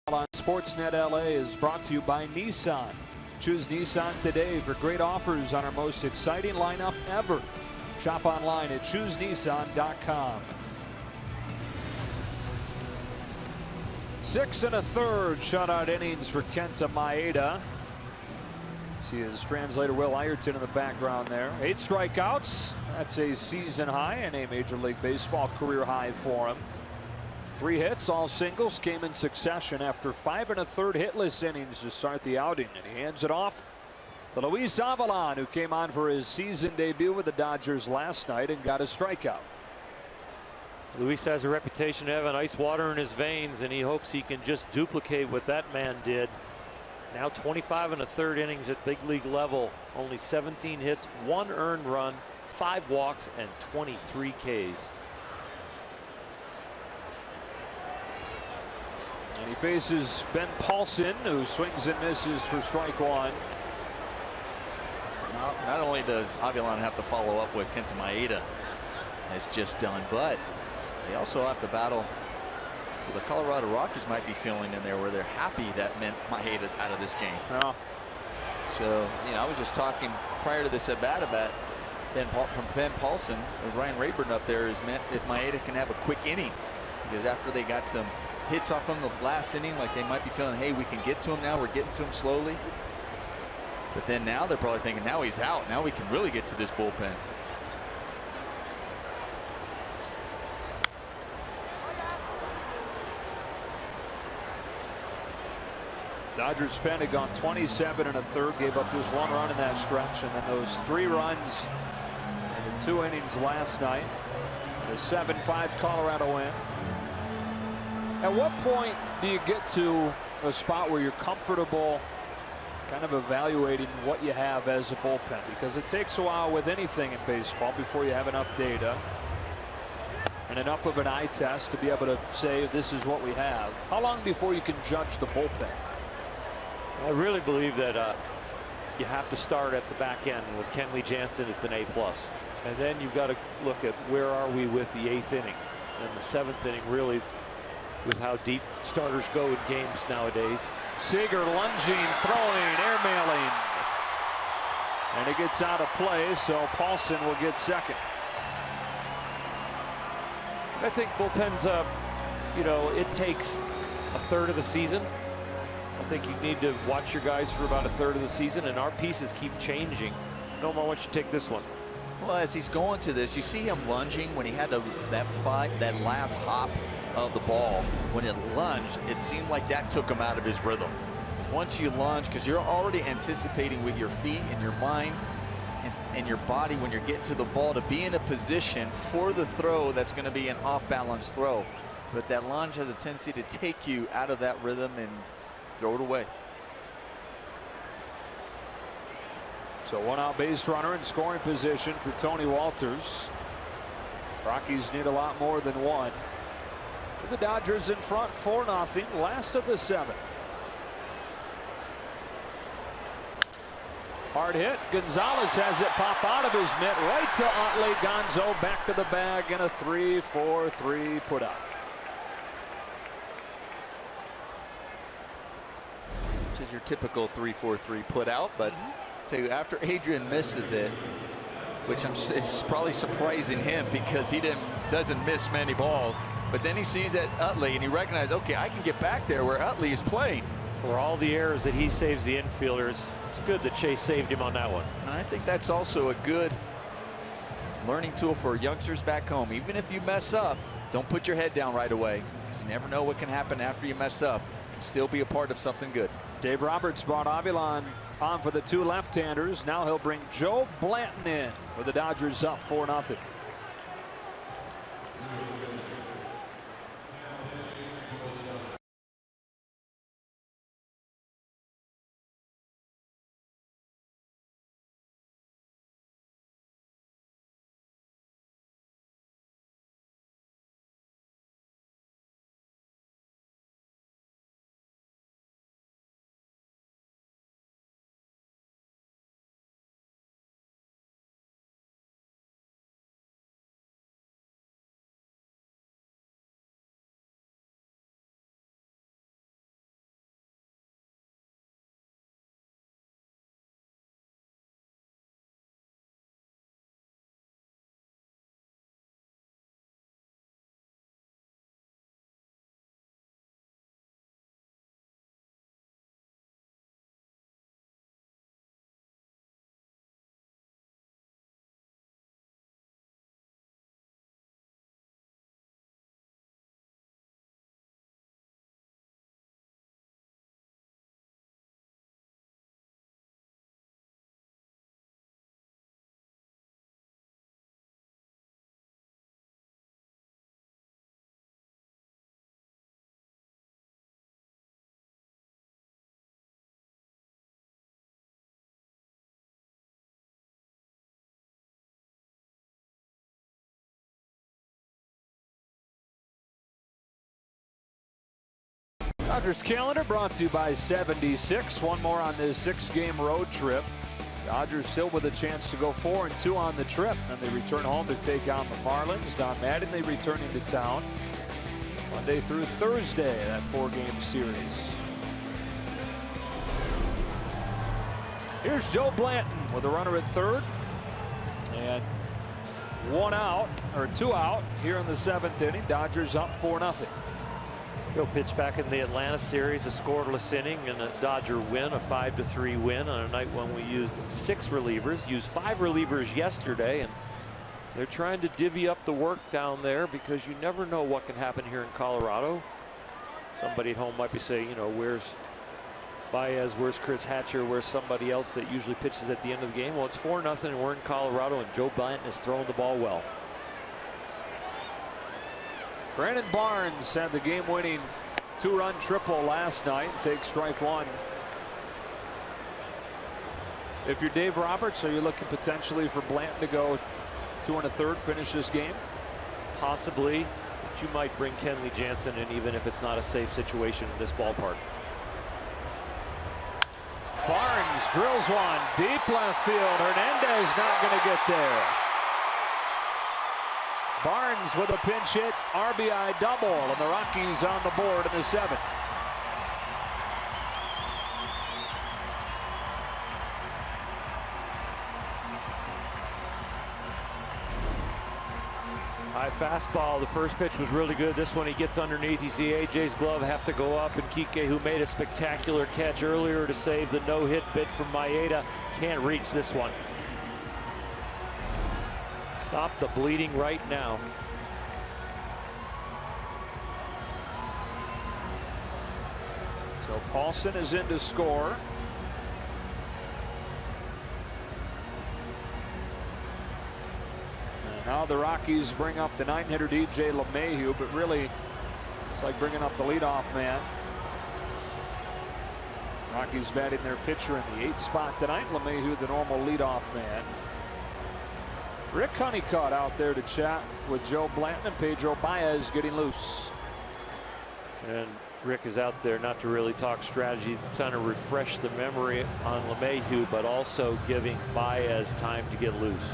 On Sportsnet LA is brought to you by Nissan. Choose Nissan today for great offers on our most exciting lineup ever. Shop online at choosenissan.com. 6 1/3 shutout innings for Kenta Maeda. See his translator Will Ireton in the background there. 8 strikeouts. That's a season high and a Major League Baseball career high for him. 3 hits, all singles, came in succession after 5 1/3 hitless innings to start the outing. And he hands it off to Luis Avilan, who came on for his season debut with the Dodgers last night and got a strikeout. Luis has a reputation to have ice water in his veins, and he hopes he can just duplicate what that man did. Now 25 1/3 innings at big league level, only 17 hits, 1 earned run, 5 walks, and 23 Ks. And he faces Ben Paulson, who swings and misses for strike 1. Not only does Avilan have to follow up what Kenta Maeda has just done, but they also have to battle what the Colorado Rockies might be feeling in there, where they're happy that Maeda's out of this game. Yeah. So, you know, I was just talking prior to this from Ben Paulson, with Ryan Rayburn up there, is meant if Maeda can have a quick inning, because after they got some hits off from the last inning, like they might be feeling, hey, we can get to him now, we're getting to him slowly. But then now they're probably thinking, now he's out, now we can really get to this bullpen. Dodgers pen had gone 27 1/3, gave up just 1 run in that stretch, and then those 3 runs in the 2 innings last night. A 7-5 Colorado win. At what point do you get to a spot where you're comfortable kind of evaluating what you have as a bullpen? Because it takes a while with anything in baseball before you have enough data and enough of an eye test to be able to say this is what we have. How long before you can judge the bullpen? I really believe that you have to start at the back end. With Kenley Jansen, it's an A+. And then you've got to look at where are we with the 8th inning and the 7th inning, really, with how deep starters go in games nowadays. Seager lunging, throwing, airmailing. And it gets out of play, so Paulson will get second. I think bullpens, you know, it takes a third of the season. I think you need to watch your guys for about a third of the season, and our pieces keep changing. Nomar, why don't you take this one? Well, as he's going to this, you see him lunging when he had that last hop of the ball. When it lunged, it seemed like that took him out of his rhythm. Once you lunge, because you're already anticipating with your feet and your mind and your body when you're getting to the ball to be in a position for the throw that's going to be an off-balance throw. but that lunge has a tendency to take you out of that rhythm and throw it away. So one out base runner in scoring position for Tony Walters. Rockies need a lot more than one. The Dodgers in front 4-0, last of the 7th. Hard hit. Gonzalez has it pop out of his mitt right to Utley. Gonzo back to the bag and a 3-4-3 put out. Which is your typical 3-4-3 put out, but after Adrian misses it, which is probably surprising him because he doesn't miss many balls, but then he sees that Utley and he recognizes, okay, I can get back there where Utley is playing. For all the errors that he saves the infielders, it's good that Chase saved him on that one. And I think that's also a good learning tool for youngsters back home. Even if you mess up, don't put your head down right away, because you never know what can happen after you mess up. You can still be a part of something good. Dave Roberts brought Avilan on for the 2 left-handers. Now he'll bring Joe Blanton in with the Dodgers up 4-0. Dodgers calendar brought to you by 76. One more on this 6-game road trip. Dodgers still with a chance to go 4-2 on the trip, and they return home to take on the Marlins. Don Mattingly returning to town Monday through Thursday, that 4-game series. Here's Joe Blanton with a runner at third, and 1 out, or 2 out here in the 7th inning. Dodgers up 4-0. He'll pitch back in the Atlanta series, a scoreless inning and a Dodger win, a 5-3 win on a night when we used 6 relievers, used 5 relievers yesterday, and they're trying to divvy up the work down there because you never know what can happen here in Colorado. Somebody at home might be saying, you know, where's Baez, where's Chris Hatcher, where's somebody else that usually pitches at the end of the game? Well, it's 4-0 and we're in Colorado, and Joe Blanton is throwing the ball well. Brandon Barnes had the game-winning 2-run triple last night. Takes strike 1. If you're Dave Roberts, are you looking potentially for Blanton to go 2 1/3, finish this game? Possibly, but you might bring Kenley Jansen in even if it's not a safe situation in this ballpark. Barnes drills one deep left field. Hernandez not going to get there. Barnes with a pinch hit RBI double, and the Rockies on the board in the 7th. High fastball. The first pitch was really good. This one he gets underneath. You see AJ's glove have to go up, and Kike, who made a spectacular catch earlier to save the no-hit bid from Maeda, can't reach this one. Stop the bleeding right now. So Paulson is in to score. And now the Rockies bring up the 9-hitter DJ LeMahieu, but really It's like bringing up the leadoff man. Rockies batting their pitcher in the 8th spot tonight. LeMahieu, the normal leadoff man. Rick Honeycutt out there to chat with Joe Blanton, and Pedro Baez getting loose. And Rick is out there not to really talk strategy, trying to refresh the memory on LeMahieu, but also giving Baez time to get loose.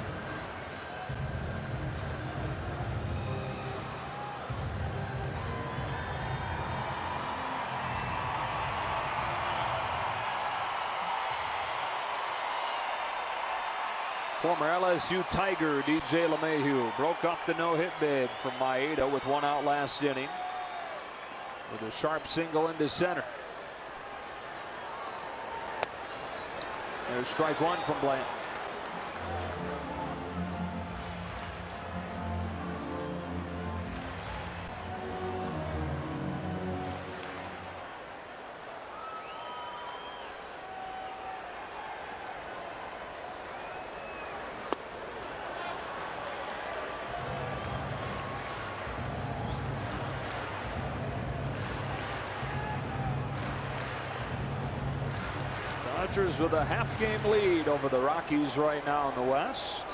Former LSU Tiger DJ LeMahieu broke up the no-hit bid from Maeda with 1 out last inning with a sharp single into center. There's strike 1 from Blanton. Dodgers with a half-game lead over the Rockies right now in the West.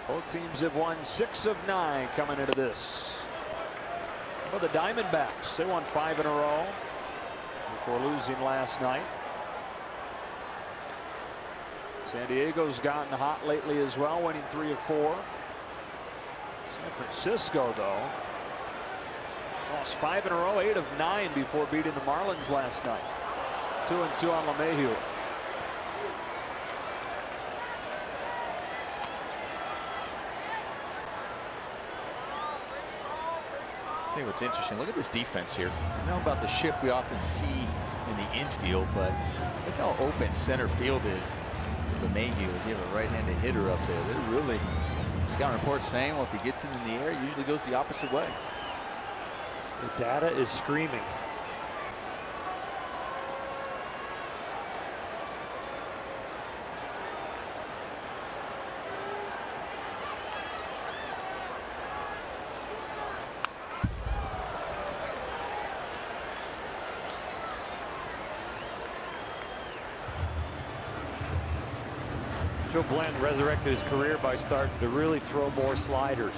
Both teams have won 6 of 9 coming into this. Well, the Diamondbacks, they won 5 in a row before losing last night. San Diego's gotten hot lately as well, winning 3 of 4. San Francisco, though, lost 5 in a row, 8 of 9 before beating the Marlins last night. 2-2 on LeMahieu. Tell you what's interesting. Look at this defense here. I know about the shift we often see in the infield, but look how open center field is. LeMahieu, as you have a right-handed hitter up there. They're really, scouting reports saying, well, if he gets it in the air, it usually goes the opposite way. The data is screaming. Joe Blanton resurrected his career by starting to really throw more sliders.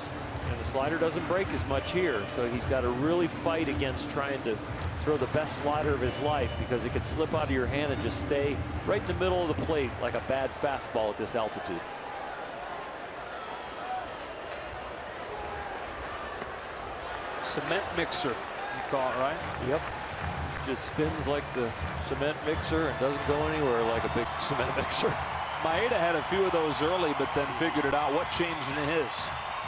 And the slider doesn't break as much here, so he's got to really fight against trying to throw the best slider of his life, because it could slip out of your hand and just stay right in the middle of the plate like a bad fastball at this altitude. Cement mixer, you call it, right? Yep. Just spins like the cement mixer and doesn't go anywhere like a big cement mixer. Maeda had a few of those early, but then figured it out. What changed in his?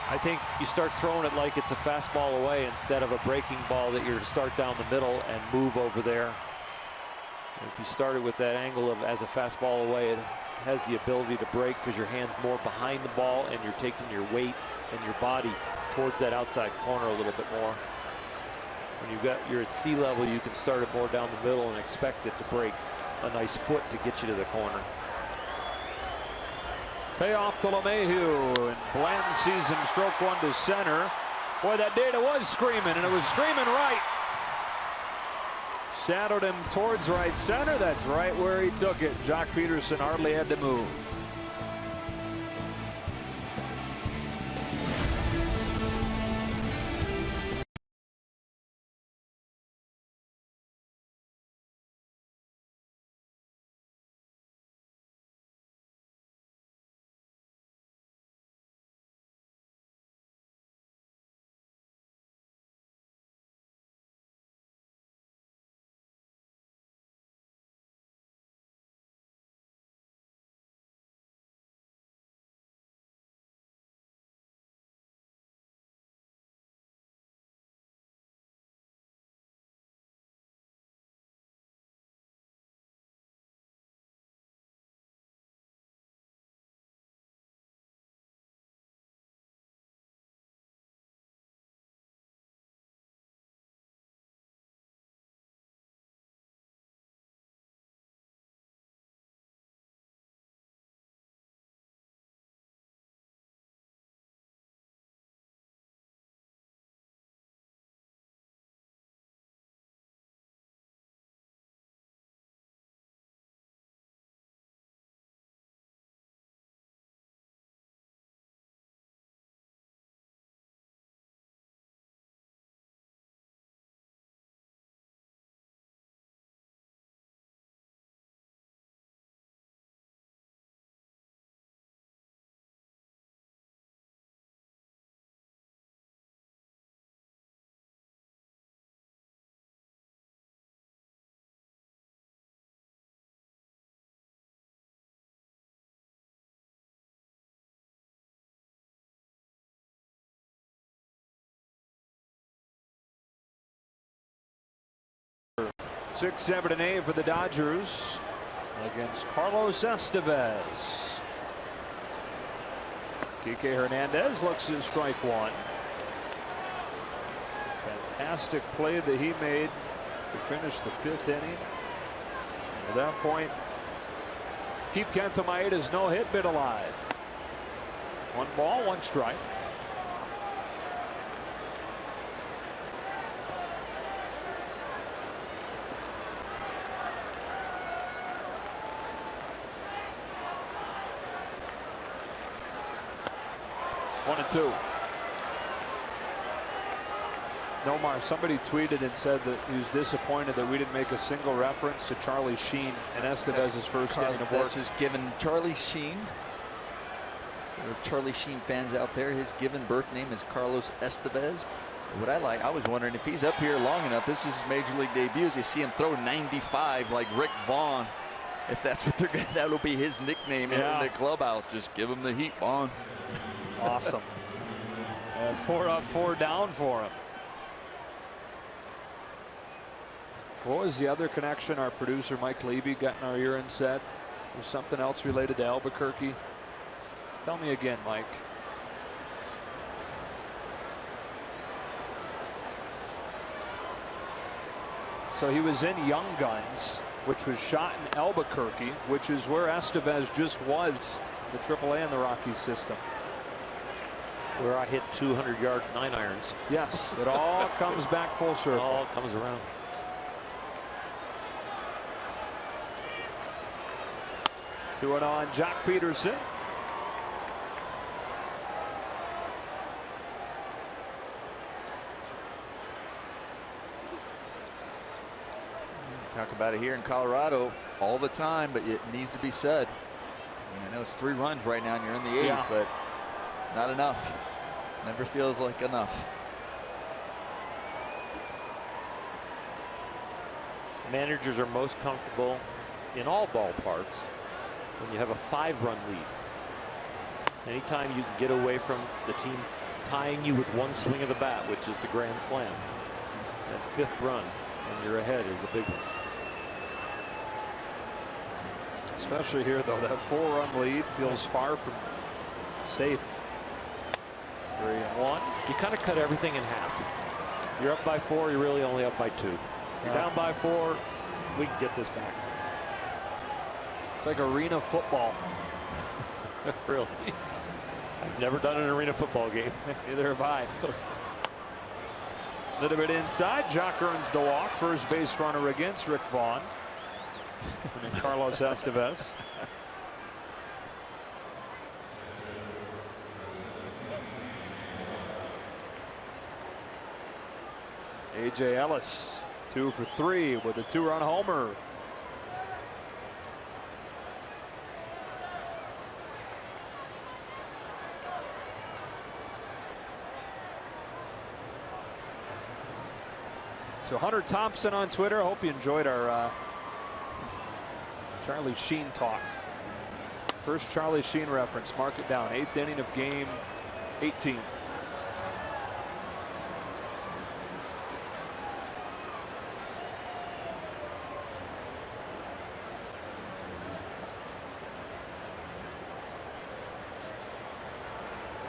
I think you start throwing it like it's a fastball away instead of a breaking ball that you're to start down the middle and move over there. And if you started with that angle of as a fastball away, it has the ability to break because your hand's more behind the ball and you're taking your weight and your body towards that outside corner a little bit more. When you're at sea level, you can start it more down the middle and expect it to break a nice foot to get you to the corner. Payoff to LeMahieu, and Blanton sees him stroke 1 to center. Boy, that data was screaming, and it was screaming right. Shadowed him towards right center. That's right where he took it. Jock Peterson hardly had to move. 6, 7, and 8 for the Dodgers against Carlos Estevez. Kike Hernandez looks at strike one. Fantastic play that he made to finish the 5th inning. At that point, keep Kenta Maeda's no-hit bid alive. 1 ball, 1 strike. One and two. Nomar, somebody tweeted and said that he was disappointed that we didn't make a single reference to Charlie Sheen and Estevez's first inning of work. That's his given. Charlie Sheen. There are Charlie Sheen fans out there. His given birth name is Carlos Estevez. What I was wondering if he's up here long enough. This is his major league debut. As you see him throw 95 like Rick Vaughn. If that's what they're gonna, that'll be his nickname in the clubhouse. Just give him the heat, Vaughn. Awesome. 4 up, 4 down for him. What was the other connection our producer Mike Levy got in our ear and said? There's something else related to Albuquerque. Tell me again, Mike. So he was in Young Guns, which was shot in Albuquerque, which is where Estevez just was, the AAA and the Rockies system. Where I hit 200-yard 9-irons. Yes, it all comes back full circle. It all comes around. Two and on Jock Peterson. Talk about it here in Colorado all the time, but it needs to be said. I mean, I know it's 3 runs right now and you're in the 8th, but it's not enough. Never feels like enough. Managers are most comfortable in all ballparks when you have a 5-run lead. Anytime you can get away from the team tying you with 1 swing of the bat, which is the grand slam. That 5th run and you're ahead is a big one. Especially here, though, that 4-run lead feels far from safe. 3 and 1. You kind of cut everything in half. You're up by 4, you're really only up by 2. You're down by 4, we can get this back. It's like arena football. Really? I've never done an arena football game. Neither have I. A little bit inside. Jock earns the walk. First base runner against Rick Vaughn. And then Carlos Estevez. A.J. Ellis 2 for 3 with a 2-run homer. So Hunter Thompson on Twitter. Hope you enjoyed our Charlie Sheen talk. First Charlie Sheen reference. Mark it down. 8th inning of game 18.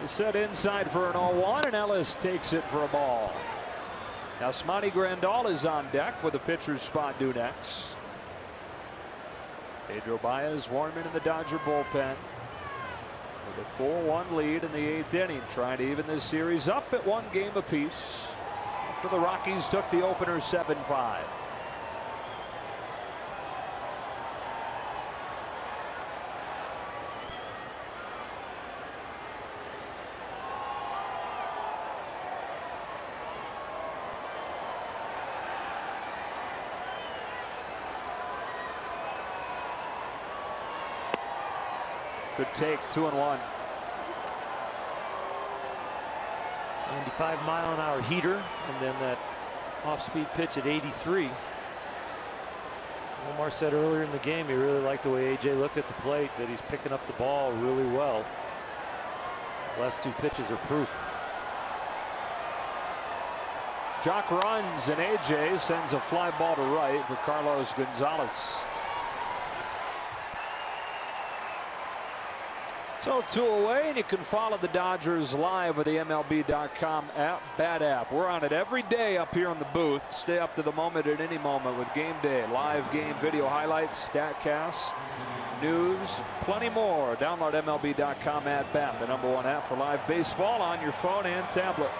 Set inside for an 0-1, and Ellis takes it for a ball. Now Smani Grandal is on deck with a pitcher's spot due next. Pedro Baez warming in the Dodger bullpen with a 4-1 lead in the 8th inning, trying to even this series up at 1 game apiece after the Rockies took the opener 7-5. Good take, 2-1. 95-mile-an-hour heater, and then that off-speed pitch at 83. Omar said earlier in the game he really liked the way AJ looked at the plate, that he's picking up the ball really well. The last 2 pitches are proof. Jock runs, and AJ sends a fly ball to right for Carlos Gonzalez. So 2 away, and you can follow the Dodgers live with the MLB.com app, Bat app. We're on it every day up here in the booth. Stay up to the moment at any moment with Game Day, live game video highlights, StatCasts, news, plenty more. Download MLB.com at Bat, the #1 app for live baseball on your phone and tablet.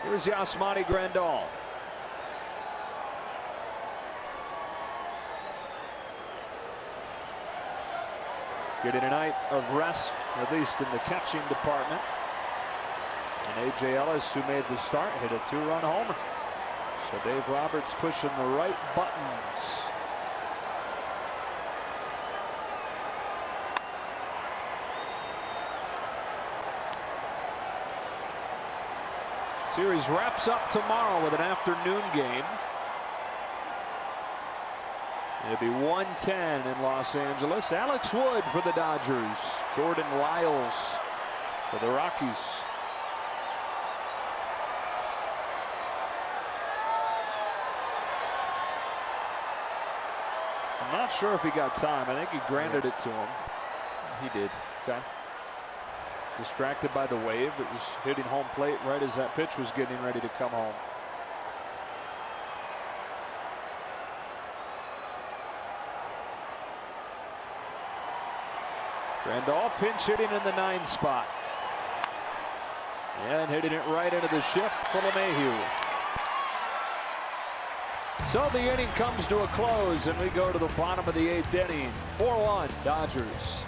Here's Yasmani Grandal. Getting a night of rest, at least in the catching department. And A.J. Ellis, who made the start, hit a 2-run homer. So Dave Roberts pushing the right buttons. Series wraps up tomorrow with an afternoon game. It'll be 1:10 in Los Angeles. Alex Wood for the Dodgers. Jordan Lyles for the Rockies. I'm not sure if he got time. I think he granted it to him. He did. Okay. Distracted by the wave. It was hitting home plate right as that pitch was getting ready to come home. Grandal pinch hitting in the 9 spot. And hitting it right into the shift for LeMahieu. So the inning comes to a close, and we go to the bottom of the 8th inning. 4-1 Dodgers.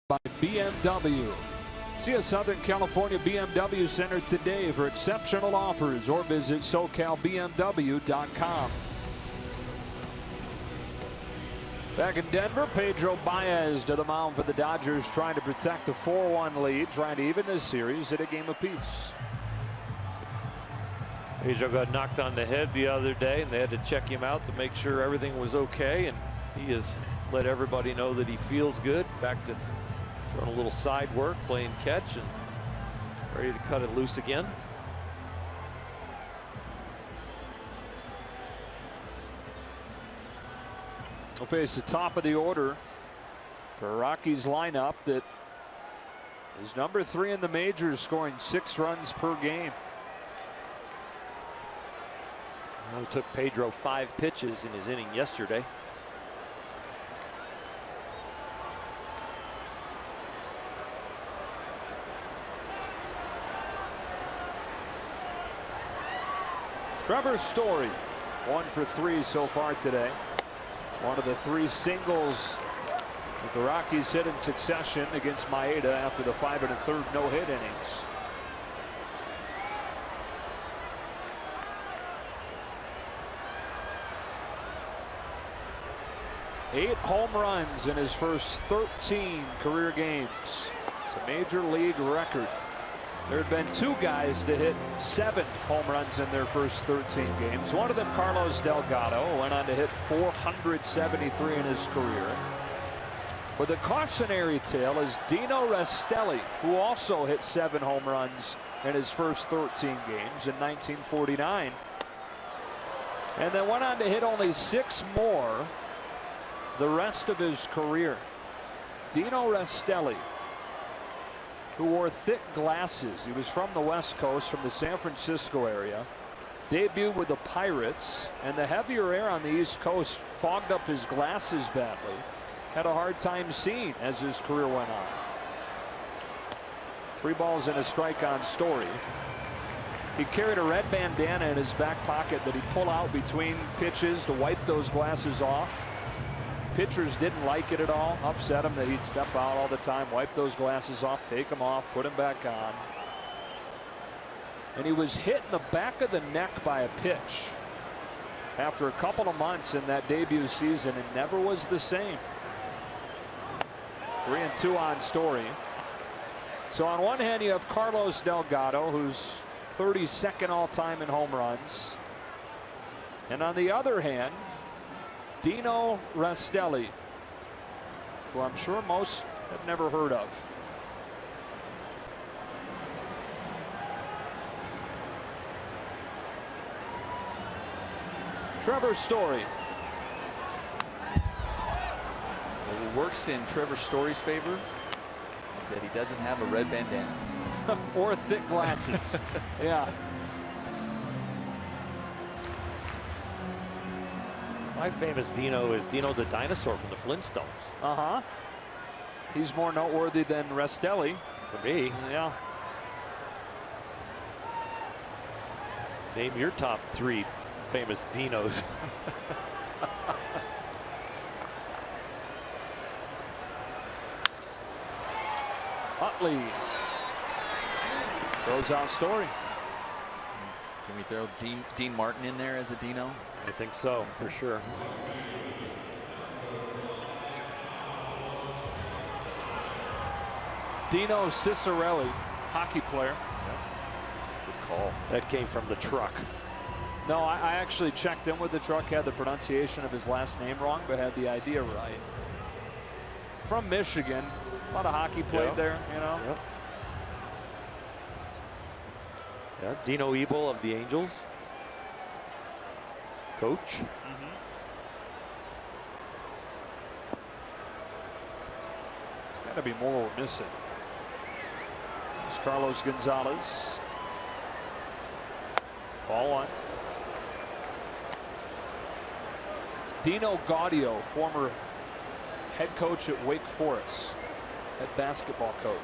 By BMW. See a Southern California BMW Center today for exceptional offers, or visit SoCalBMW.com. Back in Denver, Pedro Baez to the mound for the Dodgers, trying to protect the 4-1 lead, trying to even this series at a game apiece. Pedro got knocked on the head the other day, and they had to check him out to make sure everything was okay, and he has let everybody know that he feels good. Back to throwing a little side work, playing catch, and ready to cut it loose again. We'll face the top of the order for a Rockies lineup that is number 3 in the majors, scoring 6 runs per game. Well, it took Pedro 5 pitches in his inning yesterday. Trevor Story, 1 for 3 so far today. One of the 3 singles With the Rockies hit in succession against Maeda after the 5 1/3 no-hit innings. Eight home runs in his first 13 career games. It's a major league record. There had been 2 guys to hit 7 home runs in their first 13 games. One of them, Carlos Delgado, went on to hit 473 in his career. But the cautionary tale is Dino Restelli, who also hit 7 home runs in his first 13 games in 1949. And then went on to hit only 6 more the rest of his career. Dino Restelli, who wore thick glasses. He was from the West Coast, from the San Francisco area. Debuted with the Pirates, and the heavier air on the East Coast fogged up his glasses badly. Had a hard time seeing as his career went on. 3 balls and a strike on Story. He carried a red bandana in his back pocket that he'd pull out between pitches to wipe those glasses off. Pitchers didn't like it at all, upset him that he'd step out all the time, wipe those glasses off, take them off, put them back on. And he was hit in the back of the neck by a pitch after a couple of months in that debut season, and never was the same. 3-2 on Story. So on one hand, you have Carlos Delgado, who's 32nd all-time in home runs. And on the other hand, Dino Restelli, who I'm sure most have never heard of. Trevor Story. What works in Trevor Story's favor is that he doesn't have a red bandana. Or thick glasses. Yeah. My famous Dino is Dino the dinosaur from the Flintstones. He's more noteworthy than Restelli. For me. Yeah. Name your top 3 famous Dinos. Utley throws out Story. Can we throw Dean Martin in there as a Dino? I think so, for sure. Dino Cicerelli, hockey player. Good call. That came from the truck. No, I actually checked in with the truck, had the pronunciation of his last name wrong, but had the idea right. From Michigan, a lot of hockey played there, you know. Yep. Yeah, Dino Ebel of the Angels. Coach. There's got to be more we're missing. It's Carlos Gonzalez. Ball 1. Dino Gaudio, former head coach at Wake Forest, head basketball coach.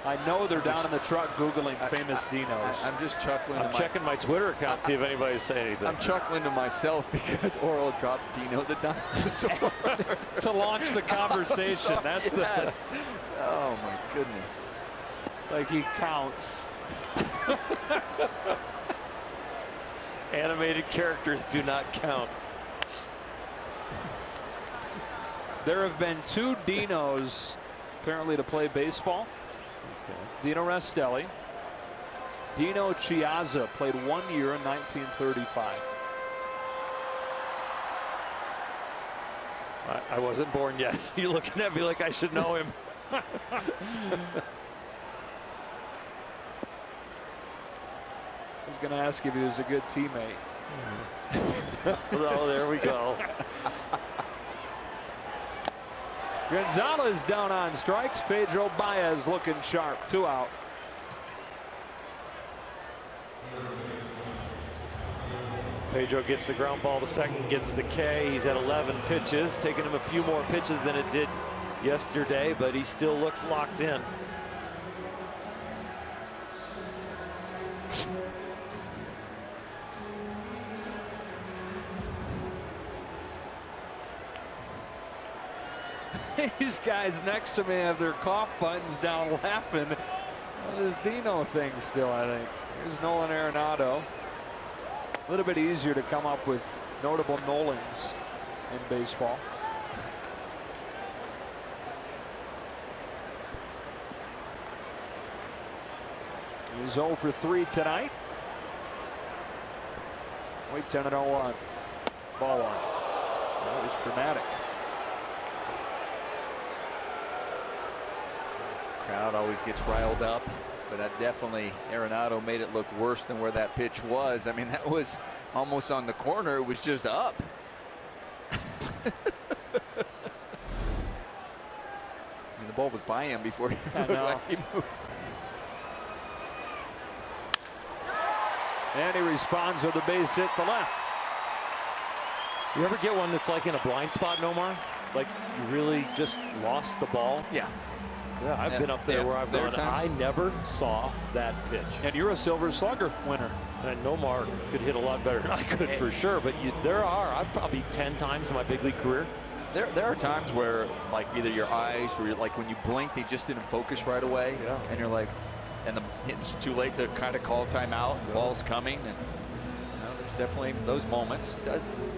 I know they're down in the truck Googling famous Dinos. I'm just chuckling. I'm checking my Twitter account, see if anybody's saying anything. I'm chuckling to myself because Orioles dropped Dino the dinosaur. To launch the conversation. That's yes. Oh my goodness. Like he counts. Animated characters do not count. There have been 2 Dinos apparently to play baseball. Dino Restelli. Dino Chiazza played 1 year in 1935. I wasn't born yet. You're looking at me like I should know him. I was going to ask if he was a good teammate. Oh, there we go. Gonzalez down on strikes. Pedro Baez looking sharp. 2 out. Pedro gets the ground ball to second, gets the K. He's at 11 pitches, taking him a few more pitches than it did yesterday, but he still looks locked in. These guys next to me have their cough buttons down laughing. This Dino thing still, I think. Here's Nolan Arenado. A little bit easier to come up with notable Nolans in baseball. He's 0 for 3 tonight. Wait, 10 and 0-1. Ball one. That was dramatic. Crowd always gets riled up, but definitely Arenado made it look worse than where that pitch was. I mean, that was almost on the corner. It was just up. I mean, the ball was by him before he looked like he moved. And he responds with a base hit to left. You ever get one that's like in a blind spot, Nomar? Like you really just lost the ball? Yeah. Yeah, I've been up there where I've gone, I never saw that pitch. And you're a Silver Slugger winner. And Nomar could hit a lot better than I could for sure, but I've probably 10 times in my big league career. There are times where like either your eyes or like when you blink, they just didn't focus right away. Yeah. And you're like, and it's too late to kind of call timeout. The ball's coming, and there's definitely those moments.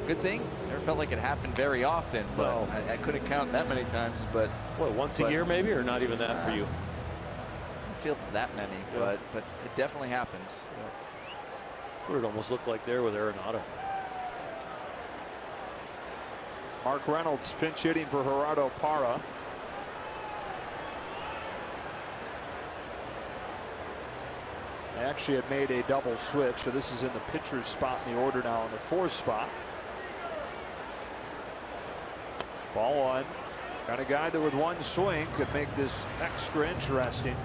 Good thing. Never felt like it happened very often, but No. I couldn't count that many times. But what, once a year maybe, or not even that for you? I don't feel that many, but it definitely happens. That's what it almost looked like there with Arenado. Mark Reynolds pinch hitting for Gerardo Parra. They actually had made a double switch, so this is in the pitcher's spot in the order now in the 4th spot. Ball one. Got a guy that with one swing could make this extra interesting.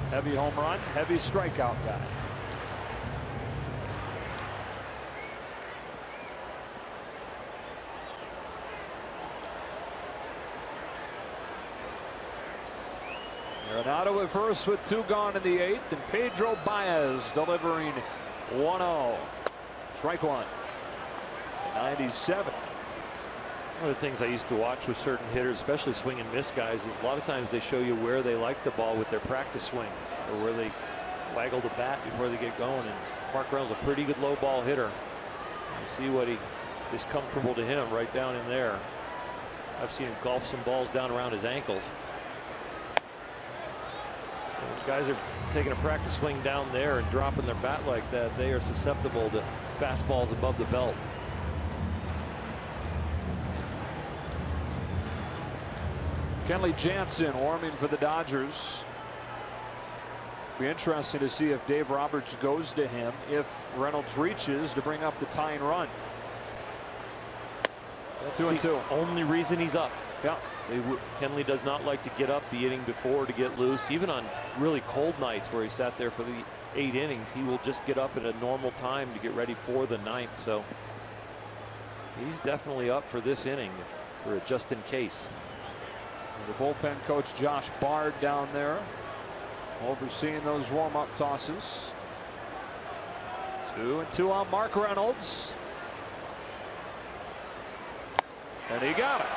Heavy home run, heavy strikeout guy. Arenado at first with 2 gone in the 8th, and Pedro Baez delivering 1-0. Strike one. 97. One of the things I used to watch with certain hitters, especially swing and miss guys, is a lot of times they show you where they like the ball with their practice swing, or where they waggle the bat before they get going. And Mark Reynolds a pretty good low ball hitter. You see what he is comfortable to him right down in there. I've seen him golf some balls down around his ankles. When guys are taking a practice swing down there and dropping their bat like that, they are susceptible to fastballs above the belt. Kenley Jansen warming for the Dodgers. Be interesting to see if Dave Roberts goes to him if Reynolds reaches to bring up the tying run. That's 2-2. Only reason he's up. Yeah. Kenley does not like to get up the inning before to get loose. Even on really cold nights where he sat there for the 8 innings, he will just get up at a normal time to get ready for the 9th. So he's definitely up for this inning for just in case. The bullpen coach Josh Bard down there overseeing those warm-up tosses. 2-2 on Mark Reynolds. And he got it.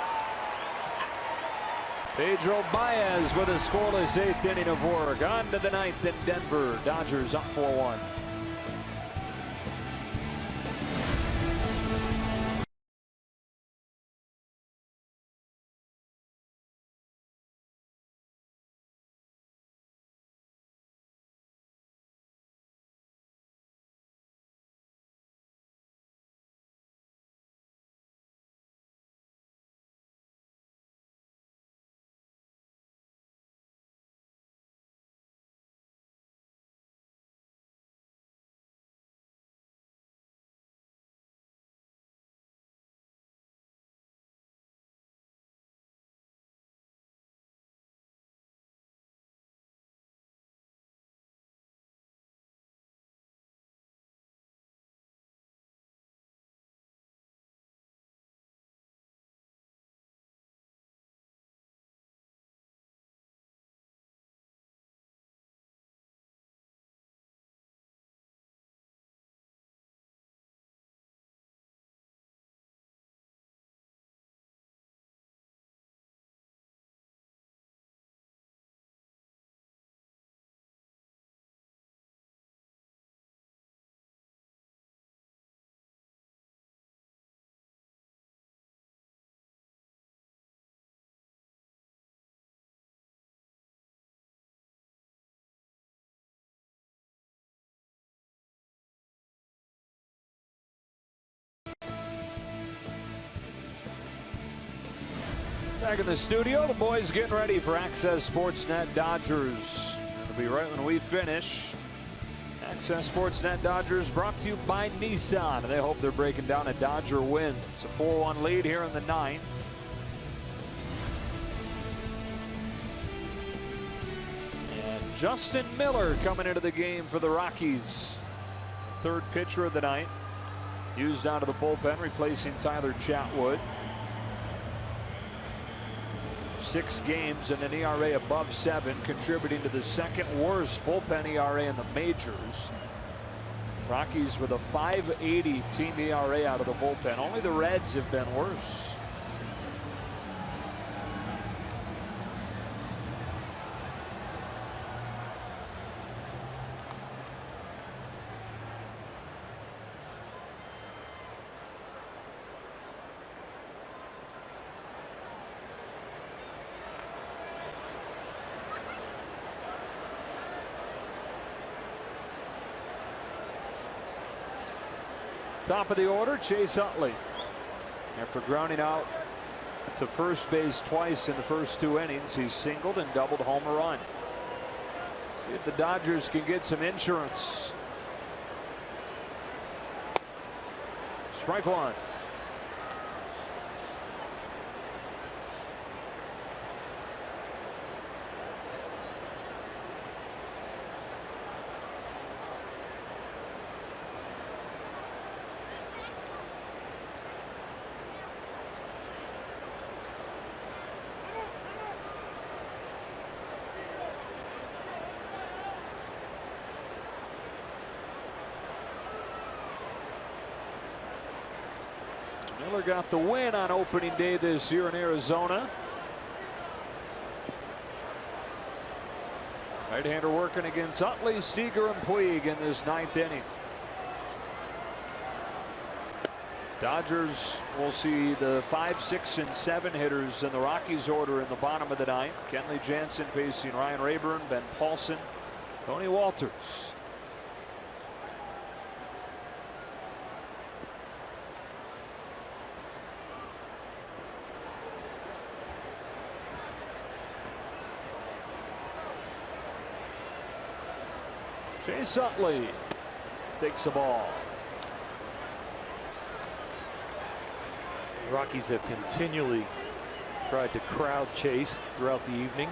Pedro Baez with a scoreless 8th inning of work. On to the 9th in Denver. Dodgers up 4-1. Back in the studio, the boys getting ready for Access Sportsnet Dodgers. It'll be right when we finish. Access Sportsnet Dodgers brought to you by Nissan. They hope they're breaking down a Dodger win. It's a 4-1 lead here in the ninth. And Justin Miller coming into the game for the Rockies. Third pitcher of the night. Used out of the bullpen, replacing Tyler Chatwood. 6 games and an ERA above 7, contributing to the second worst bullpen ERA in the majors. Rockies with a .580 team ERA out of the bullpen. Only the Reds have been worse. Top of the order, Chase Utley. After grounding out to first base twice in the first 2 innings, he's singled and doubled home a run. See if the Dodgers can get some insurance. Strike one. Miller got the win on opening day this year in Arizona. Right-hander working against Utley, Seager, and Puig in this 9th inning. Dodgers will see the 5, 6, and 7 hitters in the Rockies order in the bottom of the 9th. Kenley Jansen facing Ryan Rayburn, Ben Paulson, Tony Walters. Chase Utley takes the ball. The Rockies have continually tried to crowd Chase throughout the evening.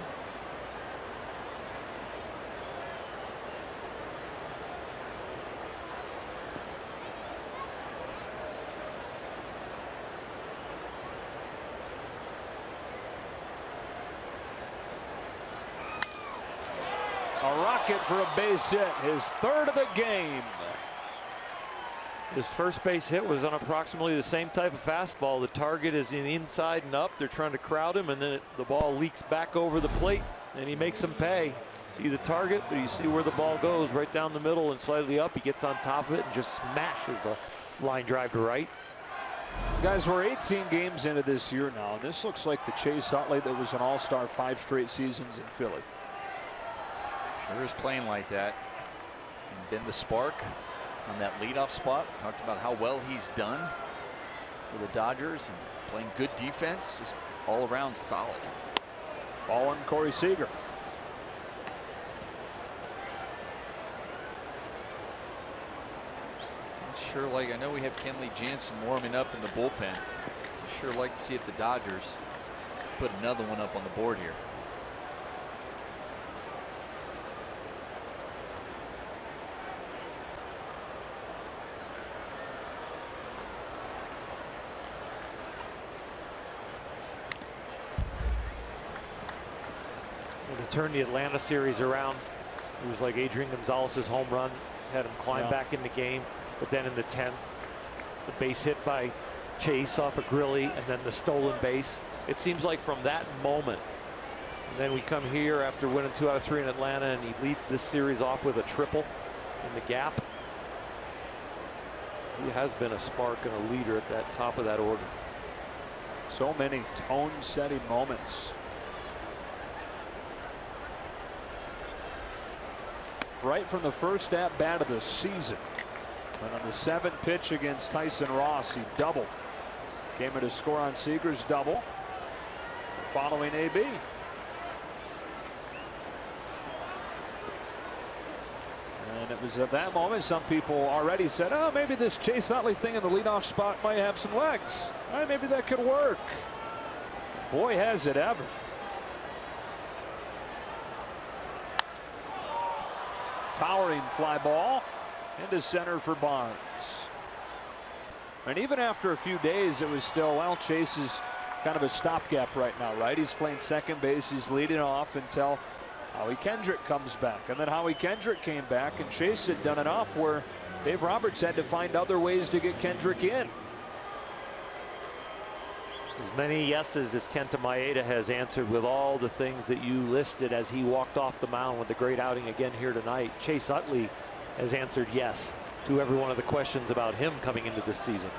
A rocket for a base hit, his 3rd of the game. His first base hit was on approximately the same type of fastball. The target is in inside and up. They're trying to crowd him, and then the ball leaks back over the plate, and he makes them pay. See the target, but you see where the ball goes, right down the middle and slightly up. He gets on top of it and just smashes a line drive to right. Guys, we're 18 games into this year now, and this looks like the Chase Utley that was an all-star 5 straight seasons in Philly. Sure is playing like that. And been the spark on that leadoff spot. Talked about how well he's done for the Dodgers and playing good defense, just all around solid. Ball on Corey Seager. Sure, like I know we have Kenley Jansen warming up in the bullpen. I'd sure like to see if the Dodgers put another one up on the board here. To turn the Atlanta series around, it was like Adrian Gonzalez's home run had him climb back in the game, but then in the 10th, the base hit by Chase off of Grilly, and then the stolen base. It seems like from that moment, and then we come here after winning 2 out of 3 in Atlanta, and he leads this series off with a triple in the gap. He has been a spark and a leader at that top of that order. So many tone-setting moments. Right from the first at-bat of the season. And on the 7th pitch against Tyson Ross, he doubled. Came in to score on Seager's double. following AB. And it was at that moment some people already said, oh, maybe this Chase Utley thing in the leadoff spot might have some legs. All right, maybe that could work. Boy, has it ever. Towering fly ball into center for Barnes. And even after a few days, it was still, well, Chase is kind of a stopgap right now, right? He's playing second base. He's leading off until Howie Kendrick comes back. And then Howie Kendrick came back, and Chase had done enough where Dave Roberts had to find other ways to get Kendrick in. As many yeses as Kenta Maeda has answered with all the things that you listed as he walked off the mound with the great outing again here tonight. Chase Utley has answered yes to every one of the questions about him coming into this season.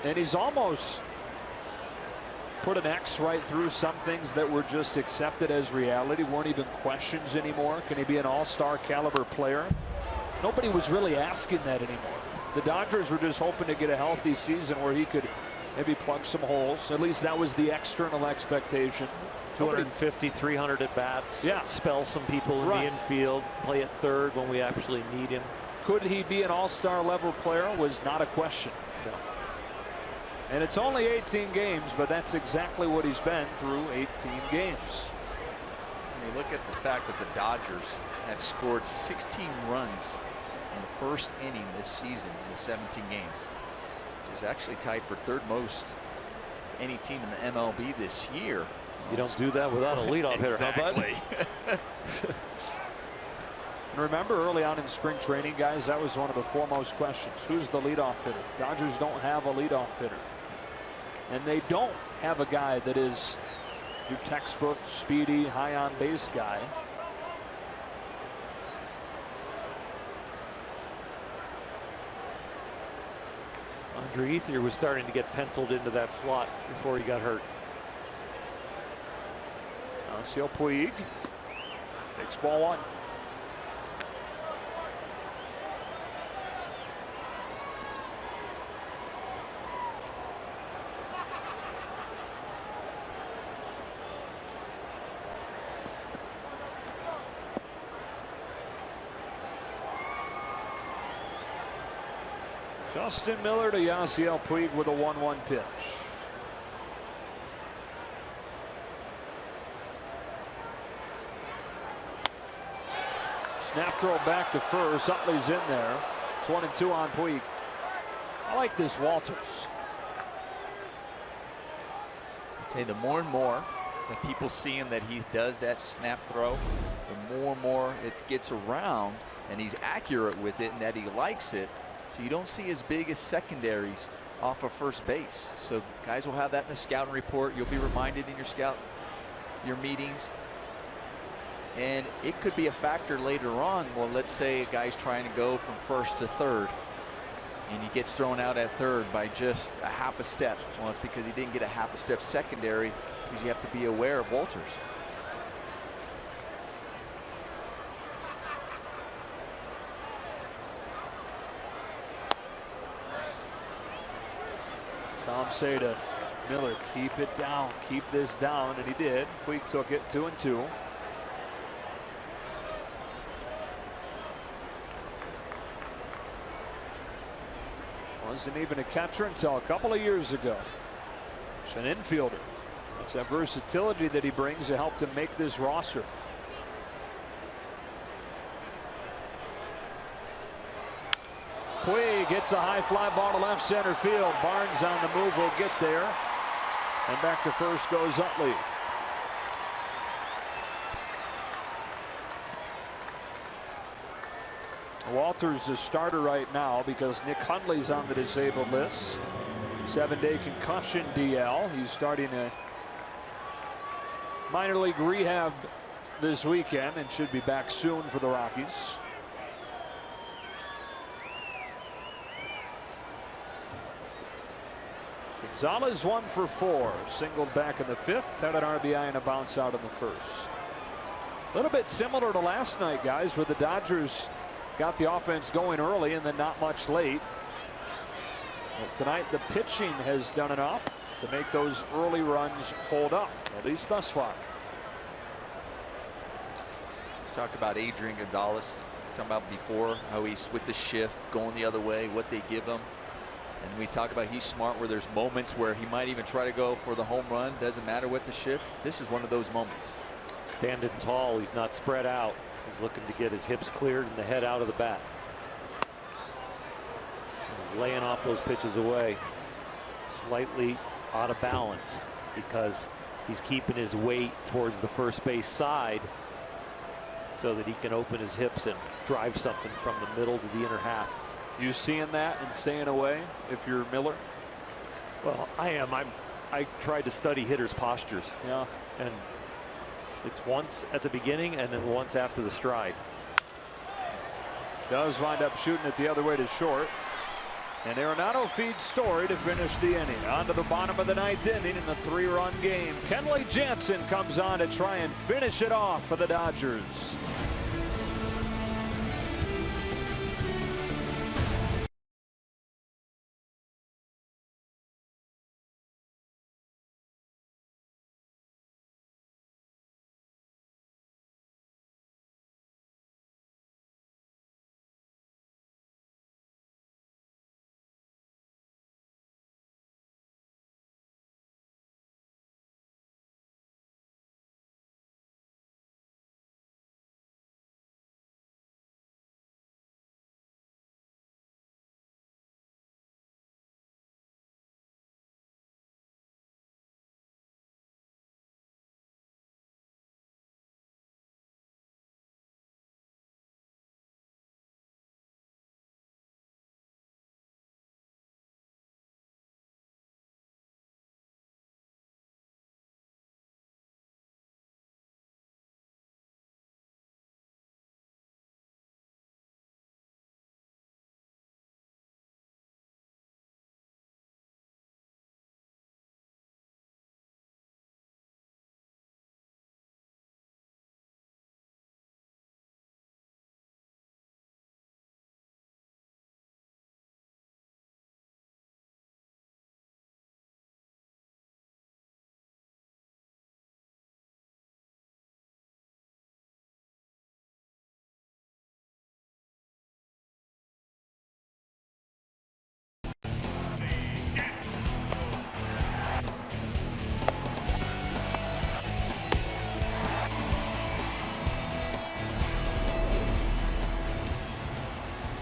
And he's almost put an X right through some things that were just accepted as reality, weren't even questions anymore. Can he be an all-star caliber player? Nobody was really asking that anymore. The Dodgers were just hoping to get a healthy season where he could maybe plug some holes. At least that was the external expectation. 250, 300 at bats. Yeah. Spell some people in the infield. Play at third when we actually need him. Could he be an all-star level player was not a question. No. And it's only 18 games, but that's exactly what he's been through 18 games. When you look at the fact that the Dodgers have scored 16 runs in the first inning this season in the 17 games, which is actually tied for third most any team in the MLB this year. You don't do that without a leadoff hitter. Exactly. How about? And remember, early on in spring training, guys, that was one of the foremost questions. Who's the leadoff hitter? Dodgers don't have a leadoff hitter. And they don't have a guy that is your textbook, speedy, high on base guy. Andre Ethier was starting to get penciled into that slot before he got hurt. Yasiel Puig takes ball one. Justin Miller to Yasiel Puig with a 1-1 pitch. Snap throw back to first. Utley's in there. It's 1-2 on Puig. I like this Walters. I'd say the more and more that people see him that he does that snap throw, the more and more it gets around and he's accurate with it and that he likes it. So you don't see as big as secondaries off of first base. So guys will have that in the scouting report. You'll be reminded in your meetings. And it could be a factor later on. Well, let's say a guy's trying to go from first to third and he gets thrown out at third by just a half a step. Well, it's because he didn't get a half a step secondary, because you have to be aware of Walters. Tom say to Miller, keep it down, keep this down, and he did. Puig took it, 2-2. Wasn't even a catcher until a couple of years ago. He's an infielder. It's that versatility that he brings that helped him make this roster. Puig gets a high fly ball to left center field. Barnes on the move will get there. And back to first goes Utley. Walters is starter right now because Nick Hundley's on the disabled list. 7-day concussion DL. He's starting a minor league rehab this weekend and should be back soon for the Rockies. Gonzalez 1 for 4. Singled back in the 5th. Had an RBI and a bounce out in the 1st. A little bit similar to last night, guys, where the Dodgers got the offense going early and then not much late. But tonight the pitching has done enough to make those early runs hold up, at least thus far. Talk about Adrian Gonzalez. Talking about before how he's with the shift going the other way, what they give him. And we talk about he's smart where there's moments where he might even try to go for the home run. Doesn't matter what the shift. This is one of those moments. Standing tall, he's not spread out. He's looking to get his hips cleared and the head out of the bat. He's laying off those pitches away. Slightly out of balance because he's keeping his weight towards the first base side so that he can open his hips and drive something from the middle to the inner half. You seeing that and staying away if you're Miller? Well, I am. I tried to study hitters' postures. Yeah. And it's once at the beginning and then once after the stride. Does wind up shooting it the other way to short. And Arenado feeds Story to finish the inning. On to the bottom of the ninth inning in the 3-run game. Kenley Jansen comes on to try and finish it off for the Dodgers.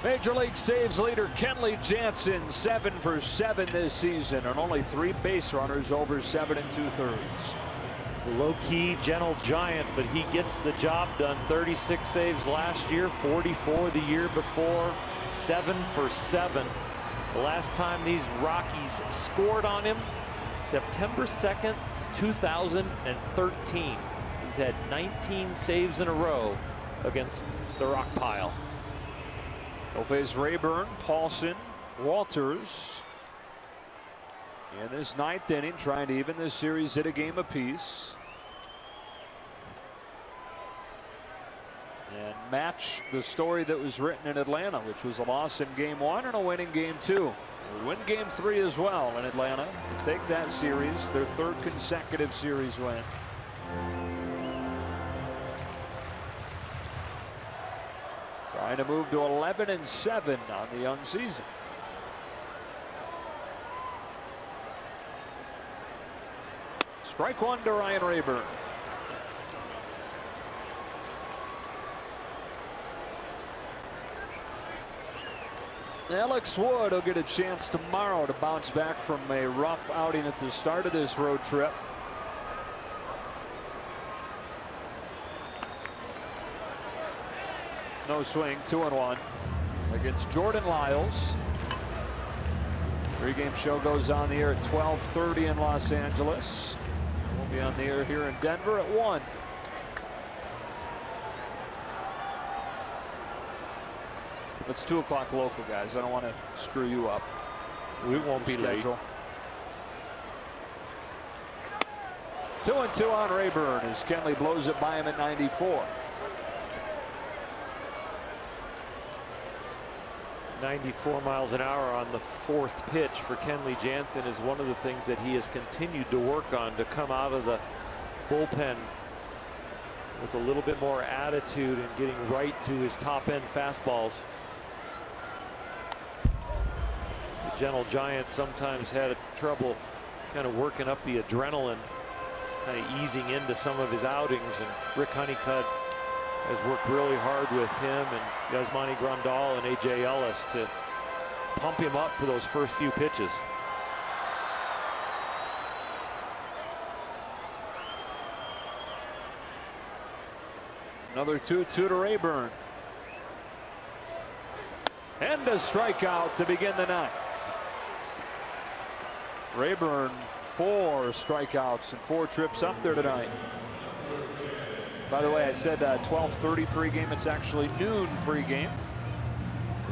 Major League saves leader Kenley Jansen 7 for 7 this season and only 3 base runners over 7 2/3. Low-key, gentle giant, but he gets the job done. 36 saves last year, 44 the year before, 7 for 7. The last time these Rockies scored on him, September 2nd, 2013. He's had 19 saves in a row against the Rock Pile. He'll face Rayburn, Paulson, Walters in this 9th inning, trying to even this series at a game apiece and match the story that was written in Atlanta, which was a loss in game 1 and a win in game 2. We'll win game 3 as well in Atlanta to take that series, their 3rd consecutive series win. Trying to move to 11-7 on the young season. Strike 1 to Ryan Rayburn. Alex Wood will get a chance tomorrow to bounce back from a rough outing at the start of this road trip. No swing, 2-1 against Jordan Lyles. Pre-game show goes on the air at 12:30 in Los Angeles. We'll be on the air here in Denver at 1. It's 2 o'clock local, guys. I don't want to screw you up. We won't be late. 2-2 on Rayburn as Kenley blows it by him at 94. 94 miles an hour on the 4th pitch for Kenley Jansen is one of the things that he has continued to work on, to come out of the bullpen with a little bit more attitude and getting right to his top end fastballs. The Gentle Giant sometimes had trouble kind of working up the adrenaline, kind of easing into some of his outings, and Rick Honeycutt has worked really hard with him and Yasmani Grandal and A.J. Ellis to pump him up for those first few pitches. Another 2-2 to Rayburn. And a strikeout to begin the ninth. Rayburn, 4 strikeouts and 4 trips up there tonight. By the way, I said 12:30 pregame. It's actually noon pregame.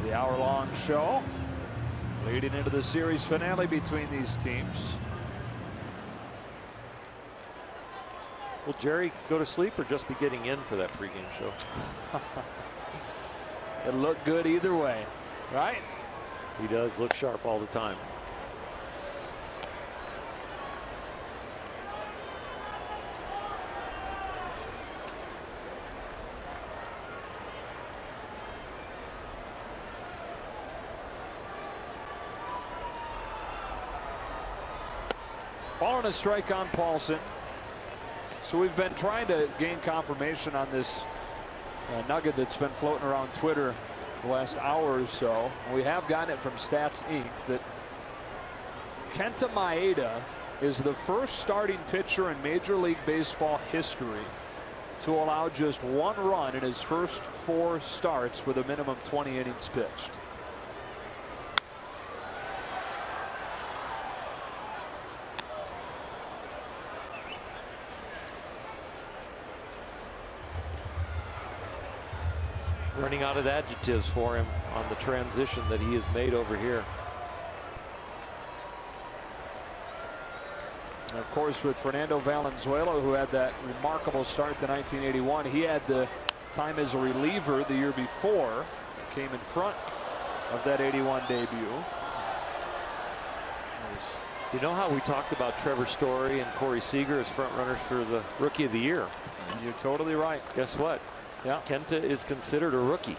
The hour-long show leading into the series finale between these teams. Will Jerry go to sleep or just be getting in for that pregame show? It looked good either way, right? He does look sharp all the time. Ball and a strike on Paulson. So we've been trying to gain confirmation on this nugget that's been floating around Twitter the last hour or so. We have gotten it from Stats Inc. that Kenta Maeda is the first starting pitcher in Major League Baseball history to allow just 1 run in his first 4 starts with a minimum 20 innings pitched. Running out of adjectives for him on the transition that he has made over here. And of course, with Fernando Valenzuela, who had that remarkable start to 1981, he had the time as a reliever the year before, came in front of that 81 debut. You know how we talked about Trevor Story and Corey Seager as front runners for the Rookie of the Year? You're totally right. Guess what? Yeah. Kenta is considered a rookie.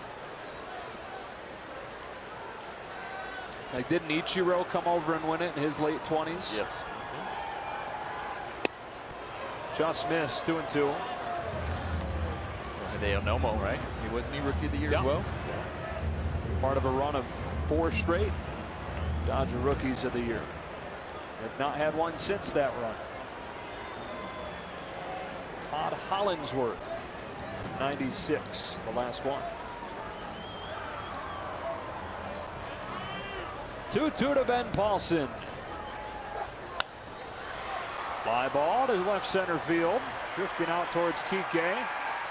Like, didn't Ichiro come over and win it in his late 20s? Yes. Just missed. 2-2. Hideo Nomo, right? Wasn't he Rookie of the Year as well? Part of a run of 4 straight Dodger Rookies of the Year. They've not had one since that run. Todd Hollingsworth, 96, the last one. 2-2 to Ben Paulson. Fly ball to left center field, drifting out towards Kike.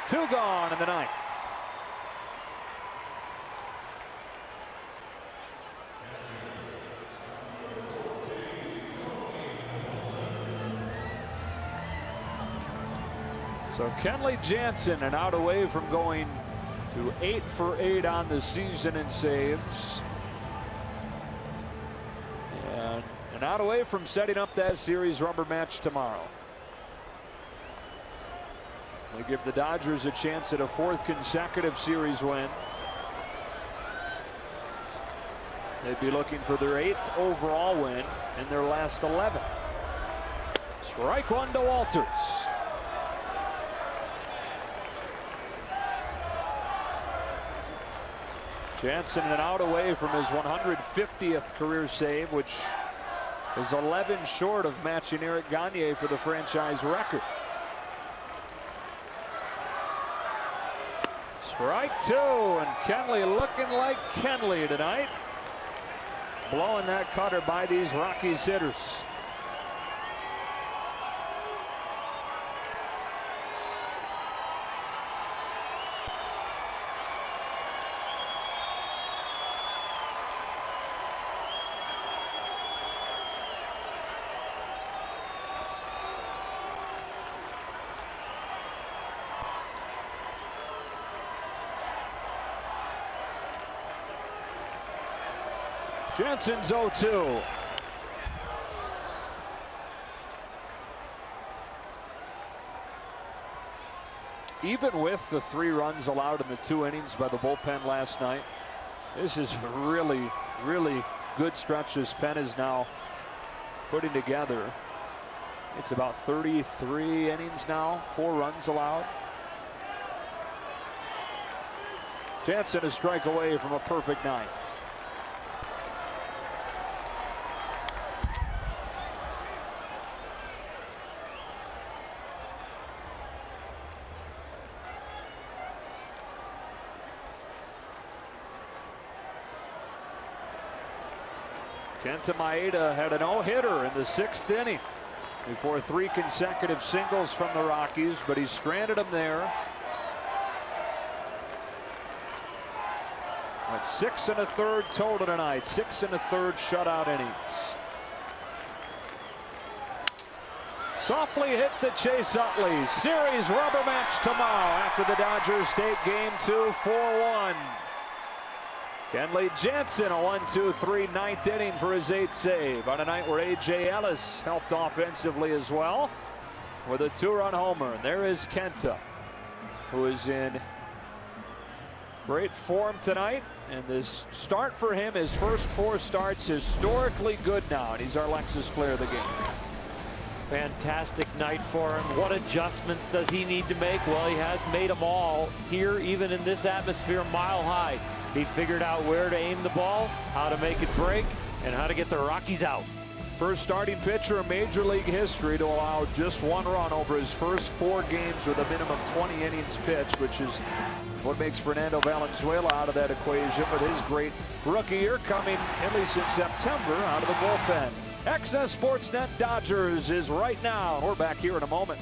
2 gone in the ninth. So Kenley Jansen, an out away from going to 8 for 8 on the season in saves. And an out away from setting up that series rubber match tomorrow. They give the Dodgers a chance at a 4th consecutive series win. They'd be looking for their 8th overall win in their last 11. Strike 1 to Walters. Jansen an out away from his 150th career save, which is 11 short of matching Eric Gagne for the franchise record. Strike 2, and Kenley looking like Kenley tonight. Blowing that cutter by these Rockies hitters. Jensen's 0-2. Even with the 3 runs allowed in the 2 innings by the bullpen last night, this is a really, really good stretch this pen is now putting together. It's about 33 innings now, 4 runs allowed. Jansen a strike away from a perfect ninth. Kenta Maeda had a no-hitter in the 6th inning before 3 consecutive singles from the Rockies, but he stranded him there. Went 6 1/3 total tonight, 6 1/3 shutout innings. Softly hit to Chase Utley. Series rubber match tomorrow after the Dodgers take Game 2 4-1. Kenley Jansen a 1-2-3 9th inning for his 8th save on a night where A.J. Ellis helped offensively as well with a 2-run homer. And there is Kenta, who is in great form tonight. And this start for him, his first 4 starts, historically good now. And he's our Lexus player of the game. Fantastic night for him. What adjustments does he need to make? Well, he has made them all here, even in this atmosphere, mile high. He figured out where to aim the ball, how to make it break, and how to get the Rockies out. First starting pitcher in Major League history to allow just 1 run over his first 4 games with a minimum 20 innings pitched, which is what makes Fernando Valenzuela out of that equation with his great rookie year coming, at least in September, out of the bullpen. XS Sportsnet Dodgers is right now. We're back here in a moment.